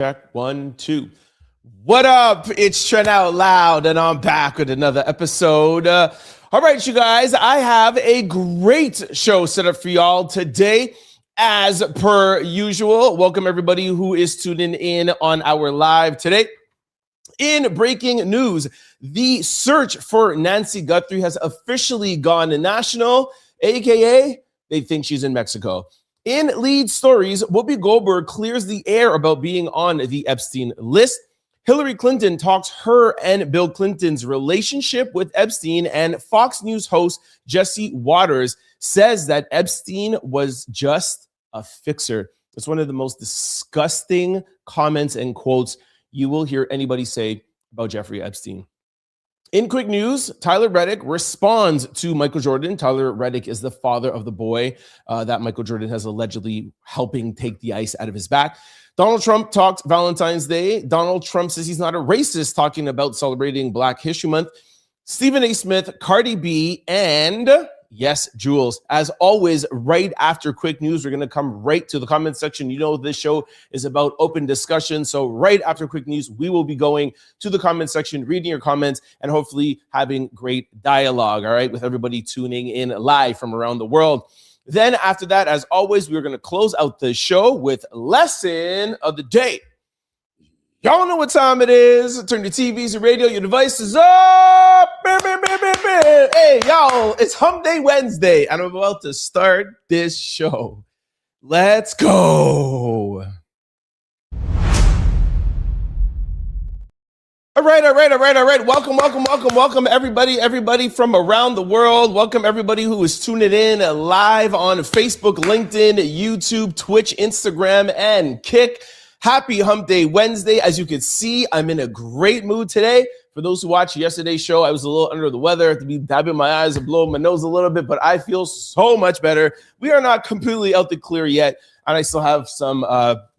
Check 1, 2. What up? It's Trent Out Loud, and I'm back with another episode. All right, you guys, I have a great show set up for y'all today. As per usual, welcome everybody who is tuning in on our live today. In breaking news, the search for Nancy Guthrie has officially gone national, aka they think she's in Mexico. In lead stories, Whoopi Goldberg clears the air about being on the Epstein list. Hillary Clinton talks her and Bill Clinton's relationship with Epstein, and Fox News host Jesse Waters says that Epstein was just a fixer. It's one of the most disgusting comments and quotes you will hear anybody say about Jeffrey Epstein. In quick news, Tyler Reddick responds to Michael Jordan. Tyler Reddick is the father of the boy that Michael Jordan has allegedly helping take the ice out of his back. Donald Trump talked Valentine's Day. Donald Trump says he's not a racist, talking about celebrating Black History Month. Stephen A. Smith, Cardi B, and YesJulz. As always, right after quick news, we're going to come right to the comment section. You know, this show is about open discussion. So right after quick news, we will be going to the comment section, reading your comments, and hopefully having great dialogue, all right, with everybody tuning in live from around the world. Then after that, as always, we're going to close out the show with lesson of the day. Y'all know what time it is. Turn your TVs, your radio, your devices up. Hey, y'all, it's Hump Day Wednesday, and I'm about to start this show. Let's go. All right. Welcome, everybody from around the world. Welcome, everybody who is tuning in live on Facebook, LinkedIn, YouTube, Twitch, Instagram, and Kick. Happy Hump Day Wednesday. As you can see, I'm in a great mood today. For those who watched yesterday's show, I was a little under the weather. I have to be dabbing my eyes and blowing my nose a little bit, but I feel so much better. We are not completely out the clear yet, and I still have some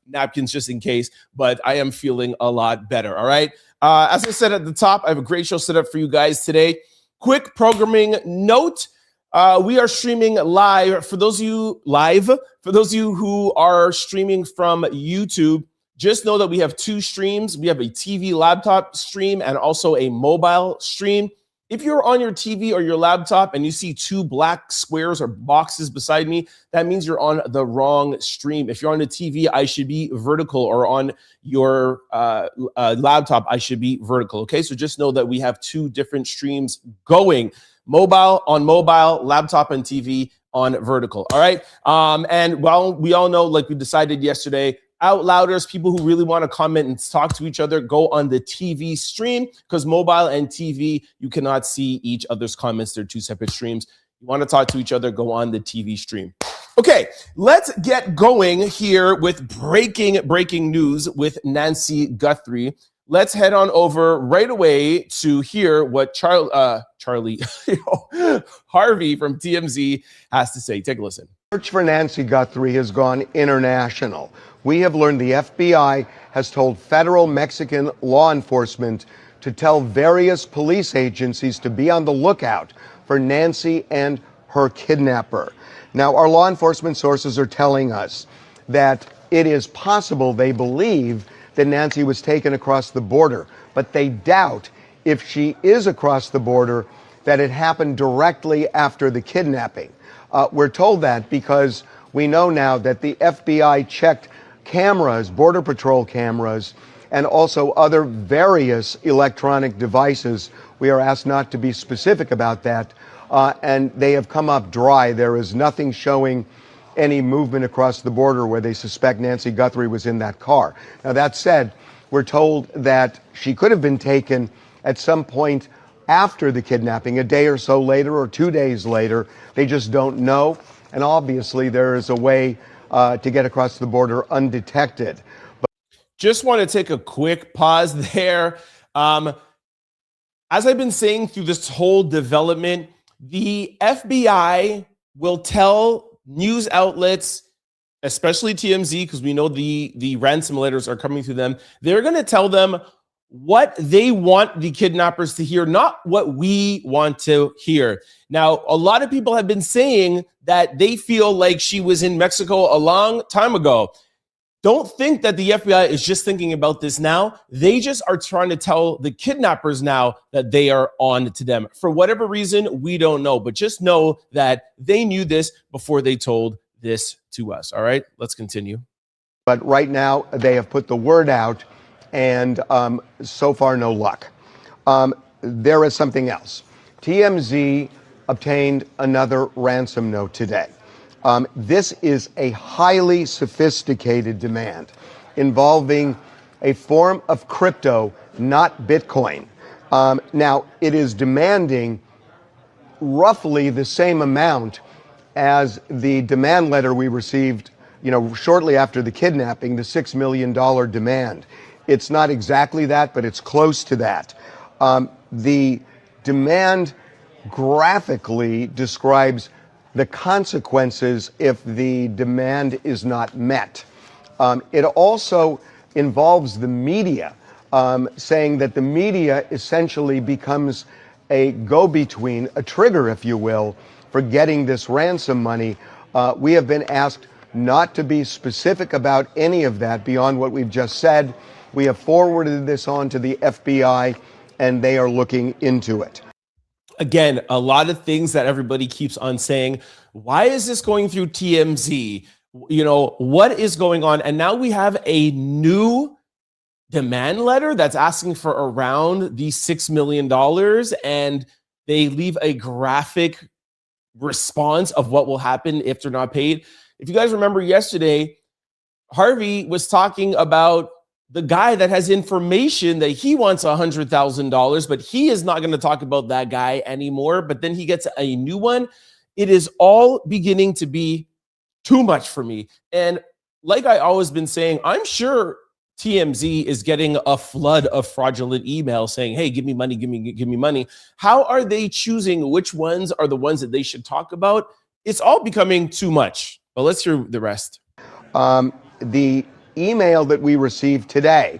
napkins just in case, but I am feeling a lot better, all right? As I said at the top, I have a great show set up for you guys today. Quick programming note. We are streaming live. For those of you who are streaming from YouTube, just know that we have two streams. We have a TV laptop stream and also a mobile stream. If you're on your TV or your laptop and you see two black squares or boxes beside me, that means you're on the wrong stream. If you're on the TV, I should be vertical, or on your laptop, I should be vertical. Okay, so just know that we have two different streams going. Mobile on mobile, laptop and TV on vertical. All right. And well, we all know, like we decided yesterday, out louders, people who really want to comment and talk to each other, go on the TV stream, because mobile and TV, you cannot see each other's comments. They're two separate streams. You want to talk to each other, go on the TV stream. Okay, let's get going here with breaking news with Nancy Guthrie. Let's head on over right away to hear what Harvey from TMZ has to say. Take a listen. Search for Nancy Guthrie has gone international. We have learned the FBI has told federal Mexican law enforcement to tell various police agencies to be on the lookout for Nancy and her kidnapper. Now, our law enforcement sources are telling us that it is possible they believe that Nancy was taken across the border, but they doubt, if she is across the border, that it happened directly after the kidnapping. We're told that because we know now that the FBI checked cameras, Border Patrol cameras, and also other various electronic devices. We are asked not to be specific about that, and they have come up dry. There is nothing showing any movement across the border where they suspect Nancy Guthrie was in that car. Now, that said, we're told that she could have been taken at some point after the kidnapping, a day or so later or 2 days later. They just don't know. And obviously, there is a way to get across the border undetected. Just want to take a quick pause there. As I've been saying through this whole development, the FBI will tell news outlets, especially TMZ, because we know the ransom letters are coming through them. They're going to tell them what they want the kidnappers to hear, not what we want to hear. Now, a lot of people have been saying that they feel like she was in Mexico a long time ago. don't think that the FBI is just thinking about this now. They just are trying to tell the kidnappers now that they are on to them. For whatever reason, we don't know, but just know that they knew this before they told this to us. All right, let's continue. But right now, they have put the word out, and so far, no luck. There is something else. TMZ obtained another ransom note today. This is a highly sophisticated demand involving a form of crypto, not Bitcoin. Now, it is demanding roughly the same amount as the demand letter we received, shortly after the kidnapping, the $6 million demand. It's not exactly that, but it's close to that. The demand graphically describes the consequences if the demand is not met. It also involves the media, saying that the media essentially becomes a go-between, a trigger, if you will, for getting this ransom money. We have been asked not to be specific about any of that beyond what we've just said. We have forwarded this on to the FBI, and they are looking into it. Again, a lot of things that everybody keeps on saying. Why is this going through TMZ? What is going on? And now we have a new demand letter that's asking for around the $6 million, and they leave a graphic response of what will happen if they're not paid. If you guys remember yesterday, Harvey was talking about the guy that has information that he wants $100,000, but he is not going to talk about that guy anymore. But then he gets a new one. It is all beginning to be too much for me. And like I always been saying, I'm sure TMZ is getting a flood of fraudulent emails saying, hey, give me money, give me money. How are they choosing which ones are the ones that they should talk about? It's all becoming too much. But let's hear the rest. The email that we received today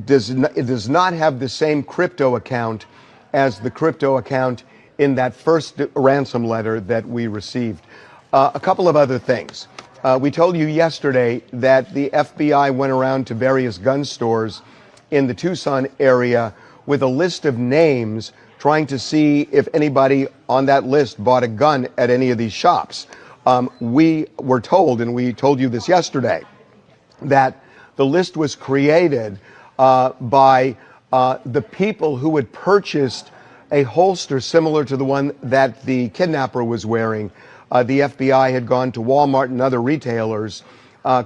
does not have the same crypto account as the crypto account in that first ransom letter that we received. A couple of other things. We told you yesterday that the FBI went around to various gun stores in the Tucson area with a list of names, trying to see if anybody on that list bought a gun at any of these shops. We were told, and we told you this yesterday, that the list was created by the people who had purchased a holster similar to the one that the kidnapper was wearing. The FBI had gone to Walmart and other retailers,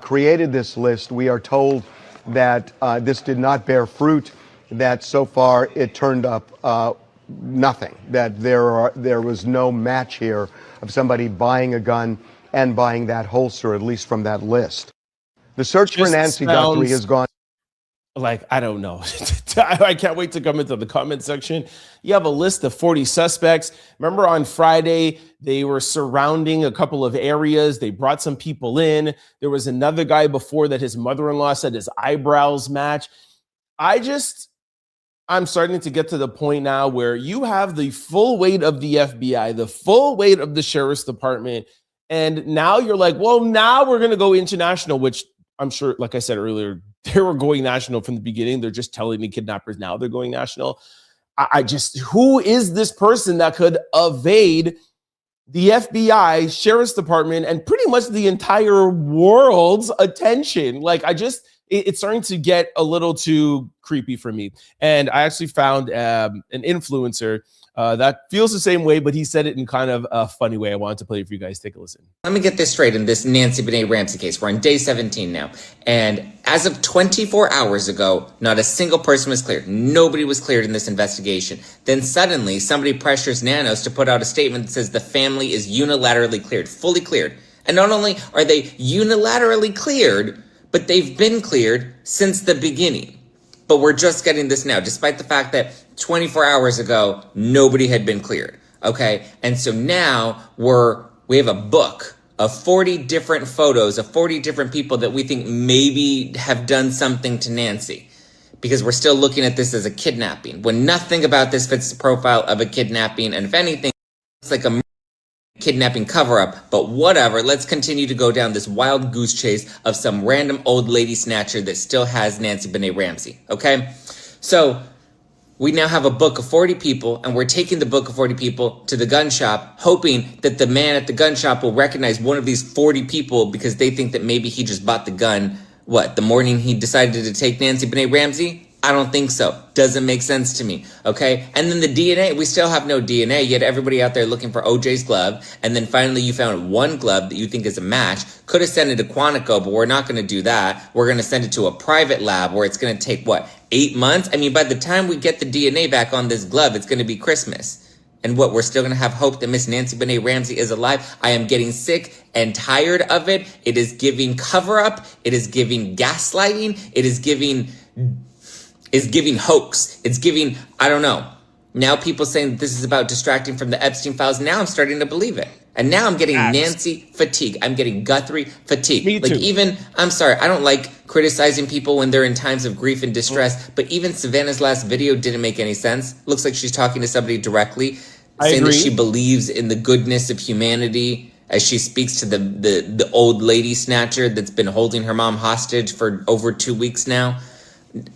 created this list. We are told that this did not bear fruit, that so far it turned up nothing, that there was no match here of somebody buying a gun and buying that holster, at least from that list. The search for Nancy Guthrie has gone. Like, I don't know. I can't wait to come into the comment section. You have a list of 40 suspects. Remember on Friday, they were surrounding a couple of areas. They brought some people in. There was another guy before that his mother-in-law said his eyebrows match. I'm starting to get to the point now where you have the full weight of the FBI, the full weight of the sheriff's department. And now you're like, well, now we're going to go international, which I'm sure, like I said earlier, they were going national from the beginning. They're just telling the kidnappers now they're going national. Who is this person that could evade the FBI, sheriff's department, and pretty much the entire world's attention? It's starting to get a little too creepy for me. And I actually found an influencer that feels the same way, but he said it in kind of a funny way. I wanted to play it for you guys. Take a listen. Let me get this straight in this Nancy Benet Ramsey case. We're on day 17 now. And as of 24 hours ago, not a single person was cleared. Nobody was cleared in this investigation. Then suddenly somebody pressures Nanos to put out a statement that says the family is unilaterally cleared, fully cleared. And not only are they unilaterally cleared, but they've been cleared since the beginning. But we're just getting this now, despite the fact that 24 hours ago, nobody had been cleared. Okay. And so now we have a book of 40 different photos of 40 different people that we think maybe have done something to Nancy, because we're still looking at this as a kidnapping when nothing about this fits the profile of a kidnapping. And if anything, it's like a kidnapping cover-up, but whatever. Let's continue to go down this wild goose chase of some random old lady snatcher that still has Nancy Benet Ramsey, okay? So we now have a book of 40 people, and we're taking the book of 40 people to the gun shop, hoping that the man at the gun shop will recognize one of these 40 people because they think that maybe he just bought the gun, the morning he decided to take Nancy Benet Ramsey? I don't think so. Doesn't make sense to me, okay? And then the DNA, we still have no DNA, yet everybody out there looking for OJ's glove, and then finally you found one glove that you think is a match. Could have sent it to Quantico, but we're not going to do that. We're going to send it to a private lab where it's going to take, 8 months? I mean, by the time we get the DNA back on this glove, it's going to be Christmas. And we're still going to have hope that Miss Nancy Benet Ramsey is alive? I am getting sick and tired of it. It is giving cover-up. It is giving gaslighting. It is giving hoax. It's giving, I don't know. Now people saying that this is about distracting from the Epstein files. Now I'm starting to believe it. And now I'm getting Nancy fatigue. I'm getting Guthrie fatigue. Me too. I'm sorry, I don't like criticizing people when they're in times of grief and distress, but even Savannah's last video didn't make any sense. Looks like she's talking to somebody directly, saying that she believes in the goodness of humanity as she speaks to the old lady snatcher that's been holding her mom hostage for over 2 weeks now.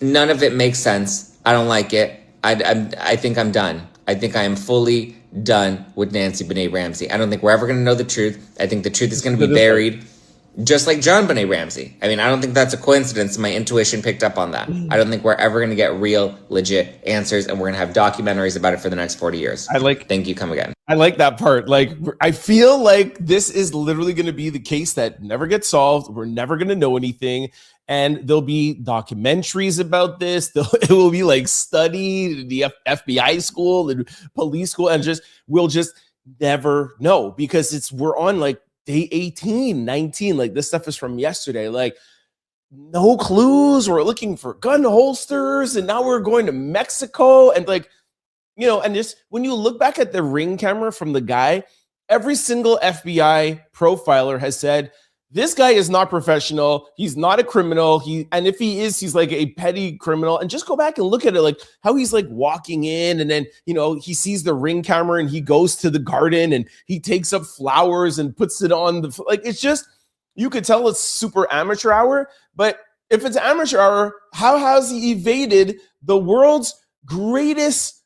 None of it makes sense. I don't like it. I think I'm done. I think I am fully done with Nancy Benet Ramsey. I don't think we're ever going to know the truth. I think the truth is going to be buried, just like John Benet Ramsey. I mean, I don't think that's a coincidence. My intuition picked up on that. I don't think we're ever going to get real, legit answers, and we're going to have documentaries about it for the next 40 years. Thank you, come again. I like that part. Like, I feel like this is literally going to be the case that never gets solved. We're never going to know anything. And there'll be documentaries about this. It will be like studied, the FBI school, the police school, and we'll just never know because we're on like day 18, 19. Like this stuff is from yesterday. Like no clues. We're looking for gun holsters, and now we're going to Mexico. And and just when you look back at the Ring camera from the guy, every single FBI profiler has said, this guy is not professional. He's not a criminal. And if he is, he's like a petty criminal. And just go back and look at it, like how he's like walking in, and then he sees the Ring camera and he goes to the garden and he takes up flowers and puts it on it's just, you could tell it's super amateur hour. But if it's amateur hour, how has he evaded the world's greatest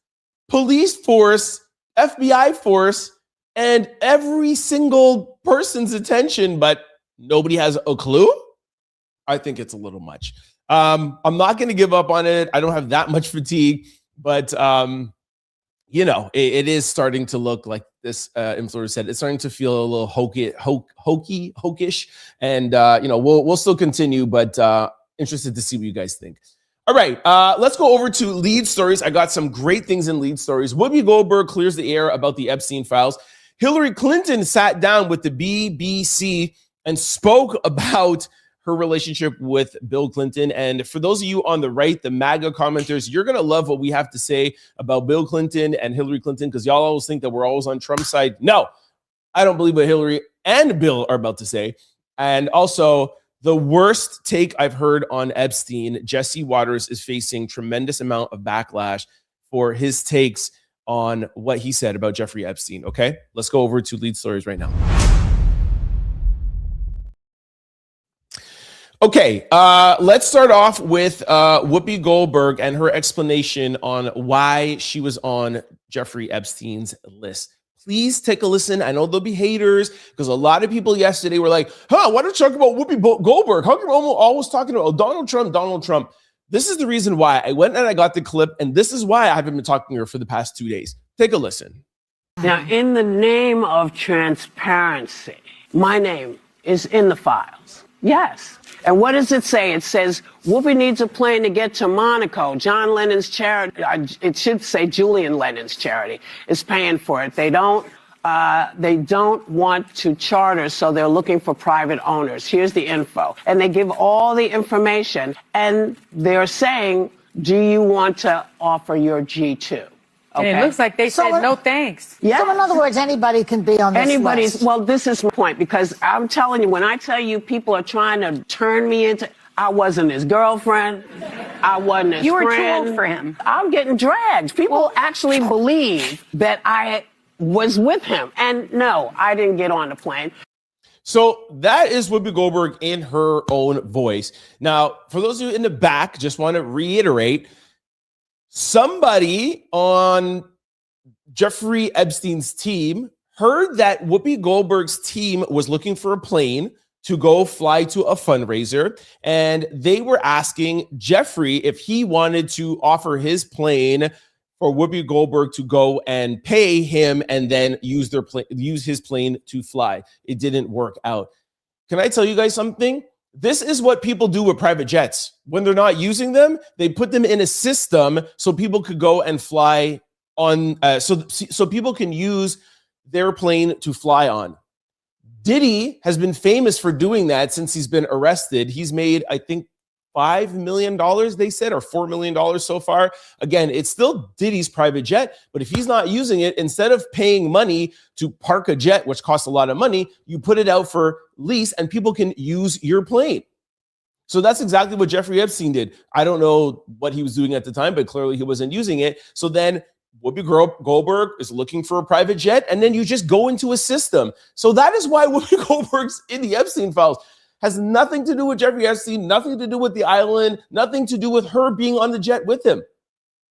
police force, FBI force, and every single person's attention, but nobody has a clue? I think it's a little much. I'm not going to give up on it. I don't have that much fatigue, but it is starting to look like this influencer said. It's starting to feel a little hokish, and we'll still continue, but interested to see what you guys think. All right, let's go over to lead stories. I got some great things in lead stories. Whoopi Goldberg clears the air about the Epstein files. Hillary Clinton sat down with the BBC and spoke about her relationship with Bill Clinton. And for those of you on the right, the MAGA commenters, you're going to love what we have to say about Bill Clinton and Hillary Clinton, because y'all always think that we're always on Trump's side. No, I don't believe what Hillary and Bill are about to say. And also, the worst take I've heard on Epstein, Jesse Waters is facing tremendous amount of backlash for his takes on what he said about Jeffrey Epstein. Okay, let's go over to lead stories right now. Okay, let's start off with Whoopi Goldberg and her explanation on why she was on Jeffrey Epstein's list. Please take a listen. I know there'll be haters because a lot of people yesterday were like, why don't you talk about Whoopi Goldberg? How come we're always talking about Donald Trump? This is the reason why I went and I got the clip, and this is why I haven't been talking to her for the past 2 days. Take a listen. Now, in the name of transparency, my name is in the files. Yes. And what does it say? It says, Whoopi needs a plane to get to Monaco. John Lennon's charity, it should say Julian Lennon's charity, is paying for it. They don't want to charter, so they're looking for private owners. Here's the info. And they give all the information, and they're saying, do you want to offer your G2? Okay. And it looks like they said no thanks. Yeah. So in other words, anybody can be on this list. Well, this is my point, because I'm telling you, when I tell you people are trying to turn me into, I wasn't his girlfriend, I wasn't his friend. You were too old for him. I'm getting dragged. People actually believe that I was with him. And no, I didn't get on the plane. So that is Whoopi Goldberg in her own voice. Now, for those of you in the back, just want to reiterate, somebody on Jeffrey Epstein's team heard that Whoopi Goldberg's team was looking for a plane to go fly to a fundraiser, and they were asking Jeffrey if he wanted to offer his plane for Whoopi Goldberg to go and pay him and then use his plane to fly. It didn't work out. Can I tell you guys something? This is what people do with private jets. When they're not using them, they put them in a system so people could go and fly on, so people can use their plane to fly on. Diddy has been famous for doing that since he's been arrested. He's made, I think, $5 million, they said, or $4 million so far. Again, it's still Diddy's private jet, but if he's not using it, instead of paying money to park a jet, which costs a lot of money, you put it out for lease and people can use your plane. So that's exactly what Jeffrey Epstein did. I don't know what he was doing at the time, but clearly he wasn't using it. So then Whoopi Goldberg is looking for a private jet, and then you just go into a system. So that is why Whoopi Goldberg's in the Epstein files. Has nothing to do with Jeffrey Epstein, nothing to do with the island, nothing to do with her being on the jet with him.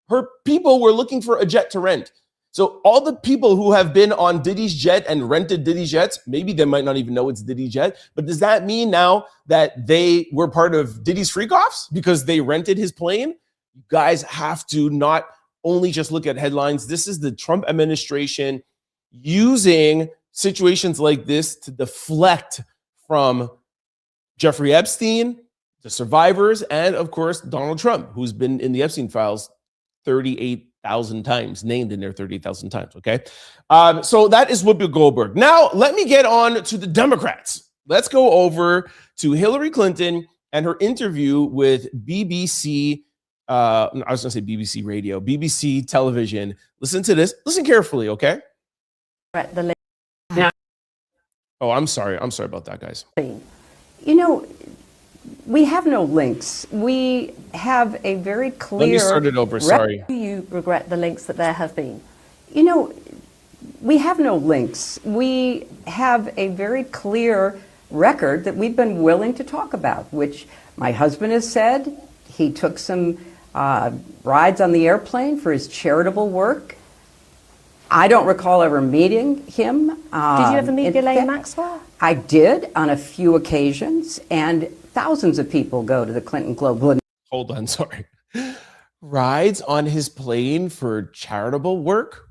Her people were looking for a jet to rent. So all the people who have been on Diddy's jet and rented Diddy's jets, maybe they might not even know it's Diddy's jet, but does that mean now that they were part of Diddy's freak-offs because they rented his plane? You guys have to not only just look at headlines. This is the Trump administration using situations like this to deflect from Jeffrey Epstein, the survivors, and of course, Donald Trump, who's been in the Epstein files 38,000 times, named in there 38,000 times, okay? So that is Whoopi Goldberg. Now, let me get on to the Democrats. Let's go over to Hillary Clinton and her interview with BBC, I was gonna say BBC Radio, BBC television. Listen to this, listen carefully, okay? Yeah. Oh, I'm sorry about that, guys. You know, we have no links. We have a very clear... Let me start it over, sorry. Do you regret the links that there have been? You know, we have no links. We have a very clear record that we've been willing to talk about, which my husband has said. He took some rides on the airplane for his charitable work. I don't recall ever meeting him. Did you ever meet Ghislaine Maxwell? I did on a few occasions, and thousands of people go to the Clinton Global. Hold on, sorry. Rides on his plane for charitable work?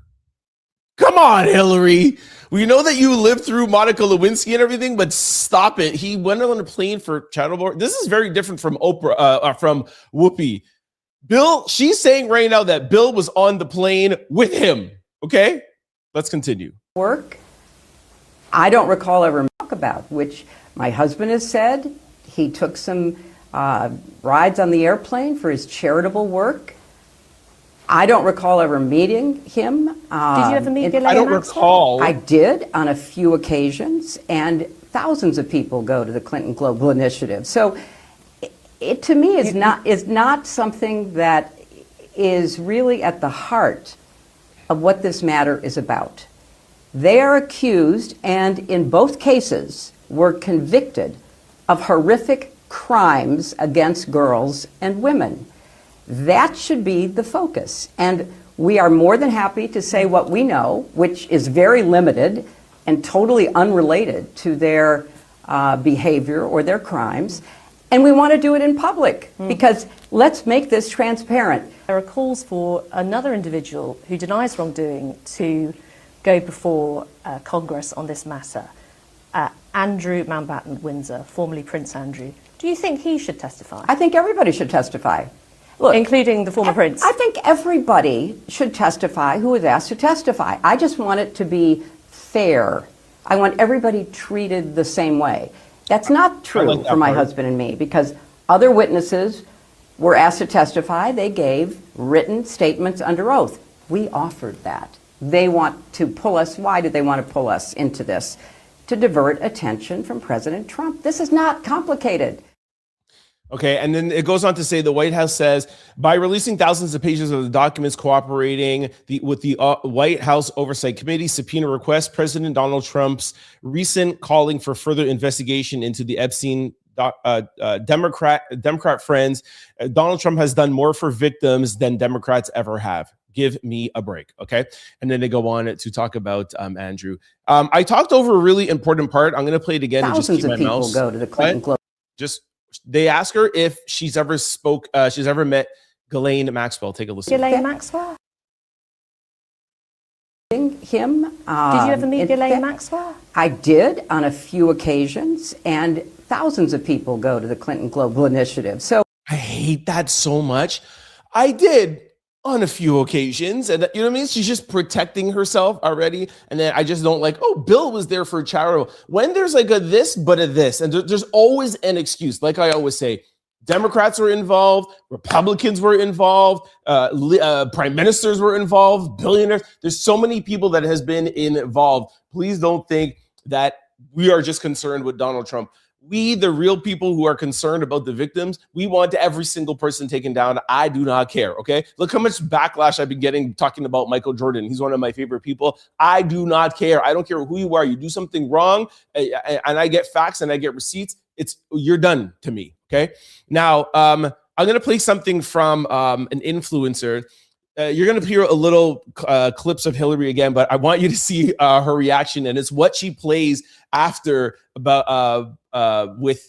Come on, Hillary. We know that you lived through Monica Lewinsky and everything, but stop it. He went on a plane for charitable work. This is very different from from Whoopi. Bill, she's saying right now that Bill was on the plane with him. Okay, let's continue. Work. I don't recall ever talk about, which my husband has said. He took some rides on the airplane for his charitable work. I don't recall ever meeting him. Did you ever meet Ghislaine I don't Maxwell? recall. I did on a few occasions, and thousands of people go to the Clinton Global Initiative. So it to me is not something that is really at the heart of what this matter is about. They are accused, and in both cases were convicted of horrific crimes against girls and women. That should be the focus. And we are more than happy to say what we know, which is very limited and totally unrelated to their behavior or their crimes. And we want to do it in public because let's make this transparent. There are calls for another individual who denies wrongdoing to go before Congress on this matter. Andrew Mountbatten Windsor, formerly Prince Andrew. Do you think he should testify? I think everybody should testify. Look, including the former prince? I think everybody should testify who is asked to testify. I just want it to be fair. I want everybody treated the same way. That's not true for my husband and me, because other witnesses were asked to testify. They gave written statements under oath. We offered that. They want to pull us. Why do they want to pull us into this? To divert attention from President Trump. This is not complicated. Okay, and then it goes on to say the White House says, by releasing thousands of pages of the documents cooperating with the White House Oversight Committee subpoena request, President Donald Trump's recent calling for further investigation into the Epstein Democrat friends, Donald Trump has done more for victims than Democrats ever have. Give me a break, okay? And then they go on to talk about Andrew. I talked over a really important part. I'm going to play it again. Thousands and just keep of my people mouse go to the Clinton Club. They ask her if she's ever met Ghislaine Maxwell. Take a listen. Ghislaine Maxwell? Him. Did you ever meet Ghislaine Maxwell? I did on a few occasions, and thousands of people go to the Clinton Global Initiative. So I hate that so much. I did on a few occasions, and you know what I mean? She's just protecting herself already. And then I just don't like, oh, Bill was there for Charo. When there's like a this, but a this, and there's always an excuse. Like I always say, Democrats were involved, Republicans were involved, prime ministers were involved, billionaires. There's so many people that has been involved. Please don't think that we are just concerned with Donald Trump. We, the real people who are concerned about the victims, we want every single person taken down. I do not care, okay? Look how much backlash I've been getting talking about Michael Jordan. He's one of my favorite people. I do not care. I don't care who you are. You do something wrong, and I get facts and I get receipts. You're done to me, okay? Now, I'm going to play something from an influencer. You're going to hear a little clips of Hillary again, but I want you to see her reaction, and it's what she plays after about with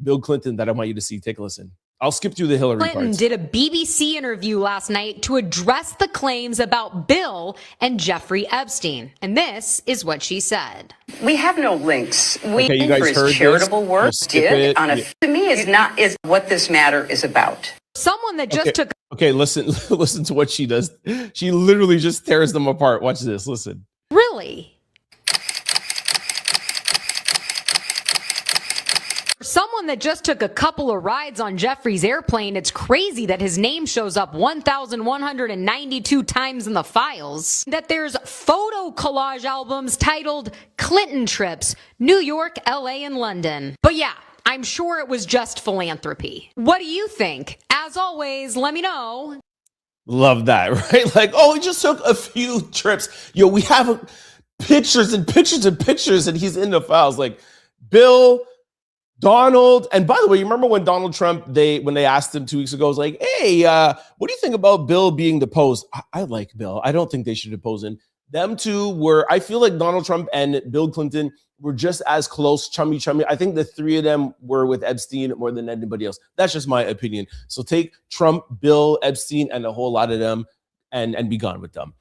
Bill Clinton that I want you to see. Take a listen. I'll skip through the Hillary Clinton parts. did a BBC interview last night to address the claims about Bill and Jeffrey Epstein. And this is what she said. We have no links. We Okay, you guys for his heard charitable this? work did on a Yeah. to me is what this matter is about. Someone that just took Okay, listen to what she does. She literally just tears them apart. Watch this. Listen. Really? Someone that just took a couple of rides on Jeffrey's airplane, it's crazy that his name shows up 1,192 times in the files. That there's photo collage albums titled Clinton Trips, New York, LA, and London. But yeah, I'm sure it was just philanthropy. What do you think? As always, let me know. Love that, right? Like, oh, he just took a few trips. Yo, we have pictures and pictures and pictures, and he's in the files. Like, Bill, Donald, and by the way, you remember when Donald Trump, when they asked him 2 weeks ago, was like, hey, what do you think about Bill being deposed? I like Bill. I don't think they should depose him. Them two I feel like Donald Trump and Bill Clinton were just as close, chummy. I think the three of them were with Epstein more than anybody else. That's just my opinion. So take Trump, Bill, Epstein, and a whole lot of them and be gone with them.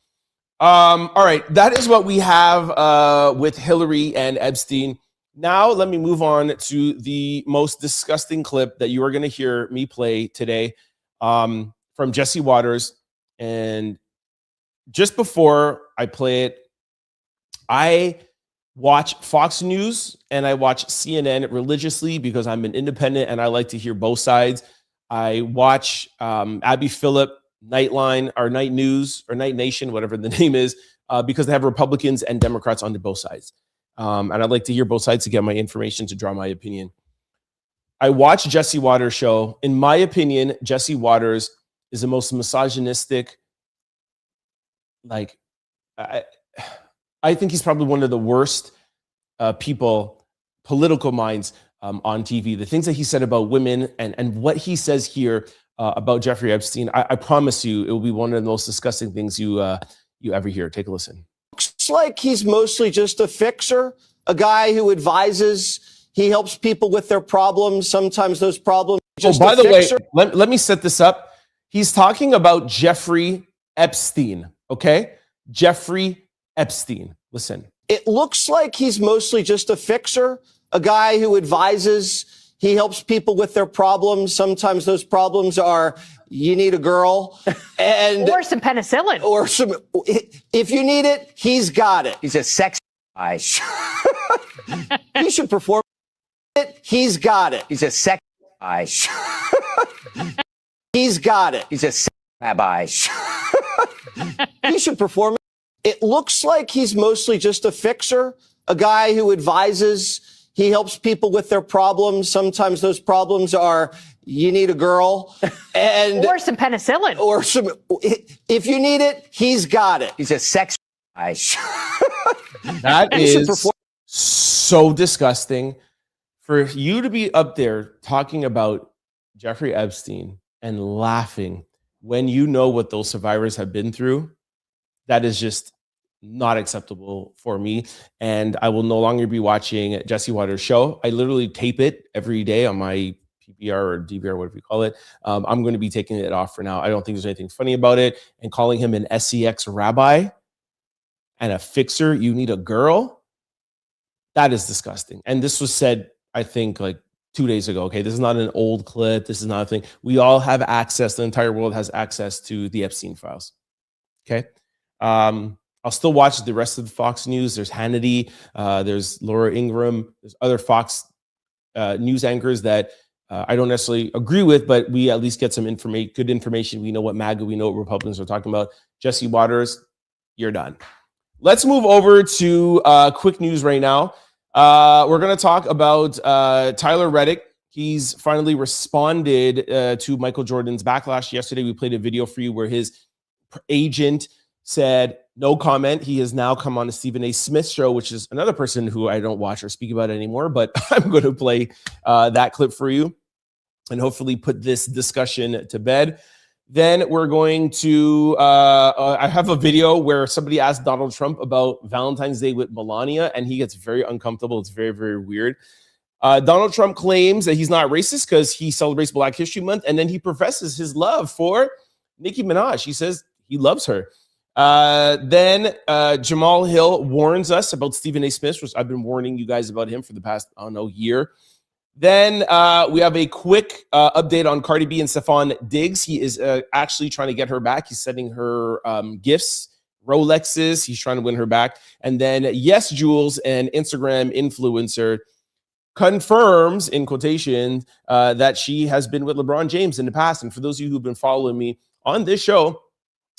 All right, that is what we have with Hillary and Epstein. Now, let me move on to the most disgusting clip that you are going to hear me play today from Jesse Waters. And just before I play it, I watch Fox News and I watch CNN religiously because I'm an independent and I like to hear both sides. I watch Abby Phillip, Nightline, or Night News, or Night Nation, whatever the name is, because they have Republicans and Democrats on both sides. And I'd like to hear both sides to get my information to draw my opinion. I watch Jesse Waters' show. In my opinion, Jesse Waters is the most misogynistic. Like, I think he's probably one of the worst political minds on TV. The things that he said about women and what he says here about Jeffrey Epstein, I promise you, it will be one of the most disgusting things you ever hear. Take a listen. Looks like he's mostly just a fixer, a guy who advises. He helps people with their problems. Sometimes those problems. Just by the way, let me set this up. He's talking about Jeffrey Epstein. Okay, Jeffrey Epstein. Listen. It looks like he's mostly just a fixer, a guy who advises. He helps people with their problems. Sometimes those problems are you need a girl and or some penicillin. Or some if you need it, he's got it. He's a sex guy. He should perform it. He's got it. He's a sex guy. He's got it. He's a sex rabbi. He should perform it. It looks like he's mostly just a fixer, a guy who advises. He helps people with their problems. Sometimes those problems are you need a girl, and or some penicillin, or some. If you need it, he's got it. He's a sex guy. That is so disgusting for you to be up there talking about Jeffrey Epstein and laughing when you know what those survivors have been through. That is just not acceptable for me. And I will no longer be watching Jesse Waters' show. I literally tape it every day on my PPR or DVR, whatever you call it. I'm going to be taking it off for now. I don't think there's anything funny about it. And calling him an SEX rabbi and a fixer, you need a girl. That is disgusting. And this was said, I think, like 2 days ago. Okay, this is not an old clip. This is not a thing. We all have access. The entire world has access to the Epstein files. Okay. I'll still watch the rest of the Fox News. There's Hannity. There's Laura Ingraham. There's other Fox news anchors that I don't necessarily agree with, but we at least get some good information. We know what MAGA, we know what Republicans are talking about. Jesse Waters, you're done. Let's move over to quick news right now. We're going to talk about Tyler Reddick. He's finally responded to Michael Jordan's backlash. Yesterday, we played a video for you where his agent said no comment. He has now come on the Stephen A. Smith show, which is another person who I don't watch or speak about anymore, but I'm going to play that clip for you and hopefully put this discussion to bed. Then we're going to, I have a video where somebody asked Donald Trump about Valentine's Day with Melania, and he gets very uncomfortable. It's very, very weird. Donald Trump claims that he's not racist because he celebrates Black History Month, and then he professes his love for Nicki Minaj. He says he loves her. Then Jemele Hill warns us about Stephen A. Smith, which I've been warning you guys about him for the past, I don't know, year. Then we have a quick update on Cardi B and Stefon Diggs. He is actually trying to get her back. He's sending her gifts, Rolexes. He's trying to win her back. And then YesJulz, an Instagram influencer, confirms, in quotation, that she has been with LeBron James in the past. And for those of you who've been following me on this show,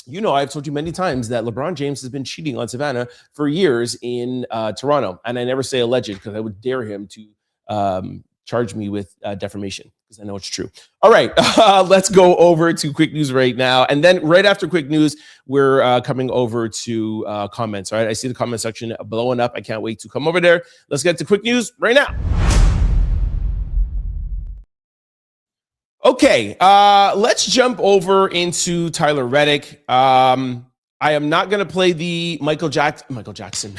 you know I've told you many times that LeBron James has been cheating on Savannah for years in Toronto. And I never say alleged because I would dare him to charge me with defamation because I know it's true. All right, let's go over to quick news right now. And then right after quick news, we're coming over to comments. All right, I see the comment section blowing up. I can't wait to come over there. Let's get to quick news right now. Okay, let's jump over into Tyler Reddick. I am not going to play the Michael Jackson.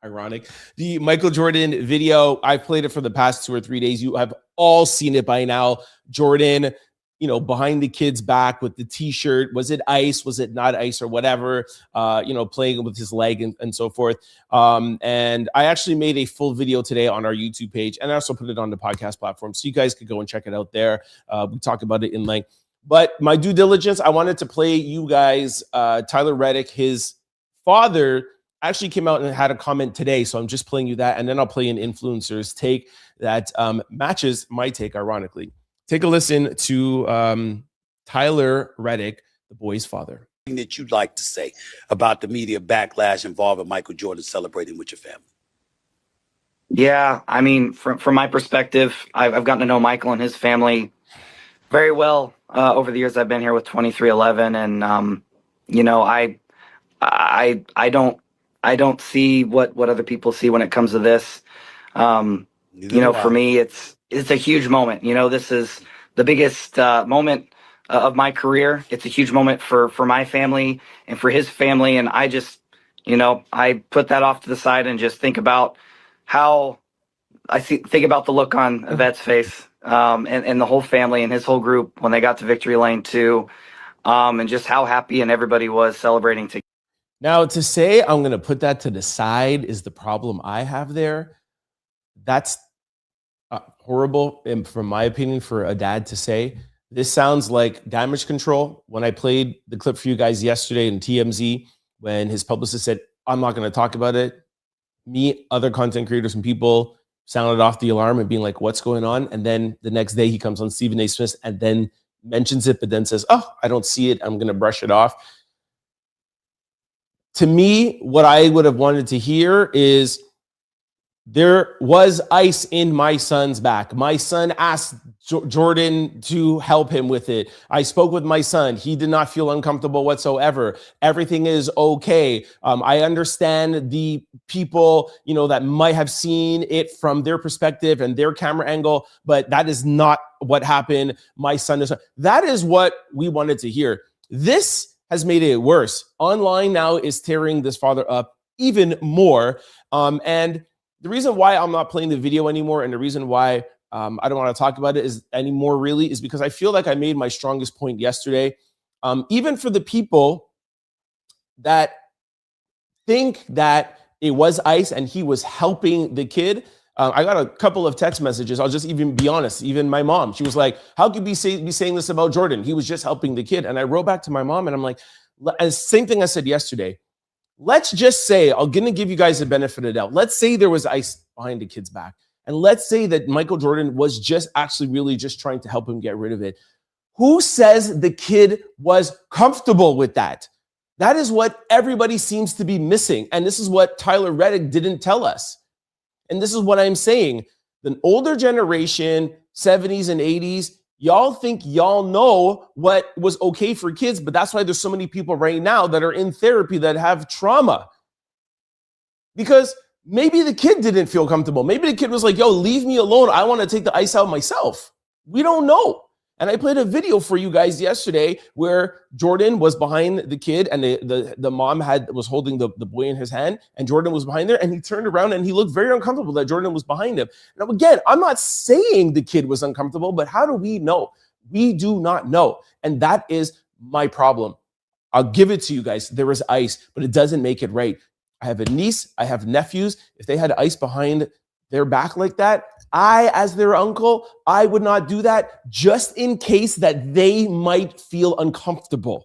Ironic. The Michael Jordan video, I've played it for the past 2 or 3 days. You have all seen it by now. Jordan, you know, behind the kid's back with the t-shirt. Was it ice? Was it not ice or whatever? You know, playing with his leg and so forth. And I actually made a full video today on our YouTube page, and I also put it on the podcast platform. So you guys could go and check it out there. We talk about it in length. But my due diligence, I wanted to play you guys Tyler Reddick, his father, actually came out and had a comment today, so I'm just playing you that, and then I'll play an influencer's take that matches my take, ironically. Take a listen to Tyler Reddick, the boy's father. That you'd like to say about the media backlash involving Michael Jordan celebrating with your family? Yeah, I mean, from my perspective, I've gotten to know Michael and his family very well over the years I've been here with 2311, and you know, I don't see what other people see when it comes to this. You know, for me, it's a huge moment. You know, this is the biggest moment of my career. It's a huge moment for my family and for his family. And I just, you know, I put that off to the side and just think about how think about the look on Yvette's face and the whole family and his whole group when they got to Victory Lane too, and just how happy and everybody was celebrating together. Now, to say I'm going to put that to the side is the problem I have there. That's horrible, and from my opinion, for a dad to say. This sounds like damage control. When I played the clip for you guys yesterday in TMZ, when his publicist said, I'm not going to talk about it, me, other content creators and people sounded off the alarm and being like, what's going on? And then the next day he comes on Stephen A. Smith and then mentions it, but then says, oh, I don't see it. I'm going to brush it off. To me, what I would have wanted to hear is There was ice in my son's back. My son asked Jordan to help him with it. I spoke with my son. He did not feel uncomfortable whatsoever. Everything is okay. I understand the people, that might have seen it from their perspective and their camera angle, but that is not what happened. My son is. That is what we wanted to hear. This has made it worse. Online now is tearing this father up even more. And the reason why I'm not playing the video anymore, and the reason why I don't want to talk about it is because I feel like I made my strongest point yesterday. Even for the people that think that it was ice and he was helping the kid, I got a couple of text messages. I'll just even be honest. Even my mom, she was like, "How could you be saying this about Jordan? He was just helping the kid." And I wrote back to my mom, and I'm like, same thing I said yesterday. Let's just say, I'm going to give you guys the benefit of the doubt. Let's say there was ice behind the kid's back. And let's say that Michael Jordan was just actually really just trying to help him get rid of it. Who says the kid was comfortable with that? That is what everybody seems to be missing. And this is what Tyler Reddick didn't tell us. And this is what I'm saying. The older generation, 70s and 80s, y'all think y'all know what was okay for kids, but that's why there's so many people right now that are in therapy that have trauma. Because maybe the kid didn't feel comfortable. Maybe the kid was like, "Yo, leave me alone. I want to take the ice out myself." We don't know. And I played a video for you guys yesterday where Jordan was behind the kid and the mom was holding the boy in his hand, and Jordan was behind there, and he turned around and he looked very uncomfortable that Jordan was behind him. Now, again, I'm not saying the kid was uncomfortable, but how do we know? We do not know. And that is my problem. I'll give it to you guys. There was ice, but it doesn't make it right. I have a niece, I have nephews. If they had ice behind their back like that, I, as their uncle, I would not do that just in case that they might feel uncomfortable.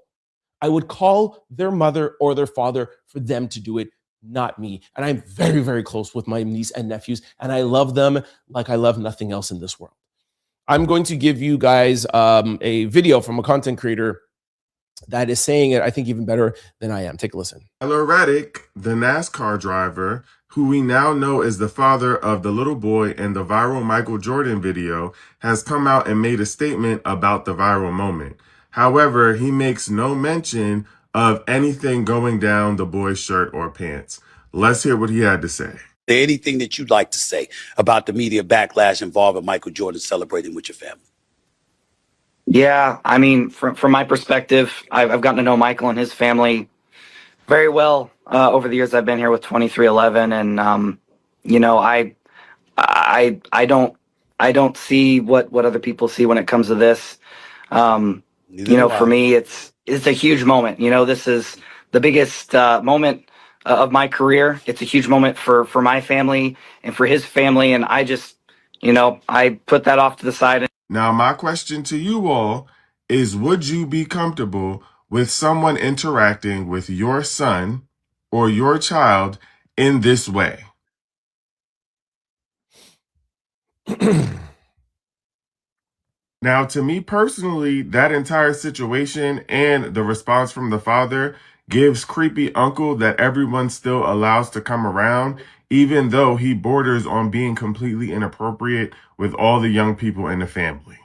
I would call their mother or their father for them to do it, not me. And I'm very, very close with my niece and nephews, and I love them like I love nothing else in this world. I'm going to give you guys a video from a content creator that is saying it, I think, even better than I am. Take a listen. Tyler Reddick, the NASCAR driver, who we now know is the father of the little boy in the viral Michael Jordan video, has come out and made a statement about the viral moment. However, he makes no mention of anything going down the boy's shirt or pants. Let's hear what he had to say. Anything that you'd like to say about the media backlash involving Michael Jordan celebrating with your family? Yeah, I mean, from my perspective, I've gotten to know Michael and his family very well over the years I've been here with 2311, and I don't see what other people see when it comes to this. For me, it's a huge moment. This is the biggest moment of my career. It's a huge moment for my family and for his family, and I just, I put that off to the side. Now, my question to you all is, would you be comfortable with someone interacting with your son or your child in this way? Now, to me personally, that entire situation and the response from the father gives creepy uncle that everyone still allows to come around, even though he borders on being completely inappropriate with all the young people in the family.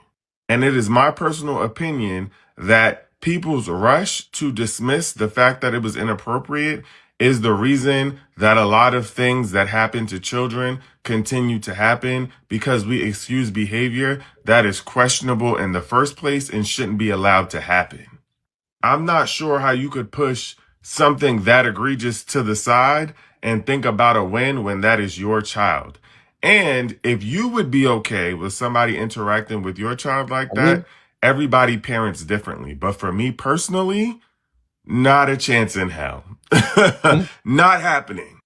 And it is my personal opinion that people's rush to dismiss the fact that it was inappropriate is the reason that a lot of things that happen to children continue to happen, because we excuse behavior that is questionable in the first place and shouldn't be allowed to happen. I'm not sure how you could push something that egregious to the side and think about a win when that is your child. And if you would be okay with somebody interacting with your child like that, everybody parents differently. But for me personally, not a chance in hell. Not happening.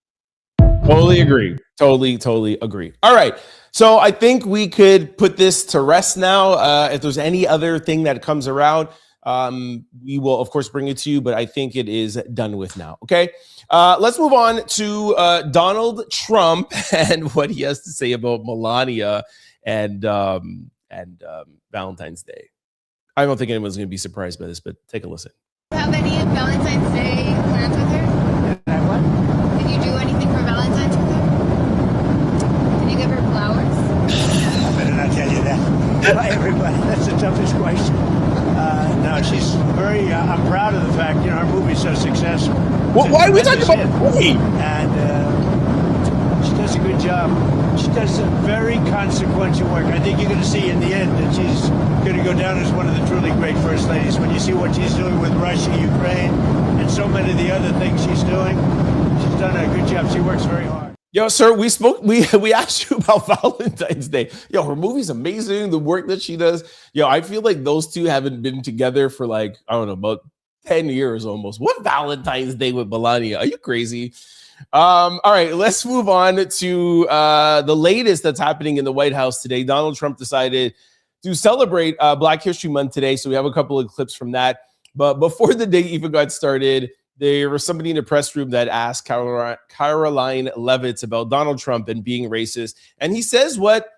Totally agree. Totally agree. All right. So I think we could put this to rest now. If there's any other thing that comes around, we will, of course, bring it to you, but I think it is done with now. Okay. Let's move on to Donald Trump and what he has to say about Melania and Valentine's Day. I don't think anyone's going to be surprised by this, but take a listen. Have any Valentine's Day plans with her? What? Did you do anything for Valentine's with her? toughest question. No, she's very. I'm proud of the fact her movie's so successful. Well, why are we talking about the movie? And she does a good job. She does a very consequential work. I think you're going to see in the end that she's going to go down as one of the truly great first ladies. When you see what she's doing with Russia, Ukraine, and so many of the other things she's doing, she's done a good job. She works very hard. Yo, sir, we asked you about Valentine's Day. Yo, her movie's amazing. The work that she does. Yo, I feel like those two haven't been together for like, I don't know, about 10 years almost. What Valentine's Day with Melania? Are you crazy? All right, let's move on to the latest that's happening in the White House today. Donald Trump decided to celebrate Black History Month today. So we have a couple of clips from that. But before the day even got started, there was somebody in the press room that asked Caroline Leavitt about Donald Trump and being racist. And he says what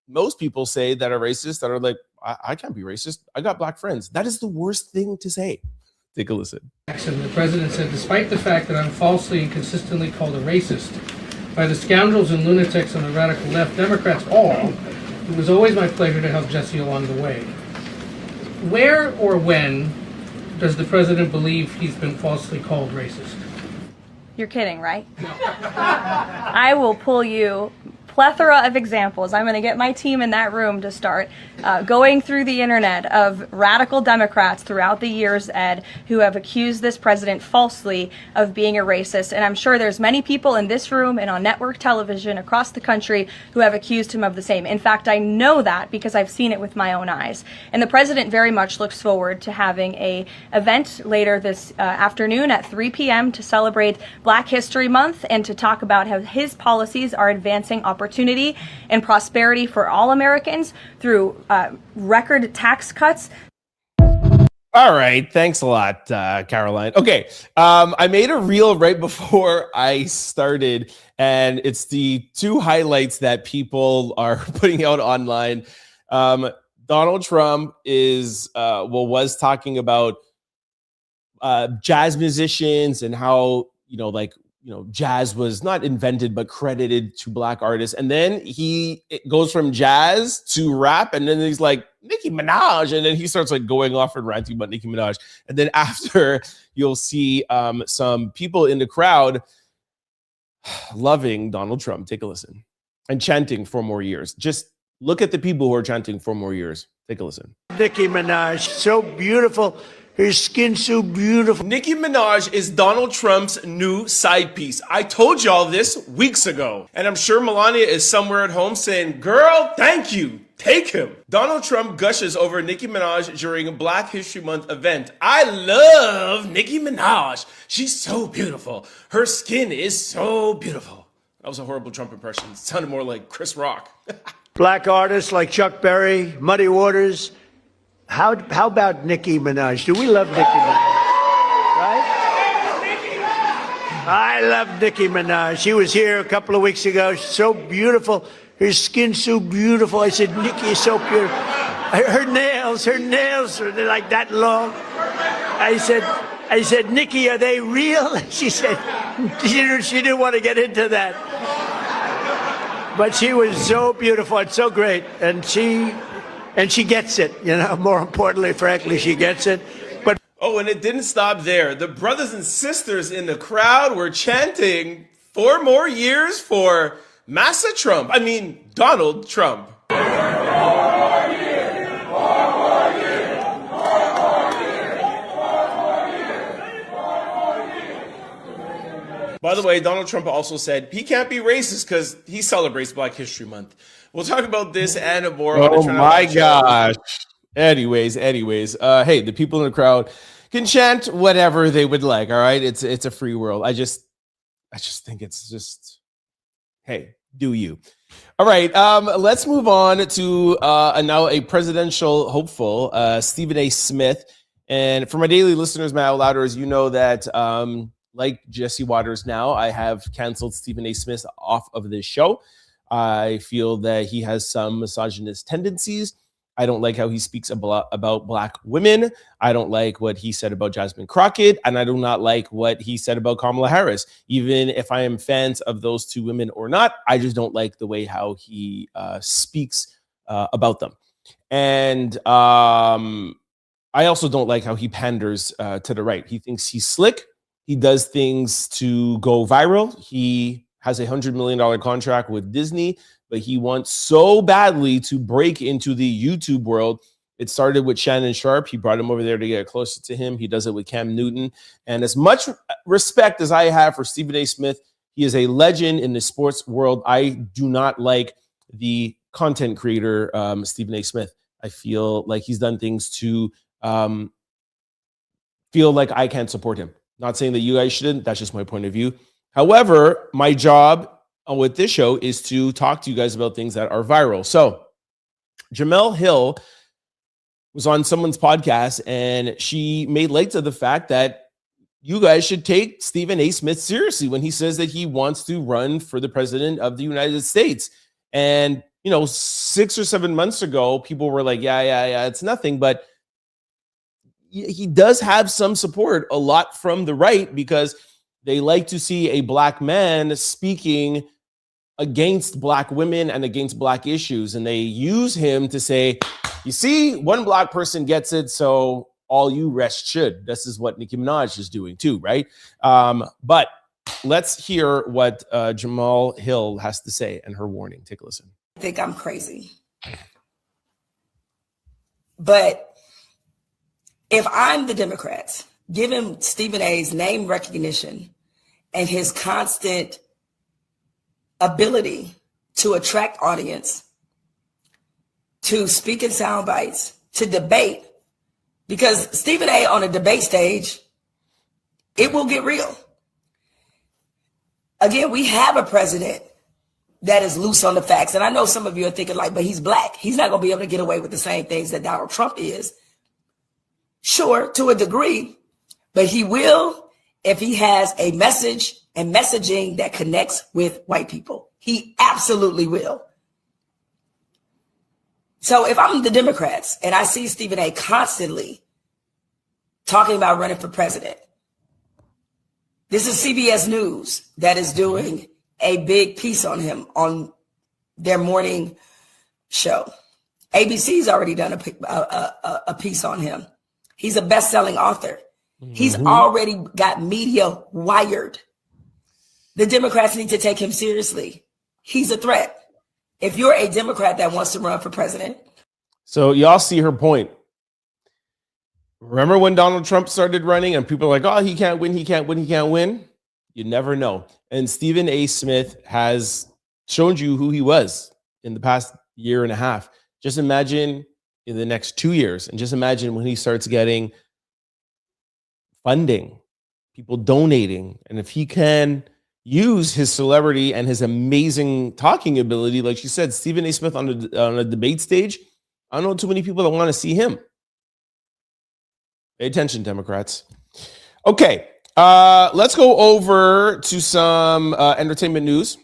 most people say that are racist, that are like, I can't be racist. I got black friends. That is the worst thing to say. Take a listen. The president said, despite the fact that I'm falsely and consistently called a racist by the scoundrels and lunatics on the radical left, Democrats all, it was always my pleasure to help Jesse along the way. Where or when does the president believe he's been falsely called racist? You're kidding, right? No. I will pull you plethora of examples. I'm going to get my team in that room to start going through the internet of radical Democrats throughout the years, Ed, who have accused this president falsely of being a racist. And I'm sure there's many people in this room and on network television across the country who have accused him of the same. In fact, I know that because I've seen it with my own eyes. And the president very much looks forward to having an event later this afternoon at 3 p.m. to celebrate Black History Month and to talk about how his policies are advancing opportunity and prosperity for all Americans through record tax cuts. All right. Thanks a lot, Caroline. Okay. I made a reel right before I started, and it's the two highlights that people are putting out online. Donald Trump was talking about jazz musicians and how, jazz was not invented, but credited to black artists. And then it goes from jazz to rap. And then he's like, Nicki Minaj. And then he starts like going off and ranting about Nicki Minaj. And then after, you'll see some people in the crowd loving Donald Trump. Take a listen. And chanting 4 more years. Just look at the people who are chanting 4 more years. Take a listen. Nicki Minaj, so beautiful. Her skin's so beautiful. Nicki Minaj is Donald Trump's new side piece. I told y'all this weeks ago. And I'm sure Melania is somewhere at home saying, girl, thank you. Take him. Donald Trump gushes over Nicki Minaj during a Black History Month event. I love Nicki Minaj. She's so beautiful. Her skin is so beautiful. That was a horrible Trump impression. It sounded more like Chris Rock. Black artists like Chuck Berry, Muddy Waters. How about Nicki Minaj? Do we love Nicki Minaj? Right? I love Nicki Minaj. She was here a couple of weeks ago. She's so beautiful. Her skin's so beautiful. I said, Nicki is so beautiful. Her nails are like that long. I said, Nicki, are they real? She said, she didn't want to get into that. But she was so beautiful and so great. And she gets it, more importantly, frankly, she gets it. But and it didn't stop there. The brothers and sisters in the crowd were chanting 4 more years for Massa Trump. I mean, Donald Trump. By the way, Donald Trump also said he can't be racist because he celebrates Black History Month. We'll talk about this and more. Oh my gosh. Anyways. Hey, the people in the crowd can chant whatever they would like. All right. It's a free world. I just think it's just, hey, do you. All right. Let's move on to now a presidential hopeful, Stephen A. Smith. And for my daily listeners, my outlouders, you know that like Jesse Waters now, I have canceled Stephen A. Smith off of this show. I feel that he has some misogynist tendencies. I don't like how he speaks about black women. I don't like what he said about Jasmine Crockett, and I do not like what he said about Kamala Harris. Even if I am fans of those two women or not, I just don't like the way how he speaks about them. And I also don't like how he panders to the right. He thinks he's slick. He does things to go viral. He has a $100 million contract with Disney, but he wants so badly to break into the YouTube world. It started with Shannon Sharp. He brought him over there to get closer to him. He does it with Cam Newton. And as much respect as I have for Stephen A. Smith, he is a legend in the sports world. I do not like the content creator, Stephen A. Smith. I feel like he's done things to feel like I can't support him. Not saying that you guys shouldn't. That's just my point of view. However, my job with this show is to talk to you guys about things that are viral. So Jemele Hill was on someone's podcast, and she made light of the fact that you guys should take Stephen A. Smith seriously when he says that he wants to run for the president of the United States. And, 6 or 7 months ago, people were like, yeah, it's nothing. But he does have some support, a lot from the right, because they like to see a black man speaking against black women and against black issues. And they use him to say, you see, one black person gets it, so all you rest should. This is what Nicki Minaj is doing too, right? But let's hear what Jemele Hill has to say and her warning. Take a listen. I think I'm crazy. But if I'm the Democrats, given Stephen A's name recognition and his constant ability to attract audience, to speak in sound bites, to debate, because Stephen A on a debate stage, it will get real. Again, we have a president that is loose on the facts. And I know some of you are thinking like, but he's black. He's not going to be able to get away with the same things that Donald Trump is. Sure, to a degree, but he will if he has a message and messaging that connects with white people. He absolutely will. So if I'm the Democrats and I see Stephen A constantly talking about running for president, this is CBS News that is doing a big piece on him on their morning show. ABC's already done a piece on him. He's a best-selling author. He's already got media wired. The Democrats need to take him seriously. He's a threat. If you're a Democrat that wants to run for president. So y'all see her point. Remember when Donald Trump started running and people are like, oh, he can't win, he can't win, he can't win? You never know. And Stephen A. Smith has shown you who he was in the past year and a half. Just imagine in the next 2 years, and just imagine when he starts getting funding, people donating. And if he can use his celebrity and his amazing talking ability, like she said, Stephen A. Smith on a debate stage, I don't know too many people that want to see him. Pay attention, Democrats. Okay, let's go over to some entertainment news.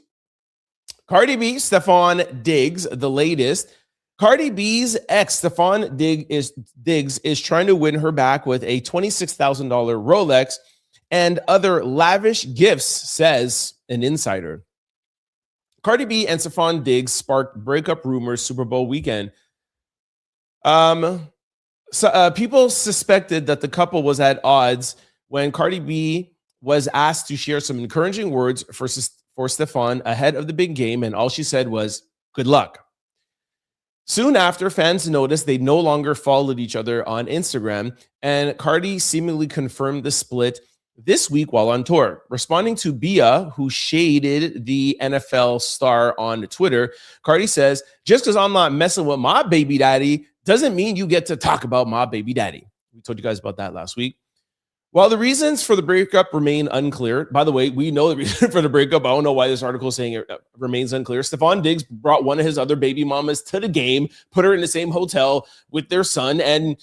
Cardi B, Stefon Diggs, the latest. Cardi B's ex, Stefon Diggs, is trying to win her back with a $26,000 Rolex and other lavish gifts, says an insider. Cardi B and Stefon Diggs sparked breakup rumors Super Bowl weekend. People suspected that the couple was at odds when Cardi B was asked to share some encouraging words for Stefon ahead of the big game, and all she said was, "Good luck." Soon after, fans noticed they no longer followed each other on Instagram, and Cardi seemingly confirmed the split this week while on tour. Responding to Bia, who shaded the NFL star on Twitter, Cardi says, "Just because I'm not messing with my baby daddy doesn't mean you get to talk about my baby daddy." We told you guys about that last week. While the reasons for the breakup remain unclear, by the way, we know the reason for the breakup. I don't know why this article is saying it remains unclear. Stefon Diggs brought one of his other baby mamas to the game, put her in the same hotel with their son, and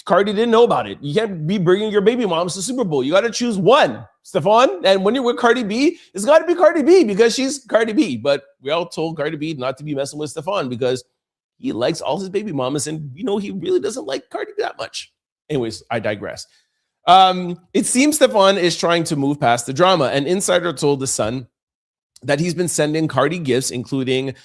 Cardi didn't know about it. You can't be bringing your baby moms to Super Bowl. You got to choose one, Stefon. And when you're with Cardi B, it's got to be Cardi B because she's Cardi B. But we all told Cardi B not to be messing with Stefon because he likes all his baby mamas, and he really doesn't like Cardi that much. Anyways, I digress. It seems Stefon is trying to move past the drama. An insider told The Sun that he's been sending Cardi gifts, including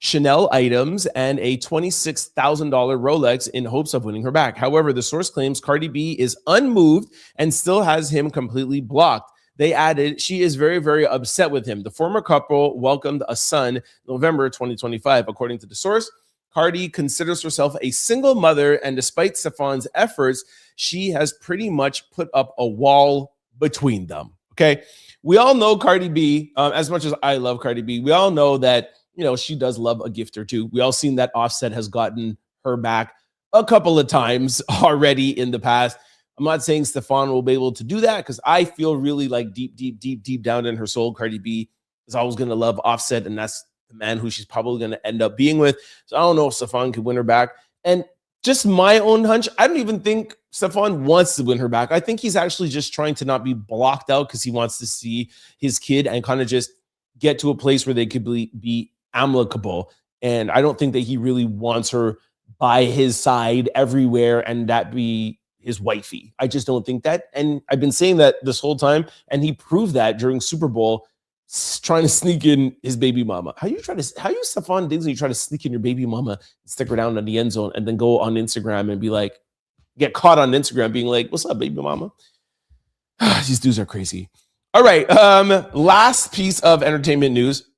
Chanel items and a $26,000 Rolex in hopes of winning her back. However, the source claims Cardi B is unmoved and still has him completely blocked. They added, she is very, very upset with him. The former couple welcomed a son November 2025. According to the source, Cardi considers herself a single mother, and despite Stefon's efforts, she has pretty much put up a wall between them. Okay. We all know Cardi B, as much as I love Cardi B, we all know that, you know, she does love a gift or two. We all seen that Offset has gotten her back a couple of times already in the past. I'm not saying Stefon will be able to do that because I feel really like deep down in her soul, Cardi B is always going to love Offset, and that's the man who she's probably going to end up being with. So I don't know if Stefon could win her back. And just my own hunch, I don't even think Stefon wants to win her back. I think he's actually just trying to not be blocked out because he wants to see his kid and kind of just get to a place where they could be amicable. And I don't think that he really wants her by his side everywhere and that be his wifey. I just don't think that. And I've been saying that this whole time, and he proved that during Super Bowl, trying to sneak in his baby mama. How you Stefon Diggs, you try to sneak in your baby mama, stick her down in the end zone, and then go on Instagram and be like, get caught on Instagram being like, what's up, baby mama? These dudes are crazy. All right. Last piece of entertainment news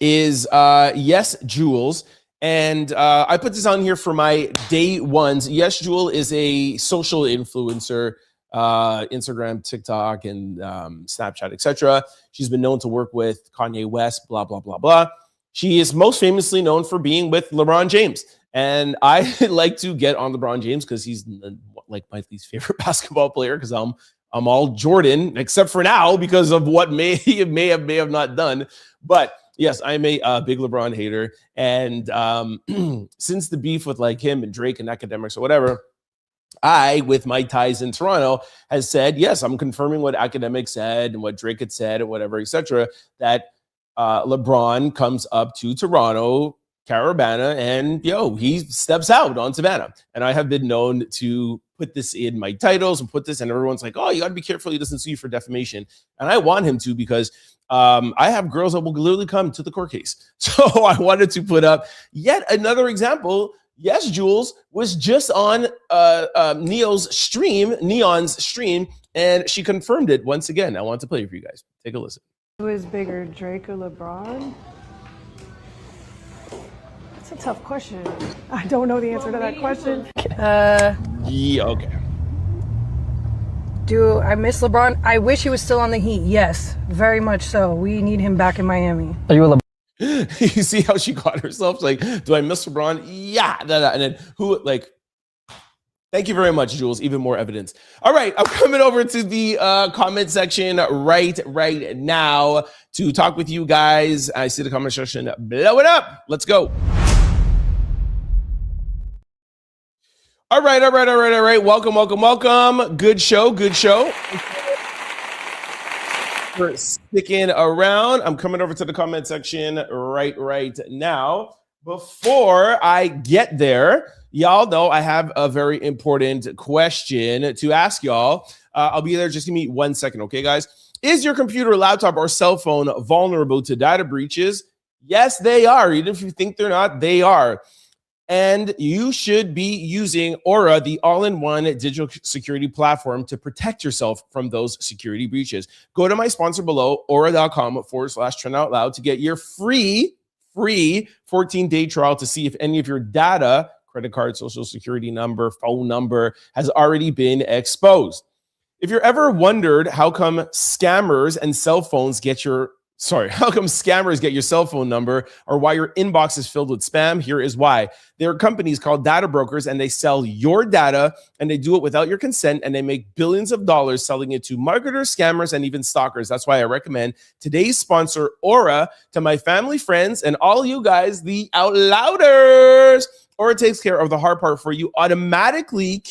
is YesJulz. And I put this on here for my day ones. YesJulz is a social influencer, Instagram, TikTok, and Snapchat, etc. She's been known to work with Kanye West, blah, blah, blah, blah. She is most famously known for being with LeBron James. And I like to get on LeBron James because he's like my least favorite basketball player because I'm all Jordan, except for now because of what may have not done. But yes, I'm a big LeBron hater. And since the beef with like him and Drake and academics or whatever, I, with my ties in Toronto, has said, yes, I'm confirming what academics said and what Drake had said or whatever, etc., that LeBron comes up to Toronto, Carabana, and he steps out on Savannah. And I have been known to put this in my titles and put this, and everyone's like, oh, you got to be careful he doesn't sue you for defamation. And I want him to because I have girls that will literally come to the court case. So I wanted to put up yet another example. YesJulz was just on Neon's stream, and she confirmed it once again. I want to play it for you guys. Take a listen. Who is bigger, Drake or LeBron? That's a tough question. I don't know the answer to that question. Yeah, okay. Do I miss LeBron? I wish he was still on the Heat. Yes, very much so. We need him back in Miami. Are you a LeBron? You see how she caught herself? Like, do I miss LeBron? Yeah. And then who, like, thank you very much, Jules. Even more evidence. All right. I'm coming over to the comment section right now to talk with you guys. I see the comment section. Blow it up. Let's go. All right. Welcome. Good show. For sticking around. I'm coming over to the comment section right now. Before I get there, y'all know I have a very important question to ask y'all. I'll be there. Just give me 1 second, okay, guys? Is your computer, laptop, or cell phone vulnerable to data breaches? Yes, they are. Even if you think they're not, they are. And you should be using Aura, the all-in-one digital security platform, to protect yourself from those security breaches. Go to my sponsor below, aura.com/trendoutloud, to get your free 14-day trial to see if any of your data, credit card, social security number, phone number, has already been exposed. If you're ever wondered how come scammers get your cell phone number or why your inbox is filled with spam, here is why. There are companies called data brokers, and they sell your data, and they do it without your consent, and they make billions of dollars selling it to marketers, scammers, and even stalkers. That's why I recommend today's sponsor, Aura, to my family, friends, and all you guys, the Out Louders. Aura takes care of the hard part for you, automatically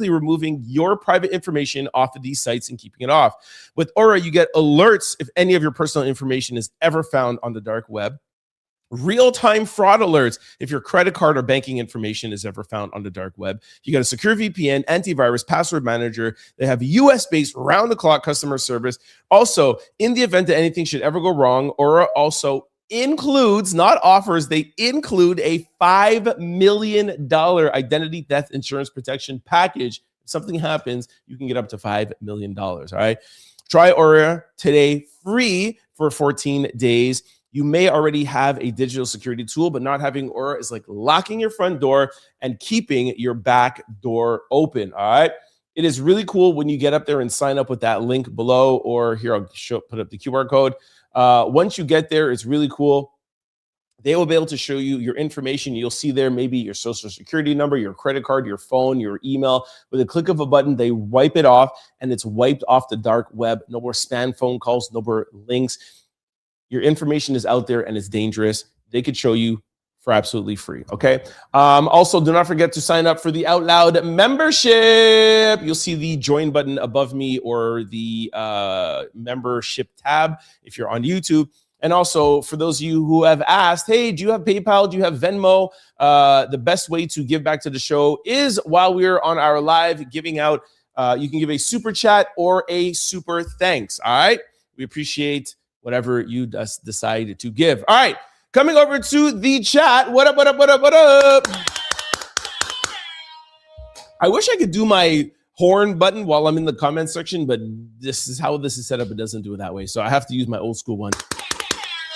removing your private information off of these sites and keeping it off. With Aura, you get alerts if any of your personal information is ever found on the dark web. Real-time fraud alerts if your credit card or banking information is ever found on the dark web. You got a secure VPN, antivirus, password manager. They have US-based round-the-clock customer service. Also, in the event that anything should ever go wrong, Aura also includes, not offers, they include a $5 million identity theft insurance protection package. If something happens, you can get up to $5 million. All right. Try Aura today free for 14 days. You may already have a digital security tool, but not having Aura is like locking your front door and keeping your back door open. All right. It is really cool when you get up there and sign up with that link below, or here, I'll put up the QR code. Once you get there, it's really cool. They will be able to show you your information. You'll see there maybe your social security number, your credit card, your phone, your email. With a click of a button, they wipe it off, and it's wiped off the dark web. No more spam phone calls, no more links. Your information is out there, and it's dangerous. They could show you for absolutely free, okay? Also, do not forget to sign up for the Out Loud membership. You'll see the join button above me, or the membership tab if you're on YouTube. And also, for those of you who have asked, hey, do you have PayPal? Do you have Venmo? The best way to give back to the show is while we're on our live giving out, you can give a super chat or a super thanks, all right? We appreciate whatever you decide to give. All right, coming over to the chat. What up, what up, what up, what up? I wish I could do my horn button while I'm in the comment section, but this is how this is set up. It doesn't do it that way. So I have to use my old school one.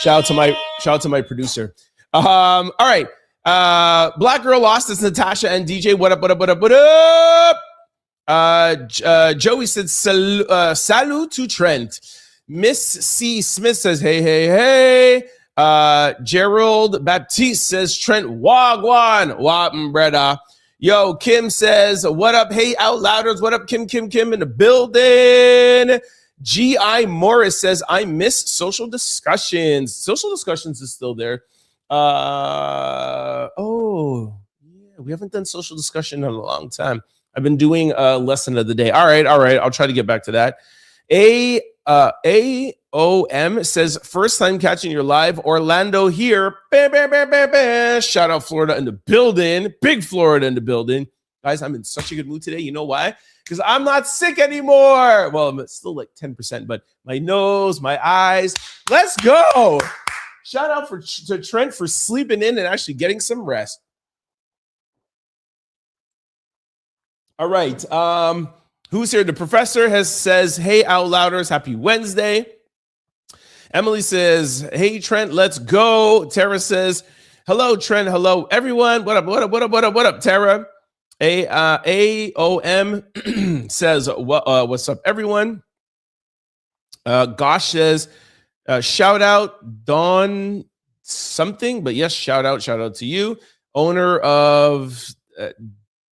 Shout out to my producer. All right. Black Girl Lost is Natasha and DJ. What up, what up, what up, what up? Joey said, salut to Trent. Miss C. Smith says, hey, hey, hey. Gerald Baptiste says, Trent, wagwan, wapin, brother. Yo, Kim says, what up? Hey, Out Louders. What up, Kim in the building. G.I. Morris says, I miss social discussions. Social discussions is still there. Oh, yeah, we haven't done social discussion in a long time. I've been doing a lesson of the day. All right. I'll try to get back to that. AOM says, first time catching your live. Orlando here. Shout out Florida in the building. Big Florida in the building. Guys, I'm in such a good mood today. You know why? Because I'm not sick anymore. Well, I'm still like 10%, but my nose, my eyes. Let's go. Shout out to Trent for sleeping in and actually getting some rest. All right. Who's here? The professor says, hey, Out Louders, happy Wednesday. Emily says, hey, Trent, let's go. Tara says, hello, Trent. Hello, everyone. What up, what up, what up, what up, what up, Tara? AOM says, what's up, everyone? Gosh says, shout out Dawn something, but yes, shout out to you. Owner of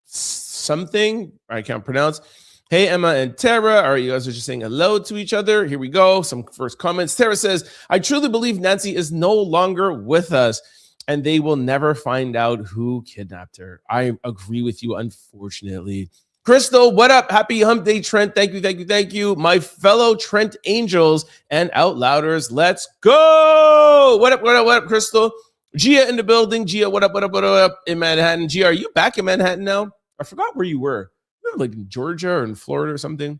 something I can't pronounce. Hey, Emma and Tara. All right, you guys are just saying hello to each other. Here we go. Some first comments. Tara says, I truly believe Nancy is no longer with us, and they will never find out who kidnapped her. I agree with you, unfortunately. Crystal, what up? Happy hump day, Trent. Thank you, thank you, thank you. My fellow Trent Angels and Out Louders, let's go. What up, what up, what up, Crystal? Gia in the building. Gia, what up, what up, what up in Manhattan? Gia, are you back in Manhattan now? I forgot where you were. You were like in Georgia or in Florida or something.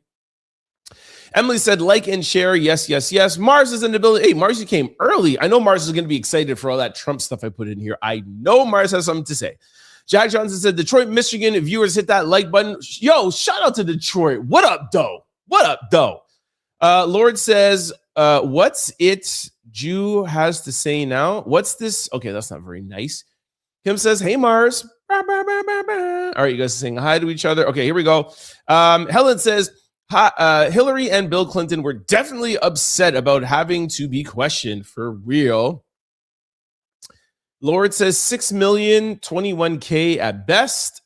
Emily said, like and share. Yes, yes, yes. Mars is in the building. Hey, Mars, you came early. I know Mars is going to be excited for all that Trump stuff I put in here. I know Mars has something to say. Jack Johnson said, Detroit, Michigan, viewers hit that like button. Yo, shout out to Detroit. What up, though? What up, though? Lord says, what's it Jew has to say now? What's this? Okay, that's not very nice. Kim says, hey, Mars. All right, you guys are saying hi to each other. Okay, here we go. Helen says, Hillary and Bill Clinton were definitely upset about having to be questioned for real. Lord says 6 million, 21K at best.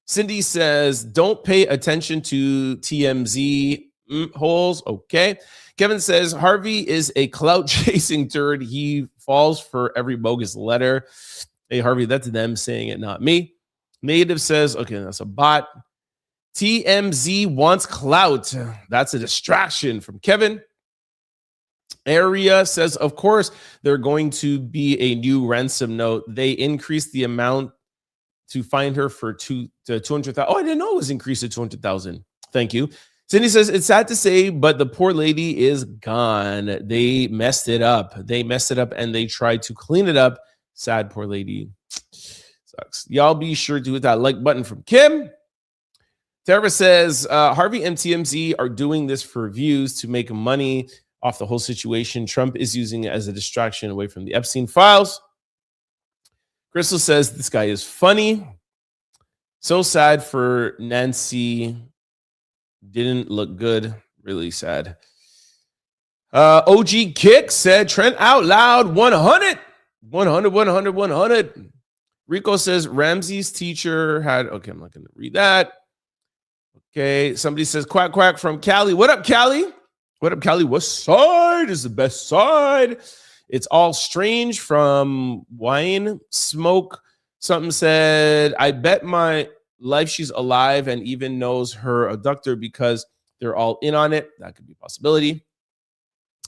Cindy says, don't pay attention to TMZ holes. Okay. Kevin says, Harvey is a clout chasing turd. He falls for every bogus letter. Hey, Harvey, that's them saying it, not me. Native says, okay, that's a bot. TMZ wants clout. That's a distraction from Kevin. Area says, of course, they're going to be a new ransom note. They increased the amount to find her for 200,000. Oh, I didn't know it was increased to 200,000. Thank you. Cindy says, it's sad to say, but the poor lady is gone. They messed it up. And they tried to clean it up. Sad poor lady. Sucks. Y'all be sure to hit that like button from Kim. Tara says, Harvey and TMZ are doing this for views to make money off the whole situation. Trump is using it as a distraction away from the Epstein files. Crystal says, this guy is funny. So sad for Nancy. Didn't look good. Really sad. OG Kick said, Trent out loud 100. 100. Rico says, Ramsey's teacher had... Okay, I'm not going to read that. Okay, somebody says, quack, quack from Cali. What up, Cali? What up, Cali? What side is the best side? It's all strange from Wine Smoke. Something said, I bet my life she's alive and even knows her abductor because they're all in on it. That could be a possibility.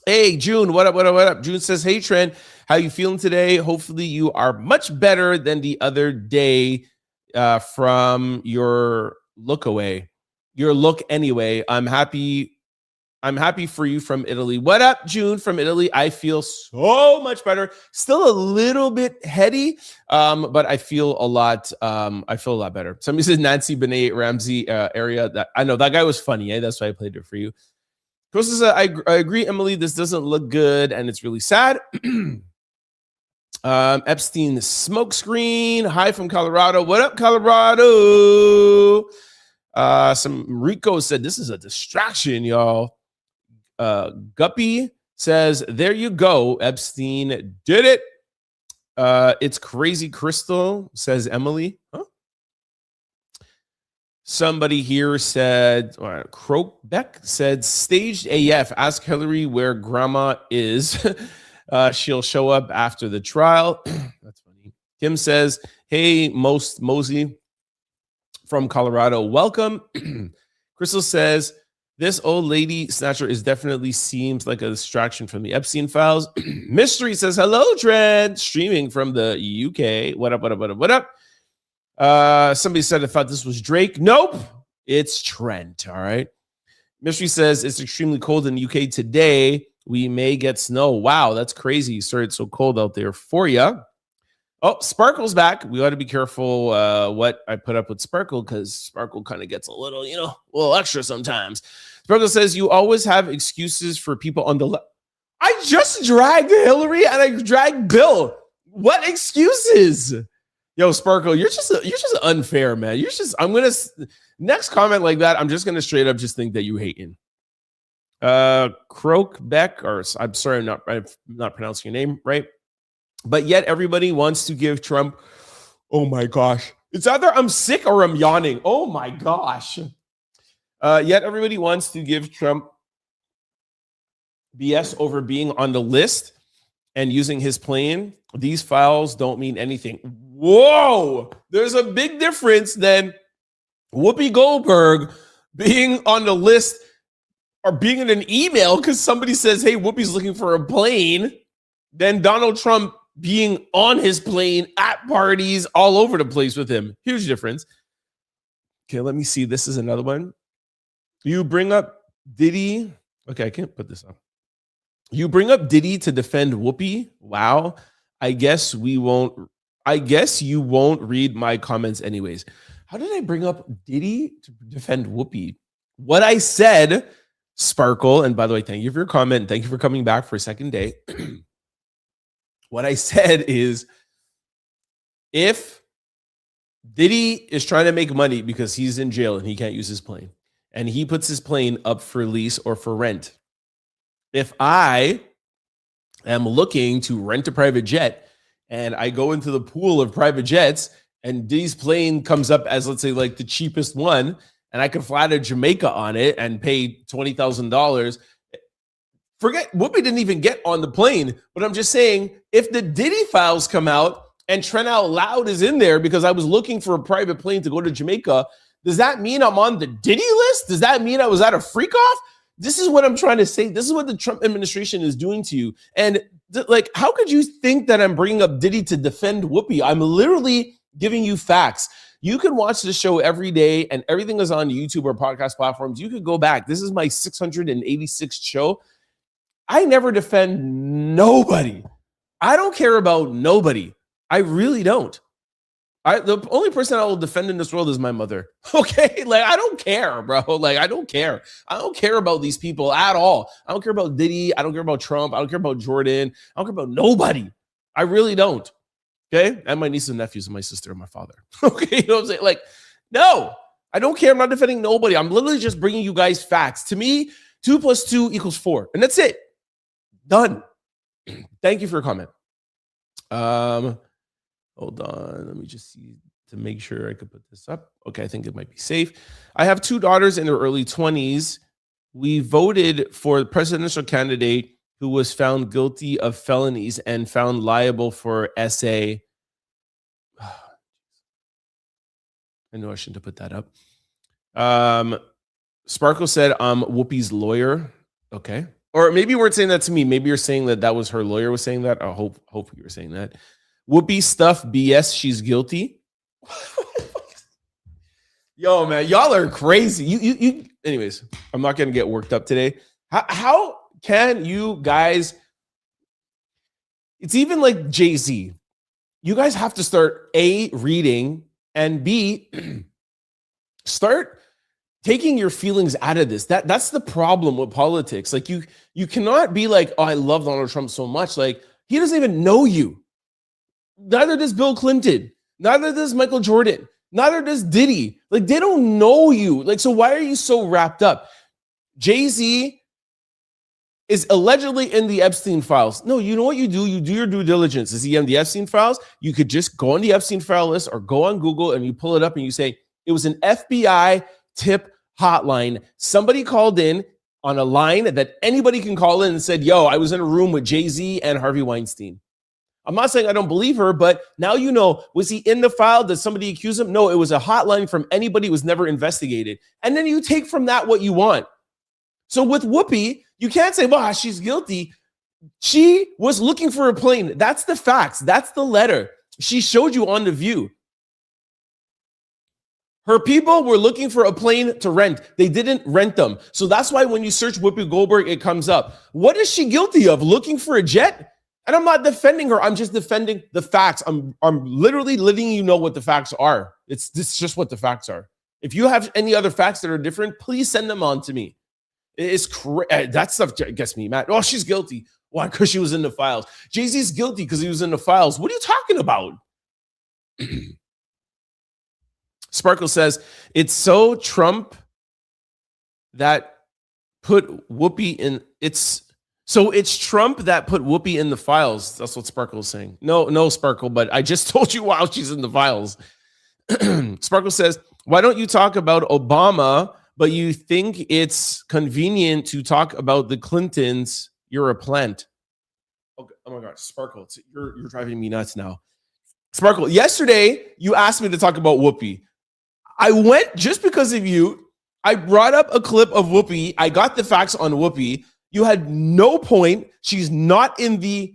Hey, June, what up? June says, hey, Trent, how you feeling today? Hopefully you are much better than the other day from your look away. Your look anyway. I'm happy for you from Italy. What up, June from Italy? I feel so much better. Still a little bit heady, but I feel a lot better. Somebody says Nancy Benet Ramsey area. That I know that guy was funny. That's why I played it for you. Chris says, I agree, Emily. This doesn't look good, and it's really sad. Epstein smoke screen. Hi from Colorado. What up, Colorado? Some Rico said this is a distraction, y'all. Guppy says, there you go. Epstein did it. It's crazy, Crystal, says Emily. Huh? Somebody here said, Croakbeck said, staged AF. Ask Hillary where grandma is. She'll show up after the trial. That's funny. Kim says, hey, Mosey from Colorado, welcome. Crystal says, this old lady snatcher definitely seems like a distraction from the Epstein files. Mystery says, hello, Trent, streaming from the UK. What up? Somebody said, I thought this was Drake. Nope, it's Trent. All right. Mystery says, it's extremely cold in the UK today. We may get snow. Wow, that's crazy. Sorry it's so cold out there for you. Oh, Sparkle's back. We ought to be careful what I put up with Sparkle because Sparkle kind of gets a little, a little extra sometimes. Sparkle says, you always have excuses for people on the left. I just dragged Hillary and I dragged Bill. What excuses? Yo, Sparkle, you're just unfair, man. Next comment like that, I'm just going to straight up just think that you hating. Croakbeck, or I'm sorry, I'm not pronouncing your name right. But yet everybody wants to give Trump, oh my gosh. It's either I'm sick or I'm yawning. Oh my gosh. Yet everybody wants to give Trump BS over being on the list and using his plane. These files don't mean anything. Whoa. There's a big difference than Whoopi Goldberg being on the list or being in an email because somebody says, hey, Whoopi's looking for a plane. Then Donald Trump being on his plane at parties all over the place with him. Huge difference. Okay, let me see. This is another one. You bring up Diddy. Okay, I can't put this up. You bring up Diddy to defend Whoopi. Wow. I guess you won't read my comments anyways. How did I bring up Diddy to defend Whoopi? What I said, Sparkle, and by the way, thank you for your comment. Thank you for coming back for a second day. What I said is, if Diddy is trying to make money because he's in jail and he can't use his plane, and he puts his plane up for lease or for rent, if I am looking to rent a private jet and I go into the pool of private jets and Diddy's plane comes up as, let's say, like the cheapest one, and I can fly to Jamaica on it and pay $20,000, forget, Whoopi didn't even get on the plane, but I'm just saying, if the Diddy files come out and Trent Out Loud is in there because I was looking for a private plane to go to Jamaica, does that mean I'm on the Diddy list? Does that mean I was at a freak off? This is what I'm trying to say. This is what the Trump administration is doing to you. And how could you think that I'm bringing up Diddy to defend Whoopi? I'm literally giving you facts. You can watch the show every day, and everything is on YouTube or podcast platforms. You could go back. This is my 686th show. I never defend nobody. I don't care about nobody. I really don't. The only person I will defend in this world is my mother. Okay? Like, I don't care, bro. Like, I don't care. I don't care about these people at all. I don't care about Diddy. I don't care about Trump. I don't care about Jordan. I don't care about nobody. I really don't. Okay? And my nieces and nephews and my sister and my father. Okay? You know what I'm saying? Like, no. I don't care. I'm not defending nobody. I'm literally just bringing you guys facts. To me, 2 + 2 = 4. And that's it. Done. Thank you for your comment. Hold on. Let me just see to make sure I could put this up. Okay, I think it might be safe. I have 2 daughters in their early 20s. We voted for the presidential candidate who was found guilty of felonies and found liable for SA. I know I shouldn't have put that up. Sparkle said, I'm Whoopi's lawyer. Okay. Or maybe you weren't saying that to me. Maybe you're saying that was her lawyer was saying that. I hope you were saying that. Whoopi stuff BS. She's guilty. Yo, man, y'all are crazy. You. Anyways, I'm not gonna get worked up today. How can you guys? It's even like Jay-Z. You guys have to start A, reading, and B, start taking your feelings out of this. That's the problem with politics. Like you cannot be like, oh, I love Donald Trump so much. Like he doesn't even know you. Neither does Bill Clinton. Neither does Michael Jordan. Neither does Diddy. Like they don't know you. Like, so why are you so wrapped up? Jay-Z is allegedly in the Epstein files. No, you know what you do? You do your due diligence. Is he in the Epstein files? You could just go on the Epstein file list or go on Google and you pull it up and you say, it was an FBI tip hotline. Somebody called in on a line that anybody can call in and said, yo, I was in a room with Jay-Z and Harvey Weinstein. I'm not saying I don't believe her, but now you know, was he in the file? Did somebody accuse him? No, it was a hotline from anybody who was never investigated. And then you take from that what you want. So with Whoopi, you can't say, well, she's guilty. She was looking for a plane. That's the facts. That's the letter. She showed you on The View. Her people were looking for a plane to rent. They didn't rent them. So that's why when you search Whoopi Goldberg, it comes up. What is she guilty of? Looking for a jet? And I'm not defending her. I'm just defending the facts. I'm literally letting you know what the facts are. It's just what the facts are. If you have any other facts that are different, please send them on to me. That stuff gets me mad. Oh, she's guilty. Why? Because she was in the files. Jay-Z's guilty because he was in the files. What are you talking about? Sparkle says, it's so Trump that put Whoopi in. So it's Trump that put Whoopi in the files. That's what Sparkle is saying. No, Sparkle, but I just told you while she's in the files. Sparkle says, why don't you talk about Obama, but you think it's convenient to talk about the Clintons? You're a plant. Oh my God, Sparkle, you're driving me nuts now. Sparkle, yesterday you asked me to talk about Whoopi. I went just because of you. I brought up a clip of Whoopi. I got the facts on Whoopi. You had no point. She's not in the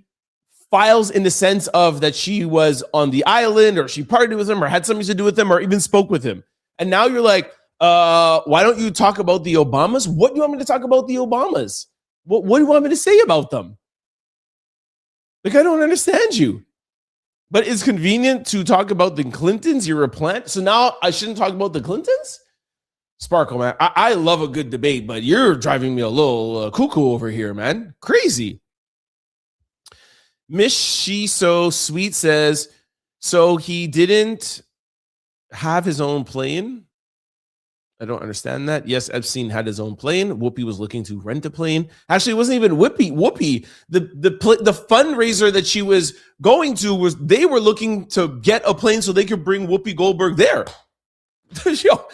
files in the sense of that she was on the island or she partied with him or had something to do with him or even spoke with him. And now you're like, why don't you talk about the Obamas? What do you want me to talk about the Obamas? What do you want me to say about them? Like, I don't understand you. But it's convenient to talk about the Clintons. You're a plant. So now I shouldn't talk about the Clintons? Sparkle, man, I love a good debate, but you're driving me a little cuckoo over here, man. Crazy. Miss She So Sweet says, so he didn't have his own plane? I don't understand that. Yes, Epstein had his own plane. Whoopi was looking to rent a plane. Actually, it wasn't even Whoopi. The fundraiser that she was going to was they were looking to get a plane so they could bring Whoopi Goldberg there. Yo,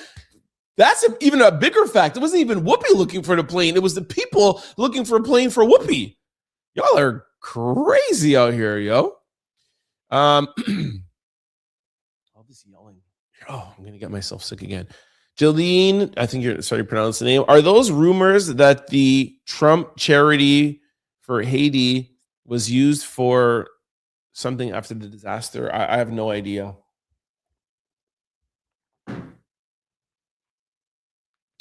that's even a bigger fact. It wasn't even Whoopi looking for the plane. It was the people looking for a plane for Whoopi. Y'all are crazy out here, yo. All this yelling. Oh, I'm gonna get myself sick again. Jillian, I think you're sorry to pronounce the name. Are those rumors that the Trump charity for Haiti was used for something after the disaster? I have no idea.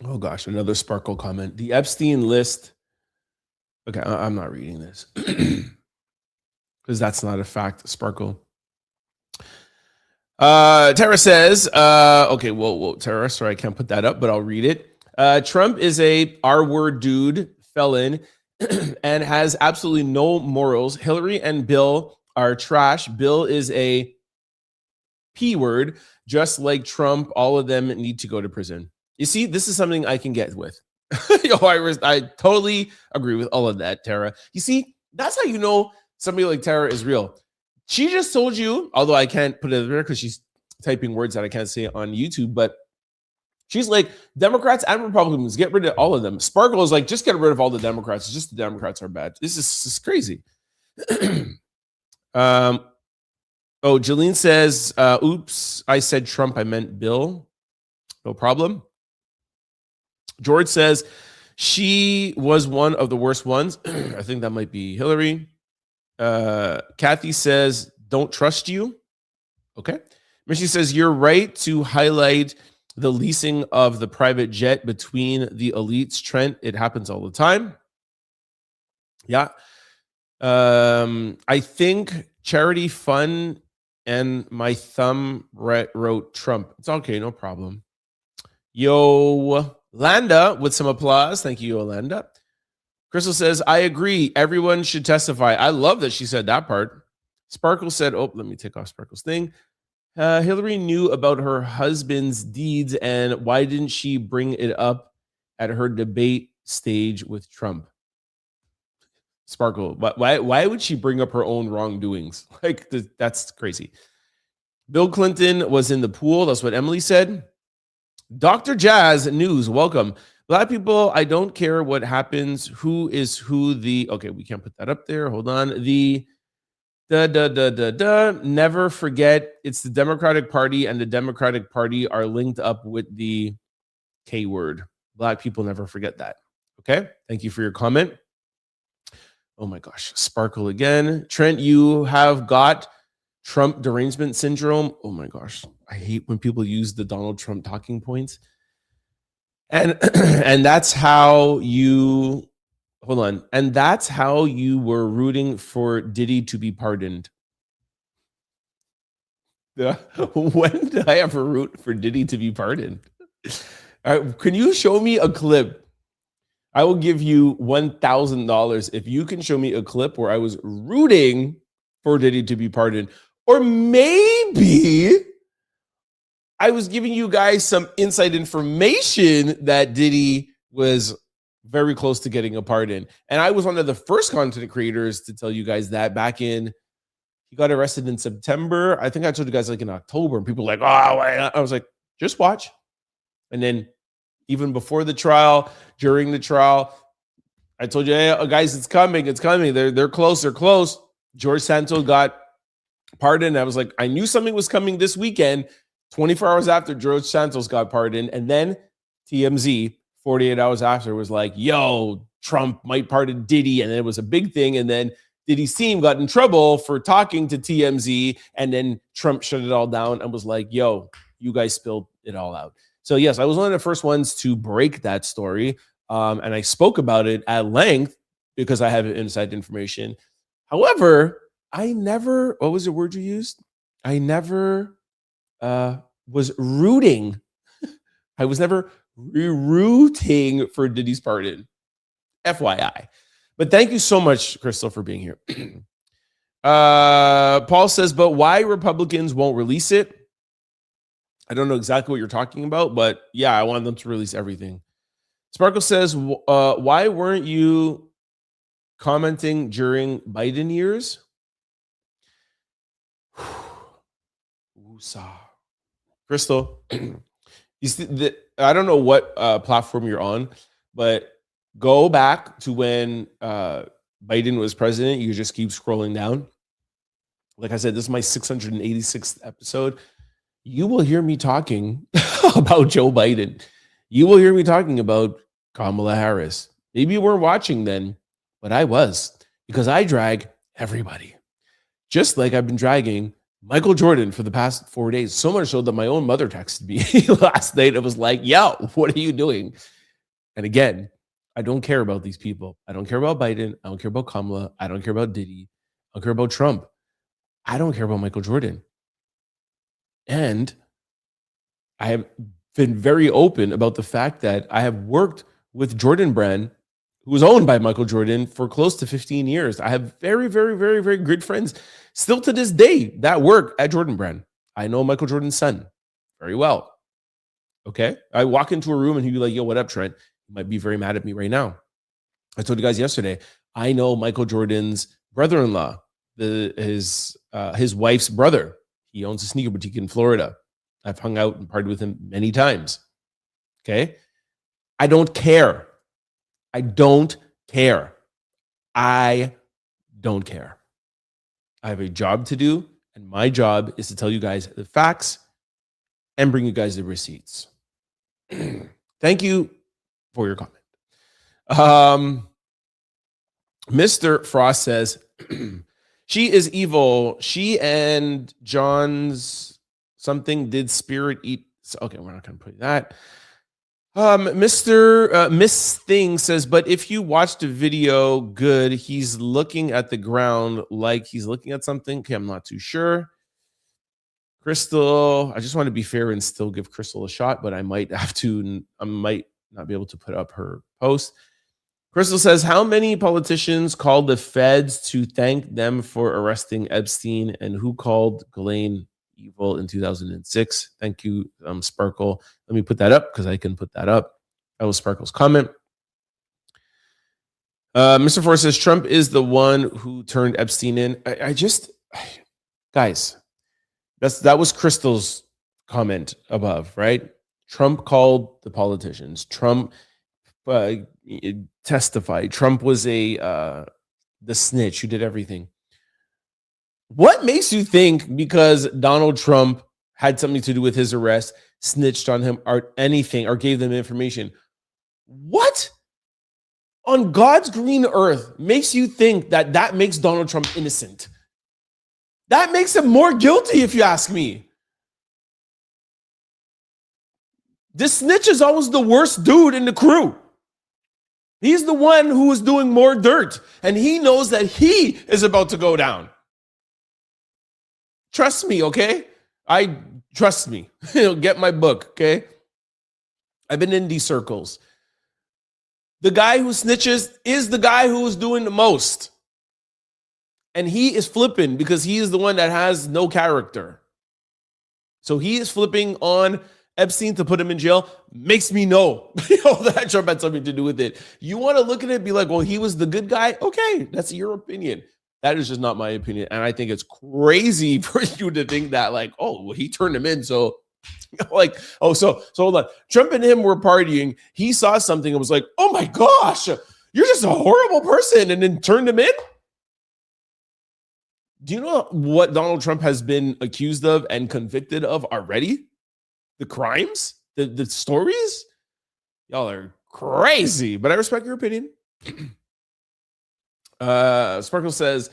Oh gosh, another Sparkle comment. The Epstein list. Okay, I'm not reading this because that's not a fact. Sparkle. Tara says, okay, well, Tara, sorry, I can't put that up, but I'll read it. Trump is a R-word dude, felon, and has absolutely no morals. Hillary and Bill are trash. Bill is a P-word, just like Trump. All of them need to go to prison. You see, this is something I can get with. I totally agree with all of that, Tara. You see, that's how you know somebody like Tara is real. She just told you, although I can't put it there because she's typing words that I can't say on YouTube, but she's like, Democrats and Republicans, get rid of all of them. Sparkle is like, just get rid of all the Democrats. It's just the Democrats are bad. This is crazy. Oh, Jolene says, oops, I said Trump, I meant Bill. No problem. George says, she was one of the worst ones. I think that might be Hillary. Kathy says, don't trust you. Okay. Michi says, you're right to highlight the leasing of the private jet between the elites. Trent, it happens all the time. Yeah. I think Charity Fun and my thumb wrote Trump. It's okay, no problem. Yo, Landa with some applause. Thank you, Yolanda. Crystal says, I agree. Everyone should testify. I love that she said that part. Sparkle said, oh, let me take off Sparkle's thing. Hillary knew about her husband's deeds, and why didn't she bring it up at her debate stage with Trump? Sparkle, why would she bring up her own wrongdoings? Like, that's crazy. Bill Clinton was in the pool. That's what Emily said. Dr. Jazz News, welcome. Black people, I don't care what happens. Who is who the... Okay, we can't put that up there. Hold on. Never forget, it's the Democratic Party, and the Democratic Party are linked up with the K word. Black people never forget that. Okay? Thank you for your comment. Oh my gosh. Sparkle again. Trent, you have got Trump derangement syndrome. Oh my gosh. I hate when people use the Donald Trump talking points. And that's how you... Hold on. And that's how you were rooting for Diddy to be pardoned. When did I ever root for Diddy to be pardoned? All right, can you show me a clip? I will give you $1,000 if you can show me a clip where I was rooting for Diddy to be pardoned. Or maybe I was giving you guys some inside information that Diddy was very close to getting a pardon. And I was one of the first content creators to tell you guys that back in, he got arrested in September. I think I told you guys like in October, and people were like, oh, I was like, just watch. And then even before the trial, during the trial, I told you, hey, guys, it's coming. It's coming. They're close. They're close. George Santos got pardoned. I was like, I knew something was coming this weekend. 24 hours after George Santos got pardoned. And then TMZ, 48 hours after, was like, yo, Trump might pardon Diddy. And then it was a big thing. And then Diddy's team got in trouble for talking to TMZ. And then Trump shut it all down and was like, yo, you guys spilled it all out. So yes, I was one of the first ones to break that story. And I spoke about it at length because I have inside information. However, I never, what was the word you used? I never was rooting. I was never rooting for Diddy's pardon. FYI. But thank you so much, Crystal, for being here. Paul says, but why Republicans won't release it? I don't know exactly what you're talking about, but yeah, I want them to release everything. Sparkle says, why weren't you commenting during Biden years? Crystal, you see, I don't know what platform you're on, but go back to when Biden was president. You just keep scrolling down. Like I said, this is my 686th episode. You will hear me talking about Joe Biden. You will hear me talking about Kamala Harris. Maybe you weren't watching then, but I was, because I drag everybody. Just like I've been dragging Michael Jordan for the past 4 days, so much so that my own mother texted me last night. It was like, yo, what are you doing? And again, I don't care about these people. I don't care about Biden. I don't care about Kamala. I don't care about Diddy. I don't care about Trump. I don't care about Michael Jordan. And I have been very open about the fact that I have worked with Jordan Brand, who was owned by Michael Jordan, for close to 15 years. I have very, very, very, very good friends still to this day that work at Jordan Brand. I know Michael Jordan's son very well. Okay? I walk into a room and he'd be like, yo, what up, Trent? He might be very mad at me right now. I told you guys yesterday, I know Michael Jordan's brother-in-law, his wife's brother. He owns a sneaker boutique in Florida. I've hung out and partied with him many times. Okay? I don't care. I don't care. I don't care. I have a job to do, and my job is to tell you guys the facts and bring you guys the receipts. Thank you for your comment. Mr. Frost says, she is evil. She and John's something did spirit eat. Okay, we're not going to put that. Miss Thing says, but if you watch the video good, he's looking at the ground like he's looking at something. Okay, I'm not too sure. Crystal, I just want to be fair and still give Crystal a shot, but I might not be able to put up her post. Crystal says, how many politicians called the feds to thank them for arresting Epstein, and who called Ghislaine evil in 2006? Thank you, Sparkle. Let me put that up because I can put that up. That was Sparkle's comment. Mr. Ford says, Trump is the one who turned Epstein in. Guys, that was Crystal's comment above, right? Trump called the politicians. Trump testified. Trump was the snitch who did everything. What makes you think because Donald Trump had something to do with his arrest, snitched on him or anything, or gave them information? What on God's green earth makes you think that makes Donald Trump innocent? That makes him more guilty, if you ask me. This snitch is always the worst dude in the crew. He's the one who is doing more dirt, and he knows that he is about to go down. Trust me, okay? Trust me. Get my book, okay? I've been in these circles. The guy who snitches is the guy who is doing the most. And he is flipping because he is the one that has no character. So he is flipping on Epstein to put him in jail. Makes me know that Trump had something to do with it. You want to look at it and be like, well, he was the good guy? Okay, that's your opinion. That is just not my opinion. And I think it's crazy for you to think that, like, oh, well, he turned him in. So, like, oh, so hold on. Trump and him were partying. He saw something and was like, oh my gosh, you're just a horrible person, and then turned him in? Do you know what Donald Trump has been accused of and convicted of already? The crimes? The stories? Y'all are crazy, but I respect your opinion. Sparkle says,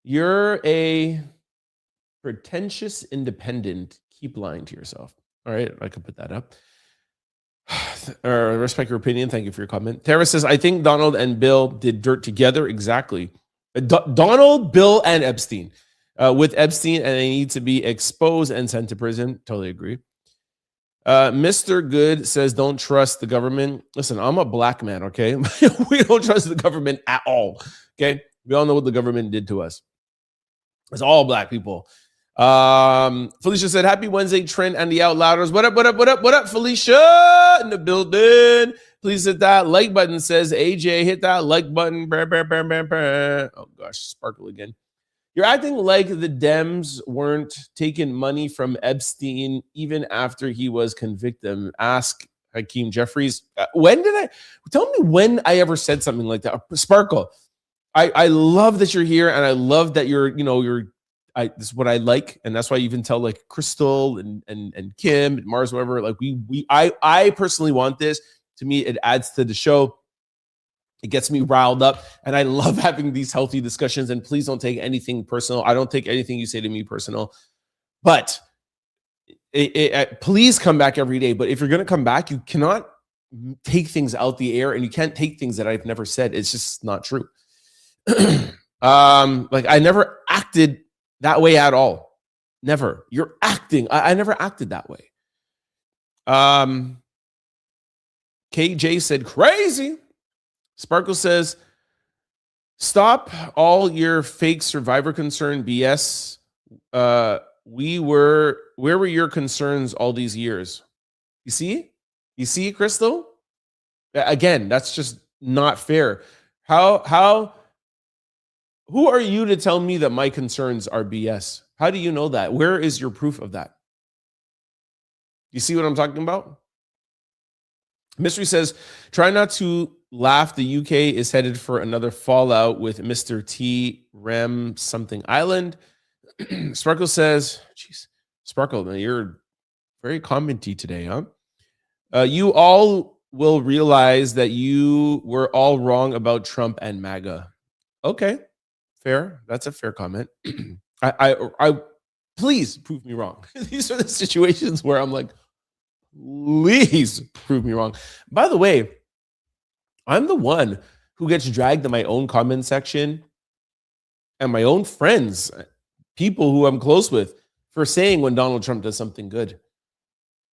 you're a pretentious independent. Keep lying to yourself. All right, I can put that up. Respect your opinion. Thank you for your comment. Tara says, I think Donald and Bill did dirt together. Exactly. Donald, Bill, and Epstein. With Epstein, and they need to be exposed and sent to prison. Totally agree. Mr. Good says, don't trust the government. Listen, I'm a black man, okay? We don't trust the government at all, okay? We all know what the government did to us. It's all black people. Felicia said, happy Wednesday, Trent and the Out Louders. What up, Felicia? In the building. Please hit that like button, says AJ. Hit that like button. Oh, gosh, Sparkle again. You're acting like the Dems weren't taking money from Epstein even after he was convicted. Ask Hakeem Jeffries. Tell me when I ever said something like that. Sparkle, I love that you're here, and I love that this is what I like, and that's why I even tell like Crystal and Kim and Mars, whatever. Like I personally want this. To me, it adds to the show. It gets me riled up, and I love having these healthy discussions. And please don't take anything personal. I don't take anything you say to me personal. But please come back every day. But if you're going to come back, you cannot take things out the air, and you can't take things that I've never said. It's just not true. Like I never acted that way at all. Never. You're acting. I never acted that way. KJ said crazy. Sparkle says, stop all your fake survivor concern BS. Where were your concerns all these years? You see, Crystal? Again, that's just not fair. Who are you to tell me that my concerns are BS? How do you know that? Where is your proof of that? You see what I'm talking about? Mystery says, try not to laugh. The UK is headed for another fallout with Mr. T. Rem something island. Sparkle says, geez, Sparkle, man, you're very commenty today, huh? You all will realize that you were all wrong about Trump and MAGA. Okay, fair. That's a fair comment. I please prove me wrong. These are the situations where I'm like, please prove me wrong. By the way, I'm the one who gets dragged in my own comment section and my own friends, people who I'm close with, for saying when Donald Trump does something good.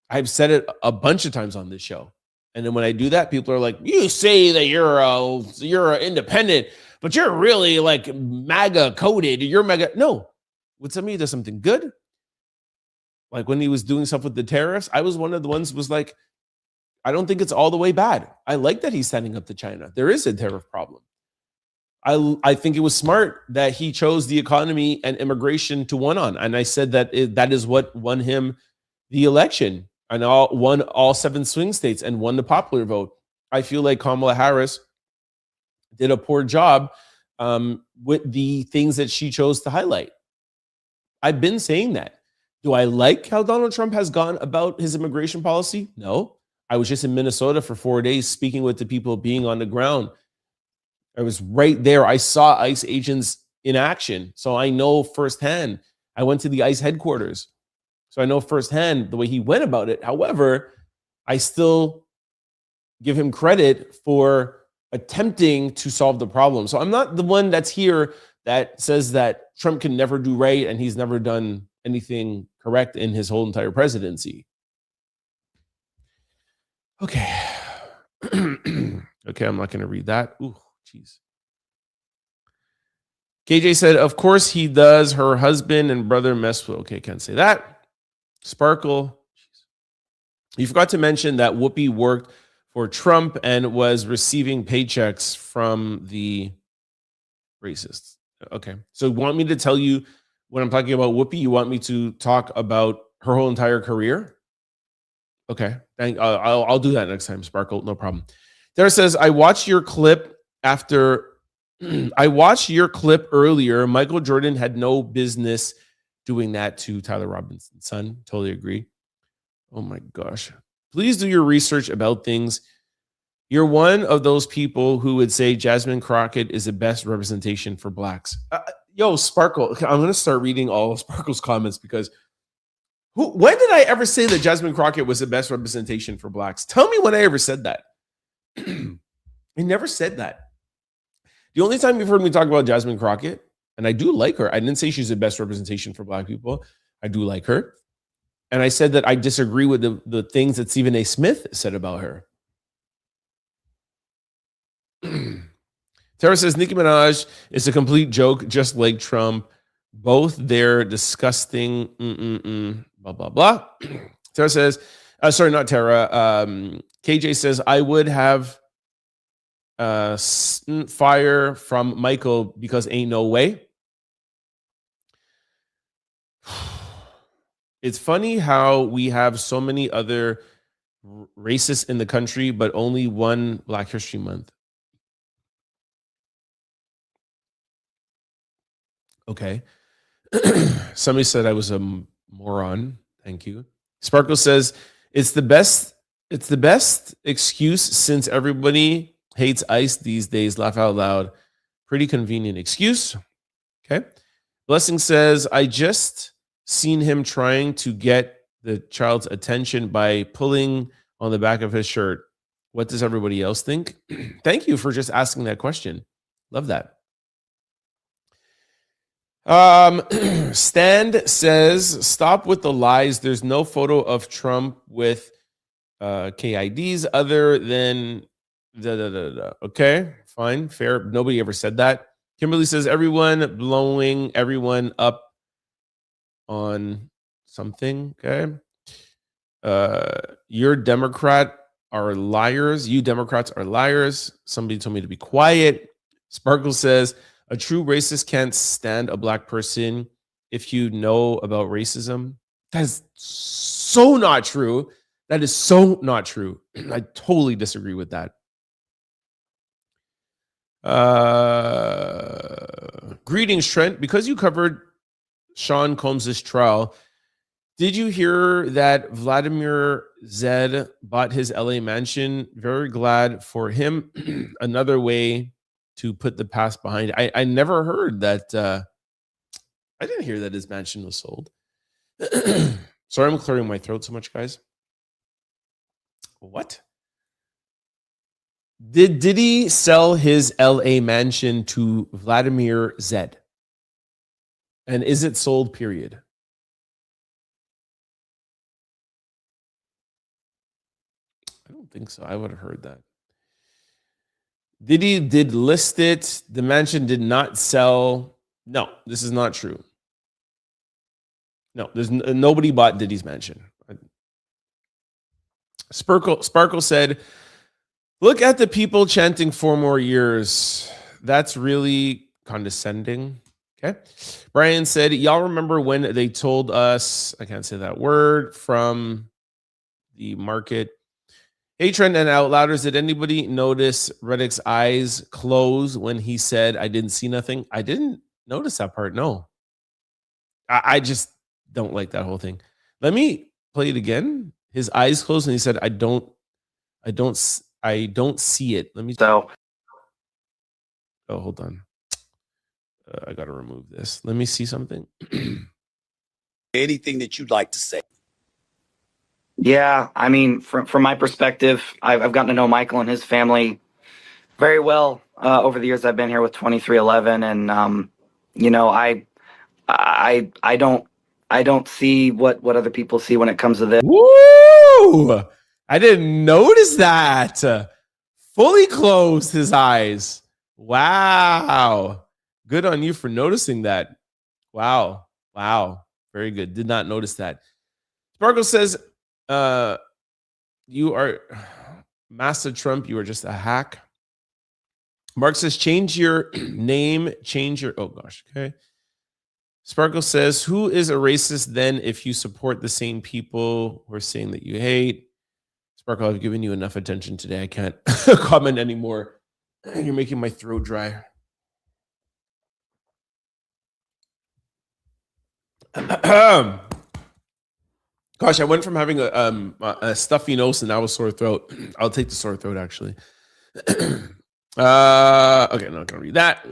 I've said it a bunch of times on this show. And then when I do that, people are like, you say that you're independent, but you're really like MAGA coded. You're MAGA. No, when somebody does something good, like when he was doing stuff with the tariffs, I was one of the ones who was like, I don't think it's all the way bad. I like that he's standing up to China. There is a tariff problem. I think it was smart that he chose the economy and immigration to win on. And I said that that is what won him the election, and won all 7 swing states and won the popular vote. I feel like Kamala Harris did a poor job with the things that she chose to highlight. I've been saying that. Do I like how Donald Trump has gone about his immigration policy? No. I was just in Minnesota for 4 days speaking with the people being on the ground. I was right there. I saw ICE agents in action. So I know firsthand. I went to the ICE headquarters. So I know firsthand the way he went about it. However, I still give him credit for attempting to solve the problem. So I'm not the one that's here that says that Trump can never do right and he's never done anything correct in his whole entire presidency. Okay. Okay, I'm not going to read that. Ooh, jeez. KJ said, of course he does. Her husband and brother mess with. Okay, can't say that. Sparkle. You forgot to mention that Whoopi worked for Trump and was receiving paychecks from the racists. Okay. So you want me to tell you when I'm talking about Whoopi, you want me to talk about her whole entire career? Okay. I'll do that next time, Sparkle. No problem. There says, I watched your clip earlier. Michael Jordan had no business doing that to Tyler Robinson's son. Totally agree. Oh my gosh. Please do your research about things. You're one of those people who would say Jasmine Crockett is the best representation for blacks. Yo, Sparkle, I'm going to start reading all of Sparkle's comments because when did I ever say that Jasmine Crockett was the best representation for blacks? Tell me when I ever said that. I never said that. The only time you've heard me talk about Jasmine Crockett, and I do like her. I didn't say she's the best representation for black people. I do like her. And I said that I disagree with the things that Stephen A. Smith said about her. Tara says, Nicki Minaj is a complete joke, just like Trump. Both they're disgusting. Blah, blah, blah. Tara says, sorry, not Tara. KJ says, I would have fire from Michael because ain't no way. It's funny how we have so many other racists in the country, but only one Black History Month. Okay. Somebody said I was a moron. Thank you. Sparkle says it's the best excuse since everybody hates ICE these days. Laugh out loud. Pretty convenient excuse. Okay. Blessing says, I just seen him trying to get the child's attention by pulling on the back of his shirt. What does everybody else think? Thank you for just asking that question. Love that. Stand says, stop with the lies. There's no photo of Trump with KIDs other than Okay, fine, fair. Nobody ever said that. Kimberly says, everyone blowing everyone up on something. Okay. Your Democrat are liars. You Democrats are liars. Somebody told me to be quiet. Sparkle says, a true racist can't stand a black person if you know about racism. That is so not true. That is so not true. I totally disagree with that. Greetings, Trent. Because you covered Sean Combs' trial, did you hear that Vladimir Zed bought his LA mansion? Very glad for him. Another way to put the past behind. I never heard that. I didn't hear that his mansion was sold. Sorry, I'm clearing my throat so much, guys. What? Did he sell his LA mansion to Vladimir Zed? And is it sold, period? I don't think so. I would have heard that. Did list it. The mansion did not sell. No, this is not true. No, there's nobody bought Diddy's mansion. Sparkle said, look at the people chanting 4 more years. That's really condescending. Okay. Brian said, y'all remember when they told us, I can't say that word, from the market. Hey, Trent and Outlouders, did anybody notice Reddick's eyes close when he said, I didn't see nothing? I didn't notice that part, no. I just don't like that whole thing. Let me play it again. His eyes closed and he said, I don't see it. Let me. So. Oh, hold on. I got to remove this. Let me see something. Anything that you'd like to say? Yeah, I mean, from my perspective, I've gotten to know Michael and his family very well over the years I've been here with 2311, and you know, I don't see what other people see when it comes to this. Woo! I didn't notice that. Fully closed his eyes. Wow. Good on you for noticing that. Wow. Very good. Did not notice that. Sparkle says, you are Master Trump. You are just a hack. Mark says, change your name. Oh gosh. Okay. Sparkle says, who is a racist then if you support the same people who are saying that you hate? Sparkle, I've given you enough attention today. I can't comment anymore. You're making my throat dry. Gosh, I went from having a stuffy nose and now a sore throat. I'll take the sore throat, actually. Okay, I'm not going to read that.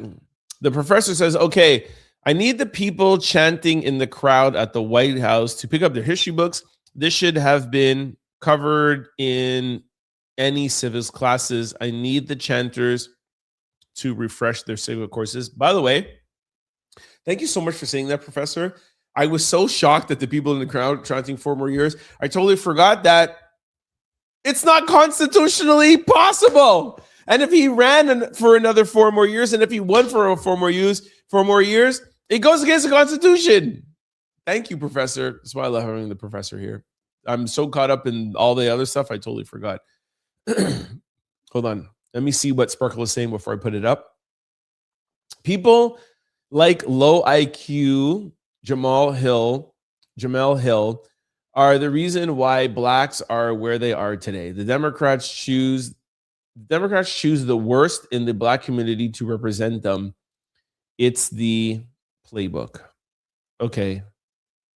The professor says, okay, I need the people chanting in the crowd at the White House to pick up their history books. This should have been covered in any civics classes. I need the chanters to refresh their civic courses. By the way, thank you so much for saying that, Professor. I was so shocked that the people in the crowd chanting 4 more years. I totally forgot that it's not constitutionally possible. And if he ran for another 4 more years, and if he won for 4 more years, it goes against the Constitution. Thank you, Professor. That's why I love having the professor here. I'm so caught up in all the other stuff, I totally forgot. Hold on. Let me see what Sparkle is saying before I put it up. People like low IQ Jemele Hill are the reason why blacks are where they are today. The Democrats choose the worst in the black community to represent them. It's the playbook. Okay,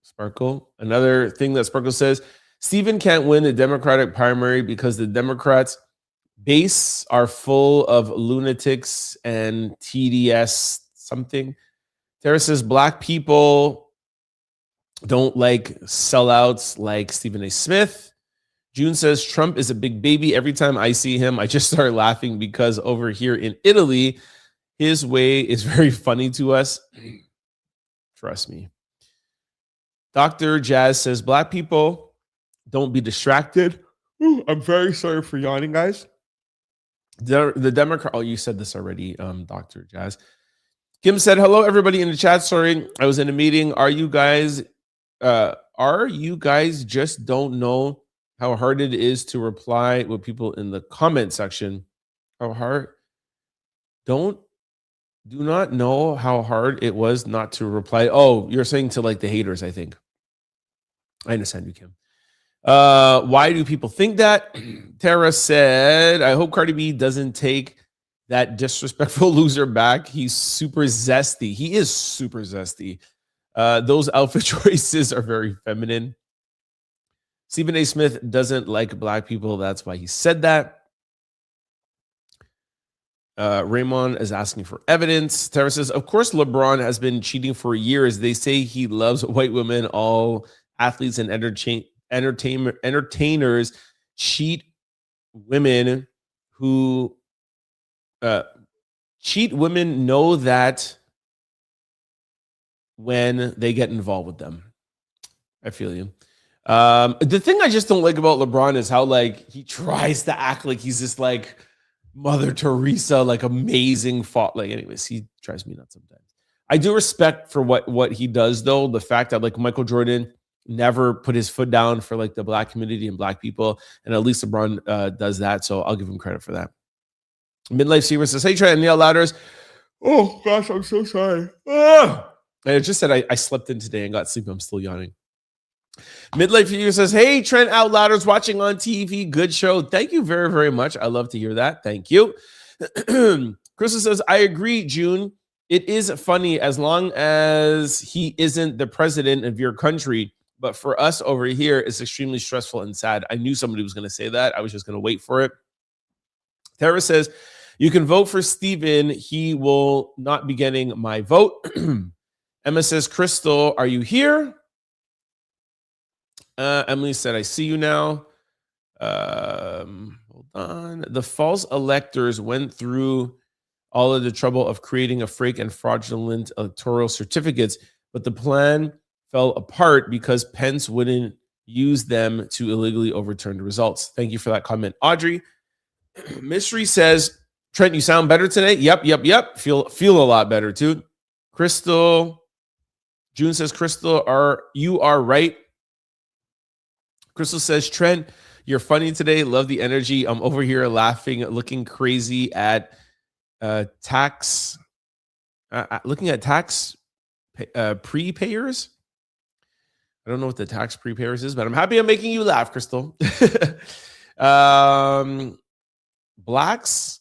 Sparkle. Another thing that Sparkle says, Stephen can't win the Democratic primary because the Democrats' base are full of lunatics and TDS something. Tara says, black people don't like sellouts like Stephen A. Smith. June says, Trump is a big baby. Every time I see him, I just start laughing because over here in Italy, his way is very funny to us. Trust me. Dr. Jazz says, Black people, don't be distracted. Ooh, I'm very sorry for yawning, guys. The Democrat, oh, you said this already, Dr. Jazz. Kim said, hello, everybody in the chat. Sorry, I was in a meeting. Are you guys just don't know how hard it is to reply with people in the comment section? How hard? Do not know how hard it was not to reply. Oh, you're saying to like the haters, I think. I understand you, Kim. Why do people think that? Tara said, I hope Cardi B doesn't take that disrespectful loser back. He's super zesty. He is super zesty. Those outfit choices are very feminine. Stephen A. Smith doesn't like Black people. That's why he said that. Raymond is asking for evidence. Tara says, of course, LeBron has been cheating for years. They say he loves white women. All athletes and entertainers cheat women who cheat women know that when they get involved with them. I feel you. The thing I just don't like about LeBron is how like he tries to act like he's this like Mother Teresa, like amazing like anyways, he drives me nuts sometimes. I do respect for what he does though, the fact that like Michael Jordan never put his foot down for like the Black community and Black people, and at least LeBron does that, so I'll give him credit for that. Midlife Seaver says, hey Trent and Neil Louders. Oh gosh, I'm so sorry. I just said I slept in today and got sleep. I'm still yawning. Midlife Seaver says, hey Trent Out Louders watching on TV. Good show. Thank you very, very much. I love to hear that. Thank you. Crystal says, I agree, June. It is funny as long as he isn't the president of your country. But for us over here, it's extremely stressful and sad. I knew somebody was going to say that. I was just going to wait for it. Tara says, you can vote for Steven. He will not be getting my vote. Emma says, Crystal, are you here? Emily said, I see you now. Hold on. The false electors went through all of the trouble of creating a fake and fraudulent electoral certificates, but the plan fell apart because Pence wouldn't use them to illegally overturn the results. Thank you for that comment, Audrey. Mystery says, Trent, you sound better today. Yep. Feel a lot better too. Crystal. June says, Crystal, you are right. Crystal says, Trent, you're funny today. Love the energy. I'm over here laughing, looking crazy at tax prepayers. I don't know what the tax prepayers is, but I'm happy I'm making you laugh, Crystal. Blacks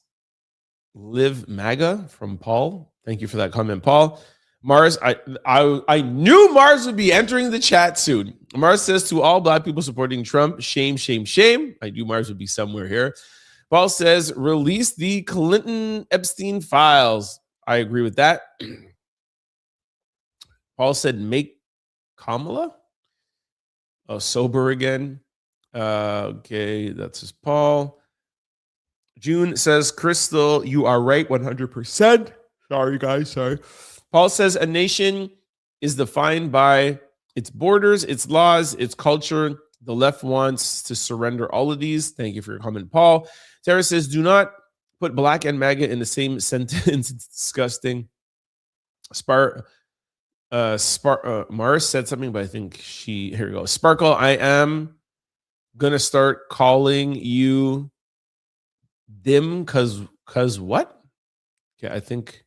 live MAGA from Paul. Thank you for that comment, Paul. Mars, I knew Mars would be entering the chat soon. Mars says, to all Black people supporting Trump, shame, shame, shame. I knew Mars would be somewhere here. Paul says, release the Clinton Epstein files. I agree with that. Paul said, make Kamala sober again. Okay, that's his Paul. June says, Crystal, you are right 100%. Sorry, guys. Sorry. Paul says, a nation is defined by its borders, its laws, its culture. The left wants to surrender all of these. Thank you for your comment, Paul. Tara says, do not put Black and MAGA in the same sentence. It's disgusting. Mars said something, but I think here we go. Sparkle, I am going to start calling you dim because what? Okay, I think...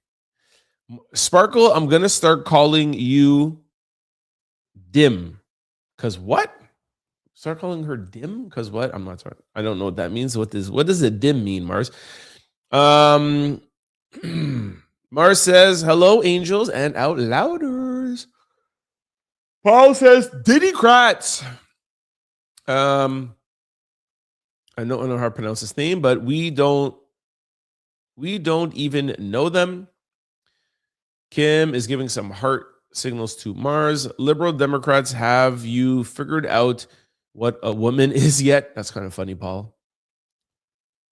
Sparkle, I'm going to start calling you dim. Because what? Start calling her dim? Because what? I'm not sorry. I don't know what that means. What does a dim mean, Mars? Mars says, hello, angels and out louders. Paul says, Diddycrats. I don't know how to pronounce his name, but we don't even know them. Kim is giving some heart signals to Mars. Liberal Democrats, have you figured out what a woman is yet? That's kind of funny, Paul.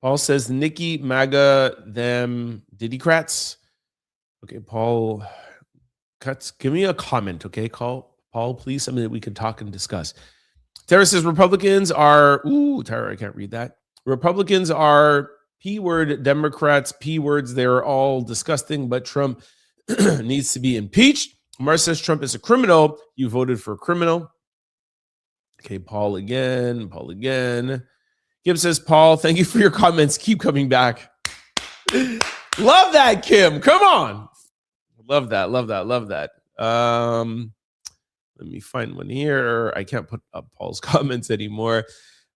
Paul says, Nicki, MAGA, them Diddycrats. Okay, Paul, give me a comment, okay? Call Paul, please, something that we can talk and discuss. Tara says, Republicans are, Tara, I can't read that. Republicans are P-word, Democrats, P-words. They're all disgusting, but Trump needs to be impeached. Mars says Trump is a criminal. You voted for a criminal. Okay, Paul again. Kim says, Paul, thank you for your comments. Keep coming back. Love that, Kim. Come on. Love that. Let me find one here. I can't put up Paul's comments anymore.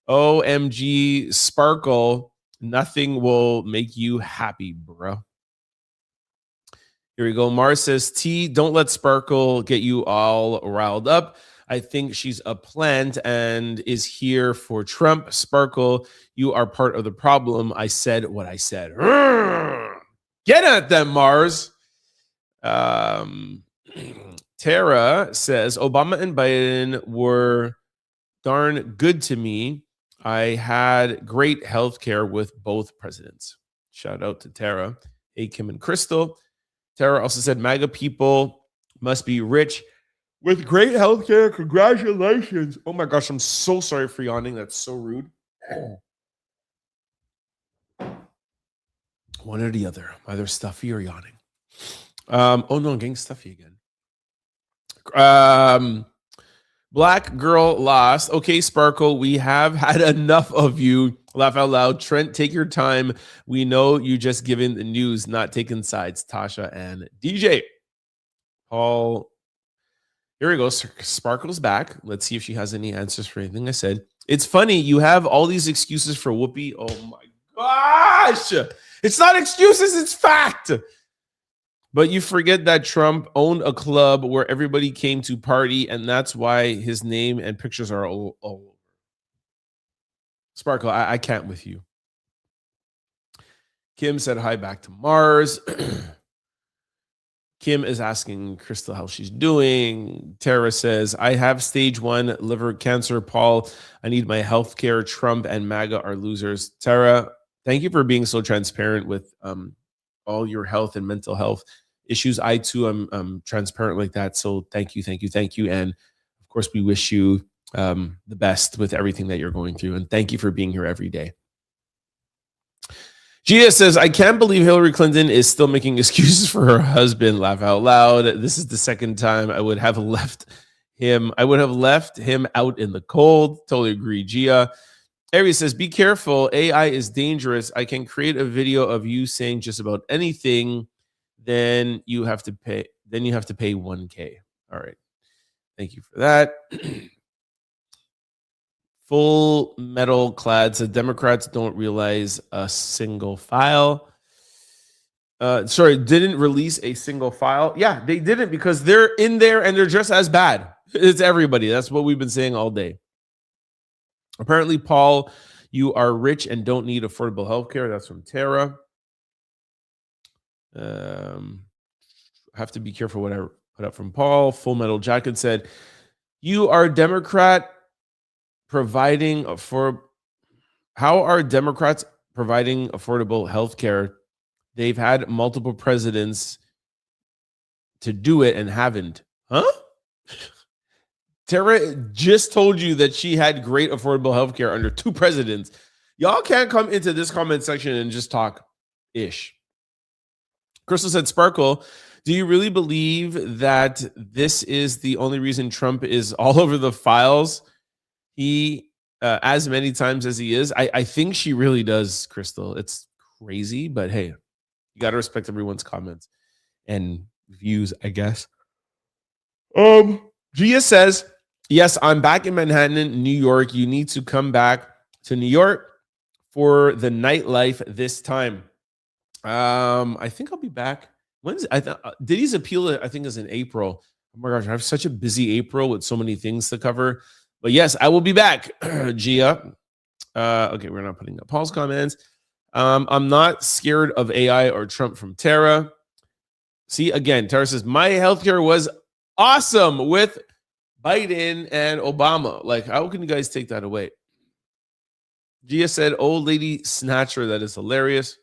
OMG, Sparkle. Nothing will make you happy, bro. Here we go. Mars says, T, don't let Sparkle get you all riled up. I think she's a plant and is here for Trump. Sparkle, you are part of the problem. I said what I said. Get at them, Mars. Tara says, Obama and Biden were darn good to me. I had great health care with both presidents. Shout out to Tara. Hey, Kim and Crystal. Tara also said, MAGA people must be rich with great health care. Congratulations. Oh my gosh, I'm so sorry for yawning. That's so rude. One or the other. Either stuffy or yawning. Oh no, I'm getting stuffy again. Black girl lost. Okay, Sparkle, we have had enough of you. Laugh out loud. Trent, take your time. We know you just giving the news, not taking sides. Tasha and DJ. Paul. Here we go. Sparkle's back. Let's see if she has any answers for anything I said. It's funny. You have all these excuses for Whoopi. Oh my gosh. It's not excuses. It's fact. But you forget that Trump owned a club where everybody came to party, and that's why his name and pictures are all over. Sparkle, I can't with you. Kim said hi back to Mars. Kim is asking Crystal how she's doing. Tara says, I have stage 1 liver cancer. Paul, I need my health care. Trump and MAGA are losers. Tara, thank you for being so transparent with all your health and mental health issues. I too am transparent like that. So thank you. And of course, we wish you the best with everything that you're going through. And thank you for being here every day. Gia says, I can't believe Hillary Clinton is still making excuses for her husband. Laugh out loud. This is the second time I would have left him. I would have left him out in the cold. Totally agree, Gia. Aries says, be careful. AI is dangerous. I can create a video of you saying just about anything. Then you have to pay. Then you have to pay $1,000. All right. Thank you for that. Full Metal Clad says Democrats don't realize a single file. Didn't release a single file. Yeah, they didn't because they're in there and they're just as bad. It's everybody. That's what we've been saying all day. Apparently, Paul, you are rich and don't need affordable health care. That's from Tara. Have to be careful what I put up from Paul. Full Metal Jacket said, you are a Democrat providing for how are Democrats providing affordable health care? They've had multiple presidents to do it and haven't. Huh? Tara just told you that she had great affordable health care under 2 presidents. Y'all can't come into this comment section and just talk ish. Crystal said, Sparkle, do you really believe that this is the only reason Trump is all over the files? He, as many times as he is. I think she really does, Crystal. It's crazy, but hey, you got to respect everyone's comments and views, I guess. Gia says, yes, I'm back in Manhattan, New York. You need to come back to New York for the nightlife this time. I think I'll be back. When's Diddy's appeal? I think is in April. Oh my gosh, I have such a busy April with so many things to cover. But yes, I will be back, Gia. Okay, we're not putting up Paul's comments. I'm not scared of AI or Trump from Tara. See, again, Tara says, my healthcare was awesome with Biden and Obama. Like, how can you guys take that away? Gia said, old lady snatcher. That is hilarious.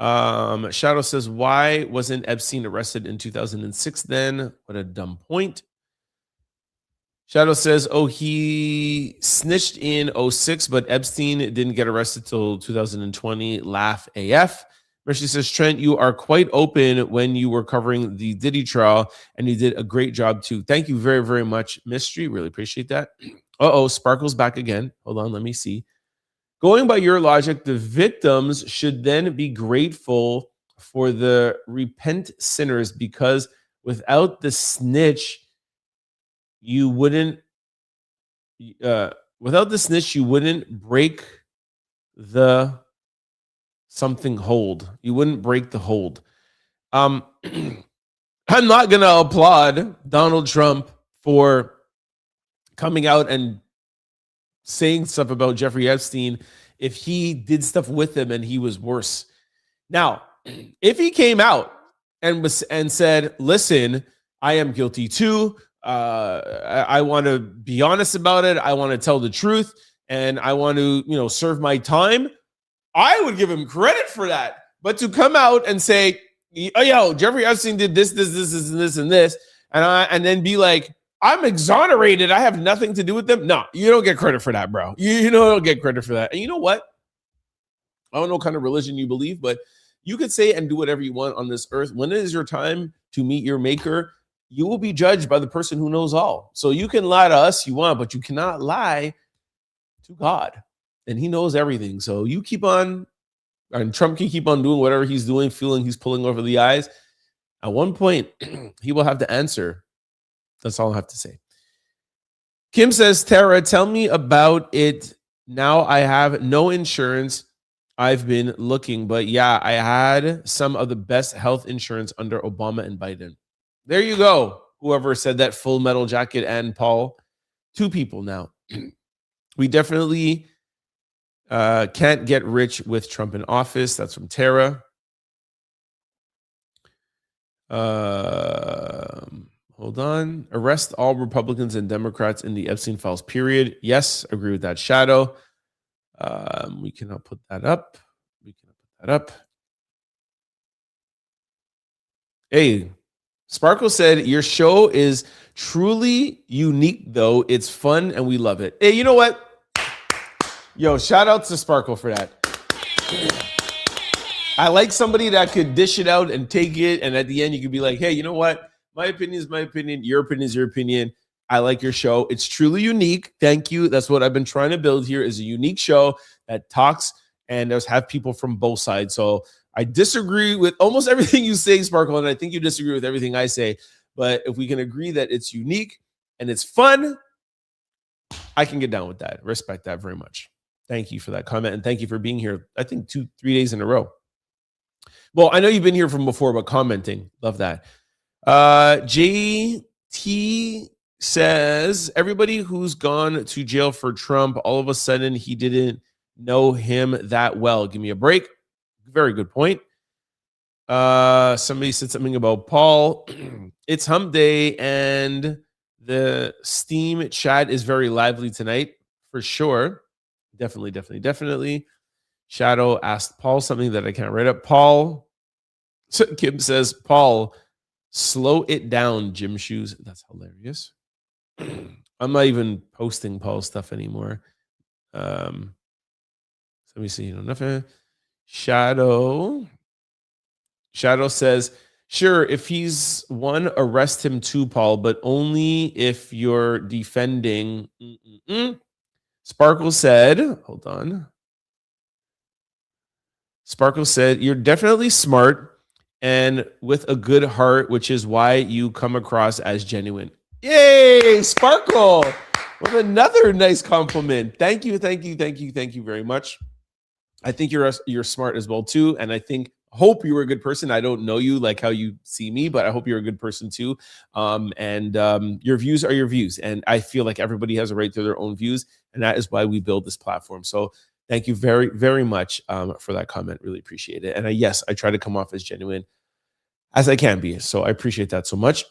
Shadow says, why wasn't Epstein arrested in 2006 then? What a dumb point. Shadow says, oh, he snitched in 06, but Epstein didn't get arrested till 2020. Laugh AF. Mercy says, Trent, you are quite open when you were covering the Diddy trial, and you did a great job too. Thank you very, very much, Mystery. Really appreciate that. Uh-oh, Sparkle's back again. Hold on, let me see. Going by your logic, the victims should then be grateful for the repent sinners, because without the snitch, you wouldn't break the something hold. You wouldn't break the hold. I'm not going to applaud Donald Trump for coming out and saying stuff about Jeffrey Epstein if he did stuff with him and he was worse. Now, if he came out and said, listen, I am guilty too. I want to be honest about it. I want to tell the truth, and I want to, serve my time. I would give him credit for that. But to come out and say, oh, yo, Jeffrey Epstein did this, and this, and then be like, I'm exonerated, I have nothing to do with them. No, you don't get credit for that, bro. You don't get credit for that. And you know what? I don't know what kind of religion you believe, but you could say and do whatever you want on this earth. When it is your time to meet your maker, you will be judged by the person who knows all. So you can lie to us you want, but you cannot lie to God. And he knows everything. So you keep on, and Trump can keep on doing whatever he's doing, feeling he's pulling over the eyes. At one point, he will have to answer. That's all I have to say. Kim says, Tara, tell me about it. Now I have no insurance. I've been looking, but yeah, I had some of the best health insurance under Obama and Biden. There you go. Whoever said that, Full Metal Jacket and Paul. Two people now. We definitely can't get rich with Trump in office. That's from Tara. Hold on. Arrest all Republicans and Democrats in the Epstein files, period. Yes, agree with that, Shadow. We cannot put that up. Hey, Sparkle said, your show is truly unique, though. It's fun, and we love it. Hey, you know what? Yo, shout out to Sparkle for that. I like somebody that could dish it out and take it, and at the end, you could be like, hey, you know what? My opinion is my opinion. Your opinion is your opinion. I like your show. It's truly unique. Thank you. That's what I've been trying to build here, is a unique show that talks and does have people from both sides. So I disagree with almost everything you say, Sparkle, and I think you disagree with everything I say. But if we can agree that it's unique and it's fun, I can get down with that. Respect that very much. Thank you for that comment, and thank you for being here, I think 2-3 days in a row. Well, I know you've been here from before, but commenting. Love that. JT says, everybody who's gone to jail for Trump, all of a sudden he didn't know him that well. Give me a break. Very good point. Somebody said something about Paul. It's hump day, and the Steam chat is very lively tonight, for sure. Definitely. Shadow asked Paul something that I can't write up. Paul, so Kim says, Paul, slow it down, gym shoes. That's hilarious. I'm not even posting Paul's stuff anymore. So let me see. Nothing. Shadow says, sure, if he's one, arrest him too, Paul, but only if you're defending. Sparkle said, hold on. Sparkle said, you're definitely smart and with a good heart, which is why you come across as genuine. Yay, Sparkle, with another nice compliment. Thank you very much. I think you're smart as well too, and I hope you were a good person. I don't know you like how you see me, but I hope you're a good person too. Your views are your views, and I feel like everybody has a right to their own views, and that is why we build this platform. So thank you very, very much for that comment. Really appreciate it. And yes, I try to come off as genuine. as I can be. So I appreciate that so much.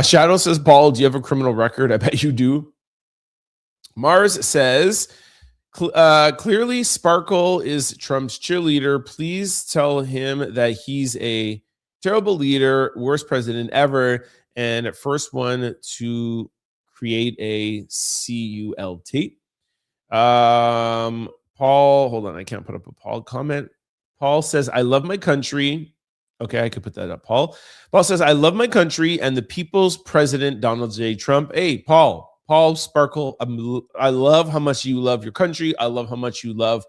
Shadow says, Paul, do you have a criminal record? I bet you do. Mars says, clearly Sparkle is Trump's cheerleader. Please tell him that he's a terrible leader, worst president ever, and first one to create a CULT. Paul, hold on, I can't put up a Paul comment. Paul says, I love my country. Okay, I could put that up. Paul says, I love my country and the people's president, Donald J. Trump. Hey, Paul Sparkle, I love how much you love your country. I love how much you love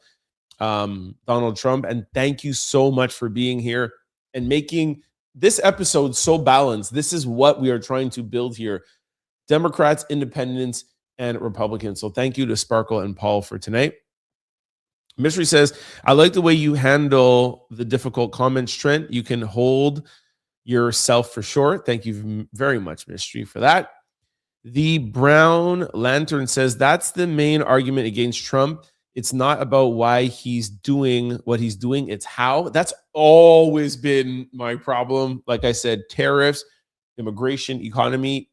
Donald Trump. And thank you so much for being here and making this episode so balanced. This is what we are trying to build here. Democrats, independents, and Republicans. So thank you to Sparkle and Paul for tonight. Mystery says, I like the way you handle the difficult comments, Trent. You can hold yourself for sure. Thank you very much, Mystery, for that. The Brown Lantern says, that's the main argument against Trump. It's not about why he's doing what he's doing. It's how. That's always been my problem. Like I said, tariffs, immigration, economy.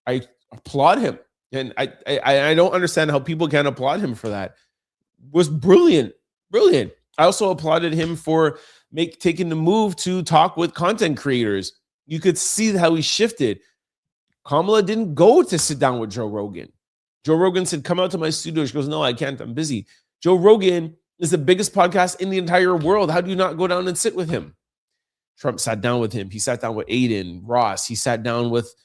I applaud him. And I don't understand how people can applaud him for that. Was brilliant. I also applauded him for taking the move to talk with content creators. You could see how he shifted. Kamala didn't go to sit down with Joe Rogan. Joe Rogan said, come out to my studio. She goes, no, I can't. I'm busy. Joe Rogan is the biggest podcast in the entire world. How do you not go down and sit with him? Trump sat down with him. He sat down with Aiden Ross. He sat down with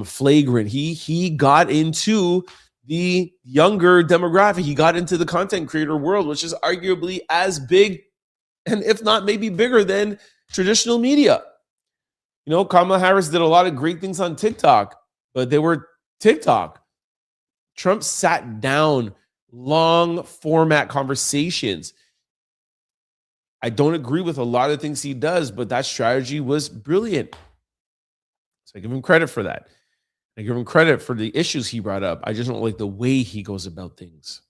Flagrant. He got into the younger demographic. He got into the content creator world, which is arguably as big, and if not maybe bigger than traditional media. You know, Kamala Harris did a lot of great things on TikTok, but they were TikTok. Trump sat down, long format conversations. I don't agree with a lot of things he does, but that strategy was brilliant. So I give him credit for that. I give him credit for the issues he brought up. I just don't like the way he goes about things.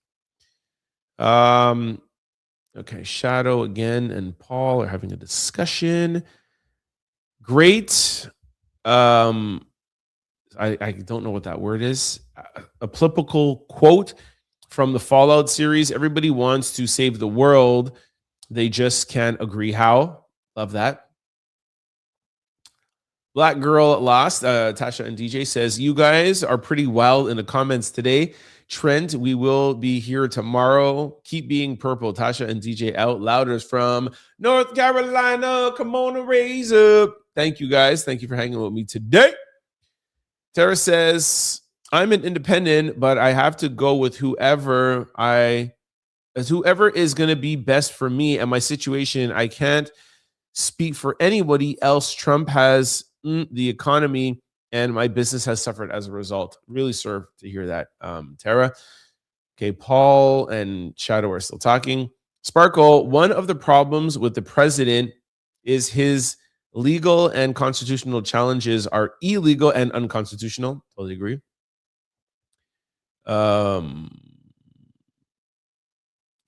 Okay, Shadow again and Paul are having a discussion. Great. I don't know what that word is. A applicable quote from the Fallout series. Everybody wants to save the world. They just can't agree how. Love that. Black Girl Lost, Tasha and DJ says, you guys are pretty wild in the comments today. Trent, we will be here tomorrow. Keep being purple. Tasha and DJ out. Louders from North Carolina. Come on and raise up. Thank you guys. Thank you for hanging with me today. Tara says, I'm an independent, but I have to go with whoever is going to be best for me and my situation. I can't speak for anybody else. Trump has the economy and my business has suffered as a result. Really serve to hear that, Tara. Okay, Paul and Shadow are still talking. Sparkle, one of the problems with the president is his legal and constitutional challenges are illegal and unconstitutional. Totally agree.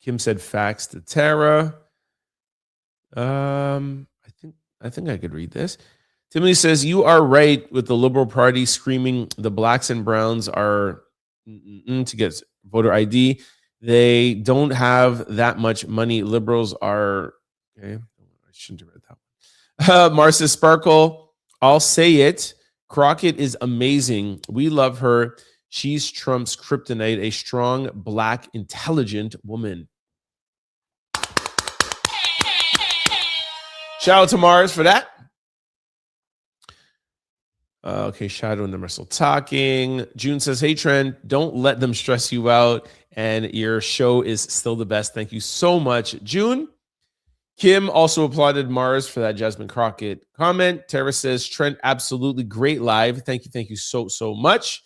Kim said facts to Tara. I think I could read this. Timothy says, you are right with the Liberal Party screaming the blacks and browns are to get voter ID. They don't have that much money. Liberals are, okay, I shouldn't have read that one. Marcia Sparkle, I'll say it. Crockett is amazing. We love her. She's Trump's kryptonite, a strong, black, intelligent woman. Shout out to Mars for that. Okay, Shadow and them are still talking. June says, hey, Trent, don't let them stress you out. And your show is still the best. Thank you so much, June. Kim also applauded Mars for that Jasmine Crockett comment. Tara says, Trent, absolutely great live. Thank you so much.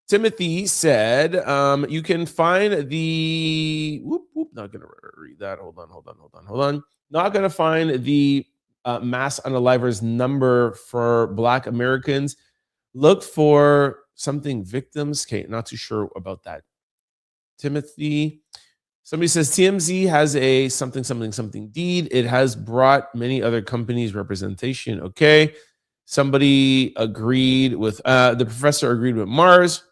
Timothy said, you can find the, not going to read that. Hold on. Not going to find the mass unalivers number for Black Americans. Look for something victims. Okay, not too sure about that. Timothy, Somebody says TMZ has a something deed. It has brought many other companies representation. Okay. Somebody agreed with, the professor agreed with Mars.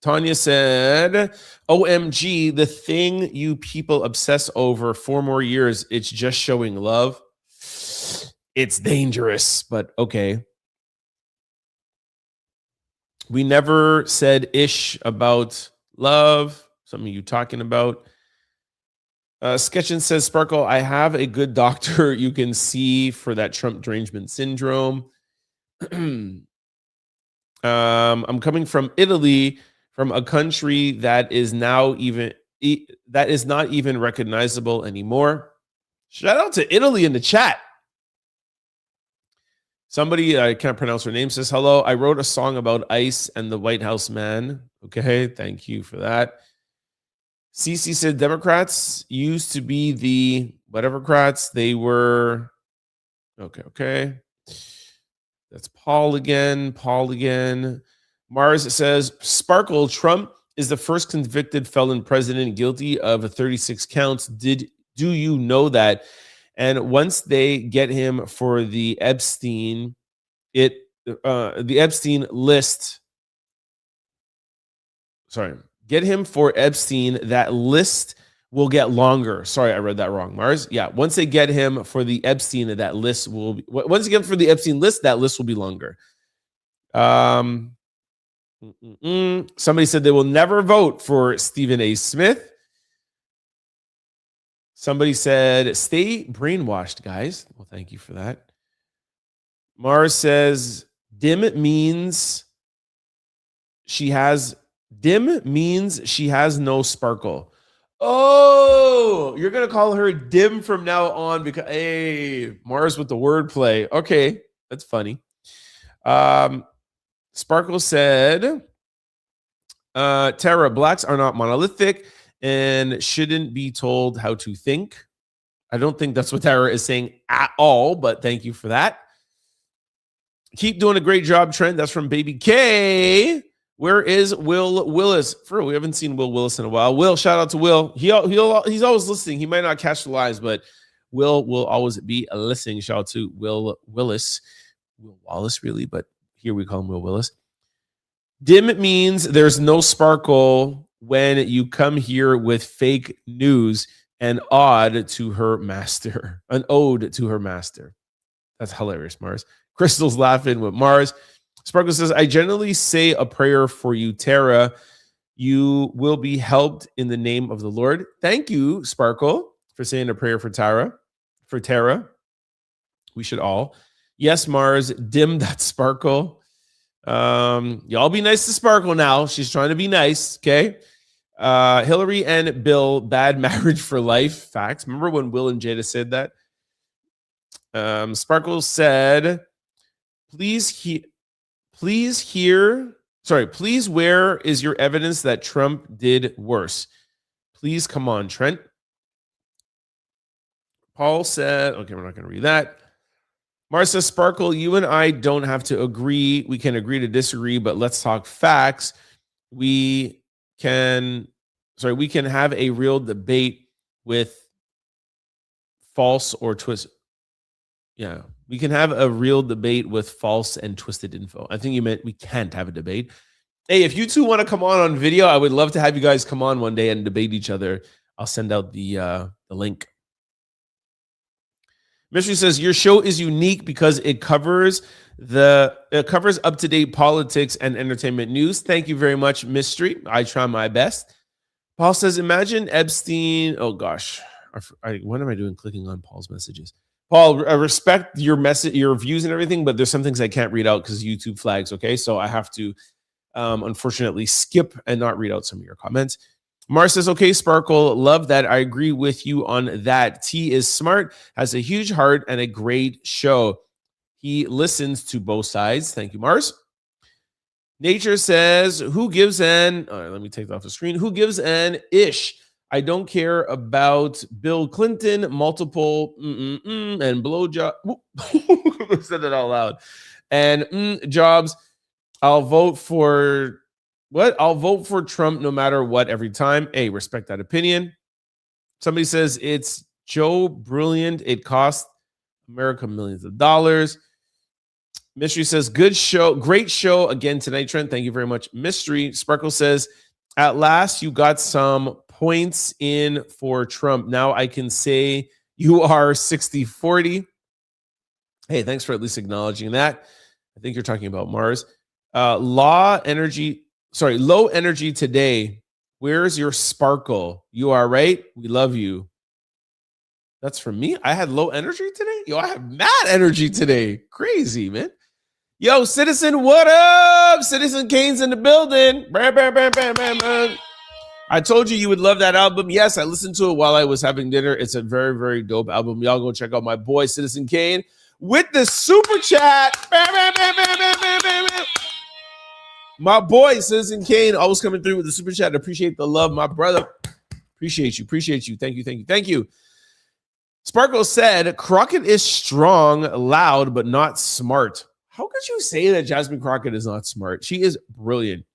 Tanya said, OMG, the thing you people obsess over 4 more years, it's just showing love. It's dangerous, but okay. We never said ish about love. Something you talking about. Sketchin says, Sparkle, I have a good doctor you can see for that Trump derangement syndrome. I'm coming from Italy, from a country that is now that is not even recognizable anymore. Shout out to Italy in the chat. Somebody, I can't pronounce her name, says, hello, I wrote a song about ICE and the White House man. Okay, thank you for that. CC said Democrats used to be the whatevercrats. They were, okay. That's Paul again. Mars says, Sparkle, Trump is the first convicted felon president guilty of 36 counts. Do you know that? And once they get him for the Epstein, the Epstein list, get him for Epstein, that list will get longer. Sorry, I read that wrong, Mars. Yeah, once they get him for the Epstein, that list will be, once they get him for the Epstein list, that list will be longer. Somebody said they will never vote for Stephen A. Smith. Somebody said, stay brainwashed, guys. Well, thank you for that. Mars says, dim means she has no sparkle. Oh, you're going to call her dim from now on because, hey, Mars with the wordplay. Okay, that's funny. Sparkle said, Tara, blacks are not monolithic and shouldn't be told how to think. I don't think that's what Tara is saying at all, but thank you for that. Keep doing a great job, Trent. That's from Baby K. Where is Will Willis? We haven't seen Will Willis in a while. Will, shout out to Will. He's always listening. He might not catch the lives, but Will always be listening. Shout out to Will Willis. Will Wallace, really, but here we call him Will Willis. Dim means there's no sparkle when you come here with fake news and ode to her master. An ode to her master. That's hilarious, Mars. Crystal's laughing with Mars. Sparkle says, I generally say a prayer for you, Tara. You will be helped in the name of the Lord. Thank you, Sparkle, for saying a prayer for Tara. We should all. Yes, Mars, dim that sparkle. Y'all be nice to Sparkle now. She's trying to be nice, okay? Hillary and Bill, bad marriage for life. Facts. Remember when Will and Jada said that? Sparkle said, please, where is your evidence that Trump did worse? Please, come on, Trent. Paul said, okay, we're not going to read that. Marcia, Sparkle, you and I don't have to agree. We can agree to disagree, but let's talk facts. We can have a real debate with false or twist. Yeah, we can have a real debate with false and twisted info. I think you meant we can't have a debate. Hey, if you two want to come on video, I would love to have you guys come on one day and debate each other. I'll send out the link. Mystery says your show is unique because it covers up-to-date politics and entertainment news. Thank you very much, Mystery. I try my best. Paul says, imagine Epstein. Oh gosh, what am I doing? Clicking on Paul's messages. Paul, I respect your message, your views and everything, but there's some things I can't read out because YouTube flags. Okay, so I have to unfortunately skip and not read out some of your comments. Mars says, okay, Sparkle, love that. I agree with you on that. T is smart, has a huge heart, and a great show. He listens to both sides. Thank you, Mars. Nature says, who gives an... All right, let me take that off the screen. Who gives an ish? I don't care about Bill Clinton, multiple and blowjob. I said that out loud. And jobs. I'll vote for What? I'll vote for Trump no matter what every time. Hey, respect that opinion. Somebody says it's Joe Brilliant. It cost America millions of dollars. Mystery says, good show. Great show again tonight, Trent. Thank you very much. Mystery. Sparkle says, at last you got some points in for Trump. Now I can say you are 60-40. Hey, thanks for at least acknowledging that. I think you're talking about Mars. Low energy today. Where's your sparkle? You are right. We love you. That's from me. I had low energy today. Yo, I have mad energy today. Crazy, man. Yo, Citizen, what up? Citizen Kane's in the building. Bam, bam, bam, bam, bam, bam. I told you would love that album. Yes, I listened to it while I was having dinner. It's a very, very dope album. Y'all go check out my boy, Citizen Kane, with the super chat. Bam, bam, bam, bam, bam, bam, bam, bam. My boy, Citizen Kane, always coming through with the super chat. Appreciate the love, my brother. Appreciate you. Appreciate you. Thank you. Thank you. Thank you. Sparkle said, Crockett is strong, loud, but not smart. How could you say that Jasmine Crockett is not smart? She is brilliant.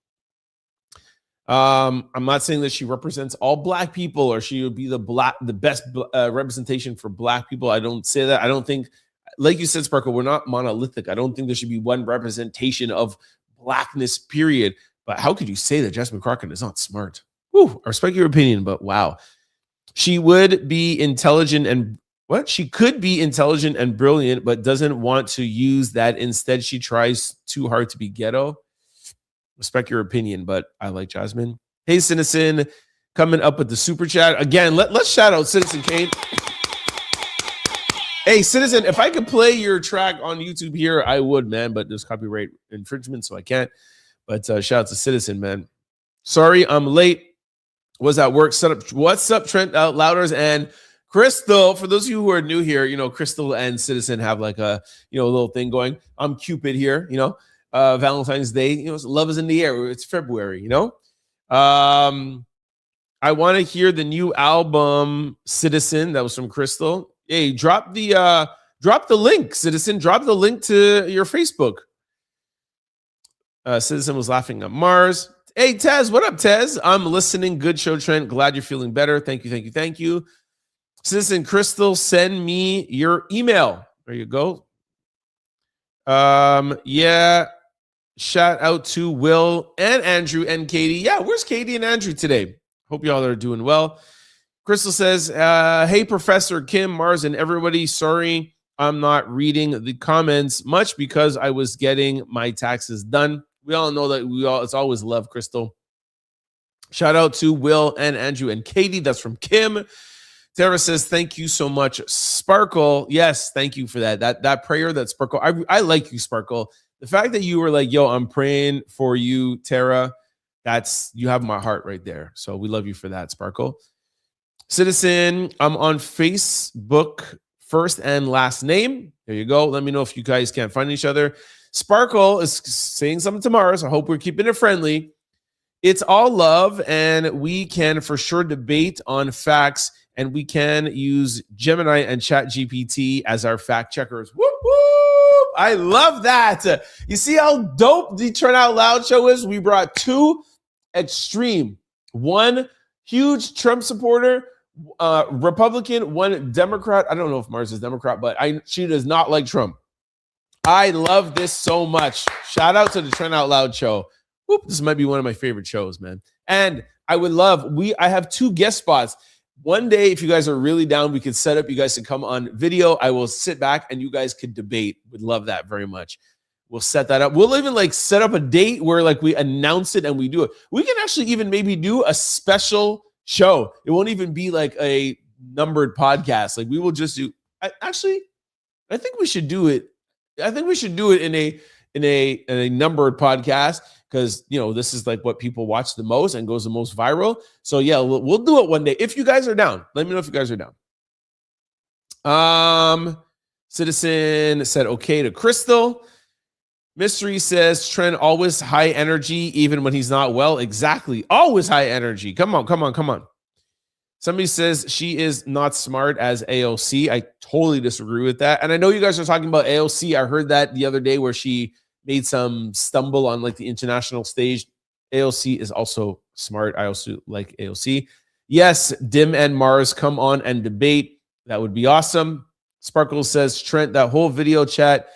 I'm not saying that she represents all black people or she would be the best representation for black people. I don't say that. I don't think, like you said, Sparkle, we're not monolithic. I don't think there should be one representation of blackness, period. But how could you say that Jasmine Crockett is not smart? Whew, I respect your opinion, but wow. She would be intelligent and she could be intelligent and brilliant, but doesn't want to use that. Instead, she tries too hard to be ghetto. Respect your opinion, but I like Jasmine. Hey, Citizen, coming up with the super chat. Again, let's shout out Citizen Kane. Hey, Citizen, if I could play your track on YouTube here, I would, man, but there's copyright infringement, so I can't. But shout out to Citizen, man. Sorry, I'm late. Was at work. Set up. What's up, Trent Louders and Crystal? For those of you who are new here, Crystal and Citizen have like a little thing going. I'm Cupid here, Valentine's Day, love is in the air. It's February, I want to hear the new album, Citizen. That was from Crystal. Hey, drop the link, Citizen. Drop the link to your Facebook. Citizen was laughing at Mars. Hey, Tez, what up, Tez? I'm listening. Good show, Trent. Glad you're feeling better. Thank you, thank you, thank you. Citizen Crystal, send me your email. There you go. Yeah. Shout out to Will and Andrew and Katie. Yeah, where's Katie and Andrew today? Hope y'all are doing well. Crystal says, hey, Professor Kim, Mars, and everybody. Sorry, I'm not reading the comments much because I was getting my taxes done. We all know that it's always love, Crystal. Shout out to Will and Andrew and Katie. That's from Kim. Tara says, thank you so much, Sparkle. Yes, thank you for that. That prayer that Sparkle. I like you, Sparkle. The fact that you were like, yo, I'm praying for you, Tara. You have my heart right there. So we love you for that, Sparkle. Citizen, I'm on Facebook, first and last name. There you go. Let me know if you guys can't find each other. Sparkle is saying something tomorrow, so I hope we're keeping it friendly. It's all love, and we can for sure debate on facts, and we can use Gemini and ChatGPT as our fact checkers. Whoop, whoop. I love that. You see how dope the Turn Out Loud show is? We brought two extreme. One huge Trump supporter, Republican, one Democrat. I don't know if Mars is Democrat, but she does not like Trump. I love this so much. Shout out to the Trend Out Loud show. Whoop, this might be one of my favorite shows, man. And I would love, I have two guest spots. One day, if you guys are really down, we could set up, you guys to come on video. I will sit back and you guys could debate. Would love that very much. We'll set that up. We'll even set up a date where we announce it and we do it. We can actually even maybe do a special show. It won't even be a numbered podcast. We will just do, I think we should do it. I think we should do it in a numbered podcast because this is what people watch the most and goes the most viral. So yeah, we'll do it one day if you guys are down. Let me know if you guys are down. Citizen said okay to Crystal. Mystery says Trent always high energy even when he's not well. Exactly, always high energy. Come on. Somebody says she is not smart as AOC. I totally disagree with that. And I know you guys are talking about AOC. I heard that the other day where she made some stumble on the international stage. AOC is also smart. I also like AOC. Yes, Dim and Mars, come on and debate. That would be awesome. Sparkle says, Trent, that whole video chat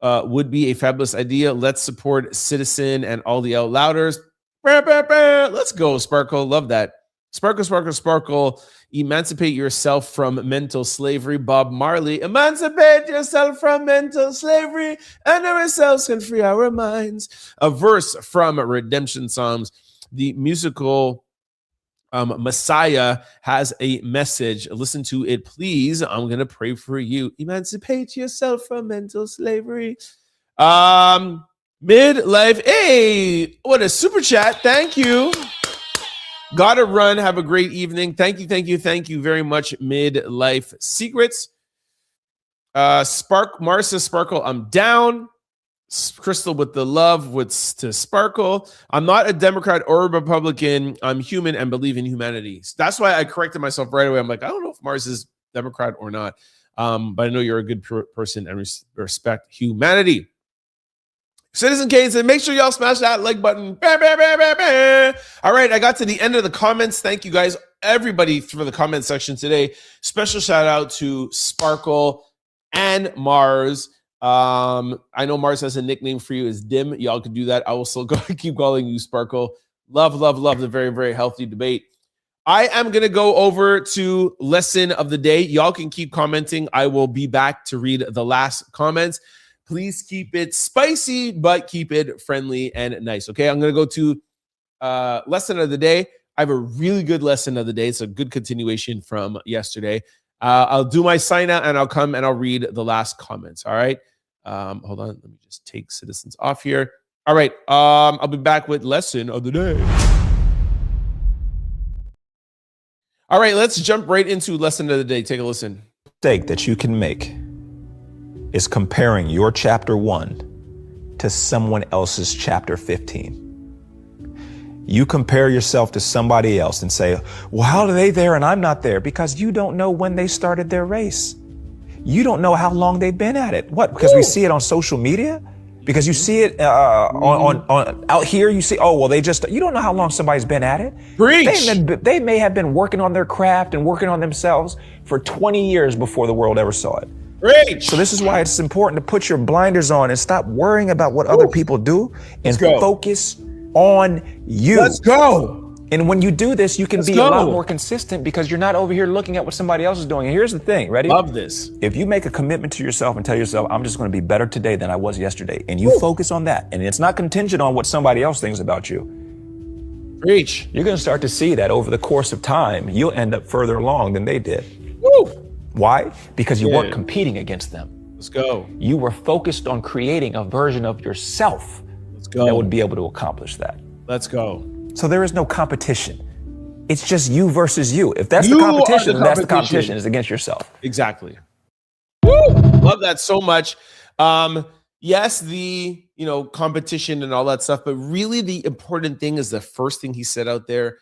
would be a fabulous idea. Let's support Citizen and all the Out Louders. Let's go, Sparkle. Love that. Sparkle, Sparkle, Sparkle. Emancipate yourself from mental slavery. Bob Marley. Emancipate yourself from mental slavery, and ourselves can free our minds. A verse from Redemption Psalms. The musical Messiah has a message. Listen to it, please. I'm going to pray for you. Emancipate yourself from mental slavery. Midlife. Hey, what a super chat. Thank you. Gotta run. Have a great evening. Thank you very much, Midlife Secrets. Marcia Sparkle, I'm down. Crystal with the love to Sparkle. I'm not a Democrat or a Republican. I'm human and believe in humanity. That's why I corrected myself right away. I'm like, I don't know if Mars is Democrat or not. But I know you're a good person and respect humanity. Citizen Kane said, make sure y'all smash that like button. Bah, bah, bah, bah, bah. All right, I got to the end of the comments. Thank you guys, everybody, for the comment section today. Special shout out to Sparkle and Mars. I know Mars has a nickname for you as Dim. Y'all can do that. I will still keep calling you Sparkle. Love the very, very healthy debate. I am going to go over to lesson of the day. Y'all can keep commenting. I will be back to read the last comments. Please keep it spicy, but keep it friendly and nice. Okay, I'm going to go to lesson of the day. I have a really good lesson of the day. It's a good continuation from yesterday. I'll do my sign out and I'll come and I'll read the last comments. All right. Hold on. Let me just take citizens off here. All right. I'll be back with lesson of the day. All right. Let's jump right into lesson of the day. Take a listen. Mistake that you can make is comparing your chapter 1 to someone else's chapter 15. You compare yourself to somebody else and say, well, how are they there and I'm not there? Because you don't know when they started their race. You don't know how long they've been at it. What? Because we see it on social media? Because you see it on out here, you see, oh, well, you don't know how long somebody's been at it. Preach. They may have been working on their craft and working on themselves for 20 years before the world ever saw it. Preach. So this is why it's important to put your blinders on and stop worrying about what other people do and focus on you. Let's go. And when you do this, you can be a lot more consistent because you're not over here looking at what somebody else is doing. And here's the thing, ready? Love this. If you make a commitment to yourself and tell yourself, I'm just going to be better today than I was yesterday, and you focus on that, and it's not contingent on what somebody else thinks about you. Preach. You're going to start to see that over the course of time, you'll end up further along than they did. Woo. Why? Because you weren't competing against them. Let's go. You were focused on creating a version of yourself that would be able to accomplish that. Let's go. So there is no competition. It's just you versus you. If that's the competition, then that's the competition. It's against yourself. Exactly. Woo! Love that so much. Yes, the competition and all that stuff, but really the important thing is the first thing he said out there.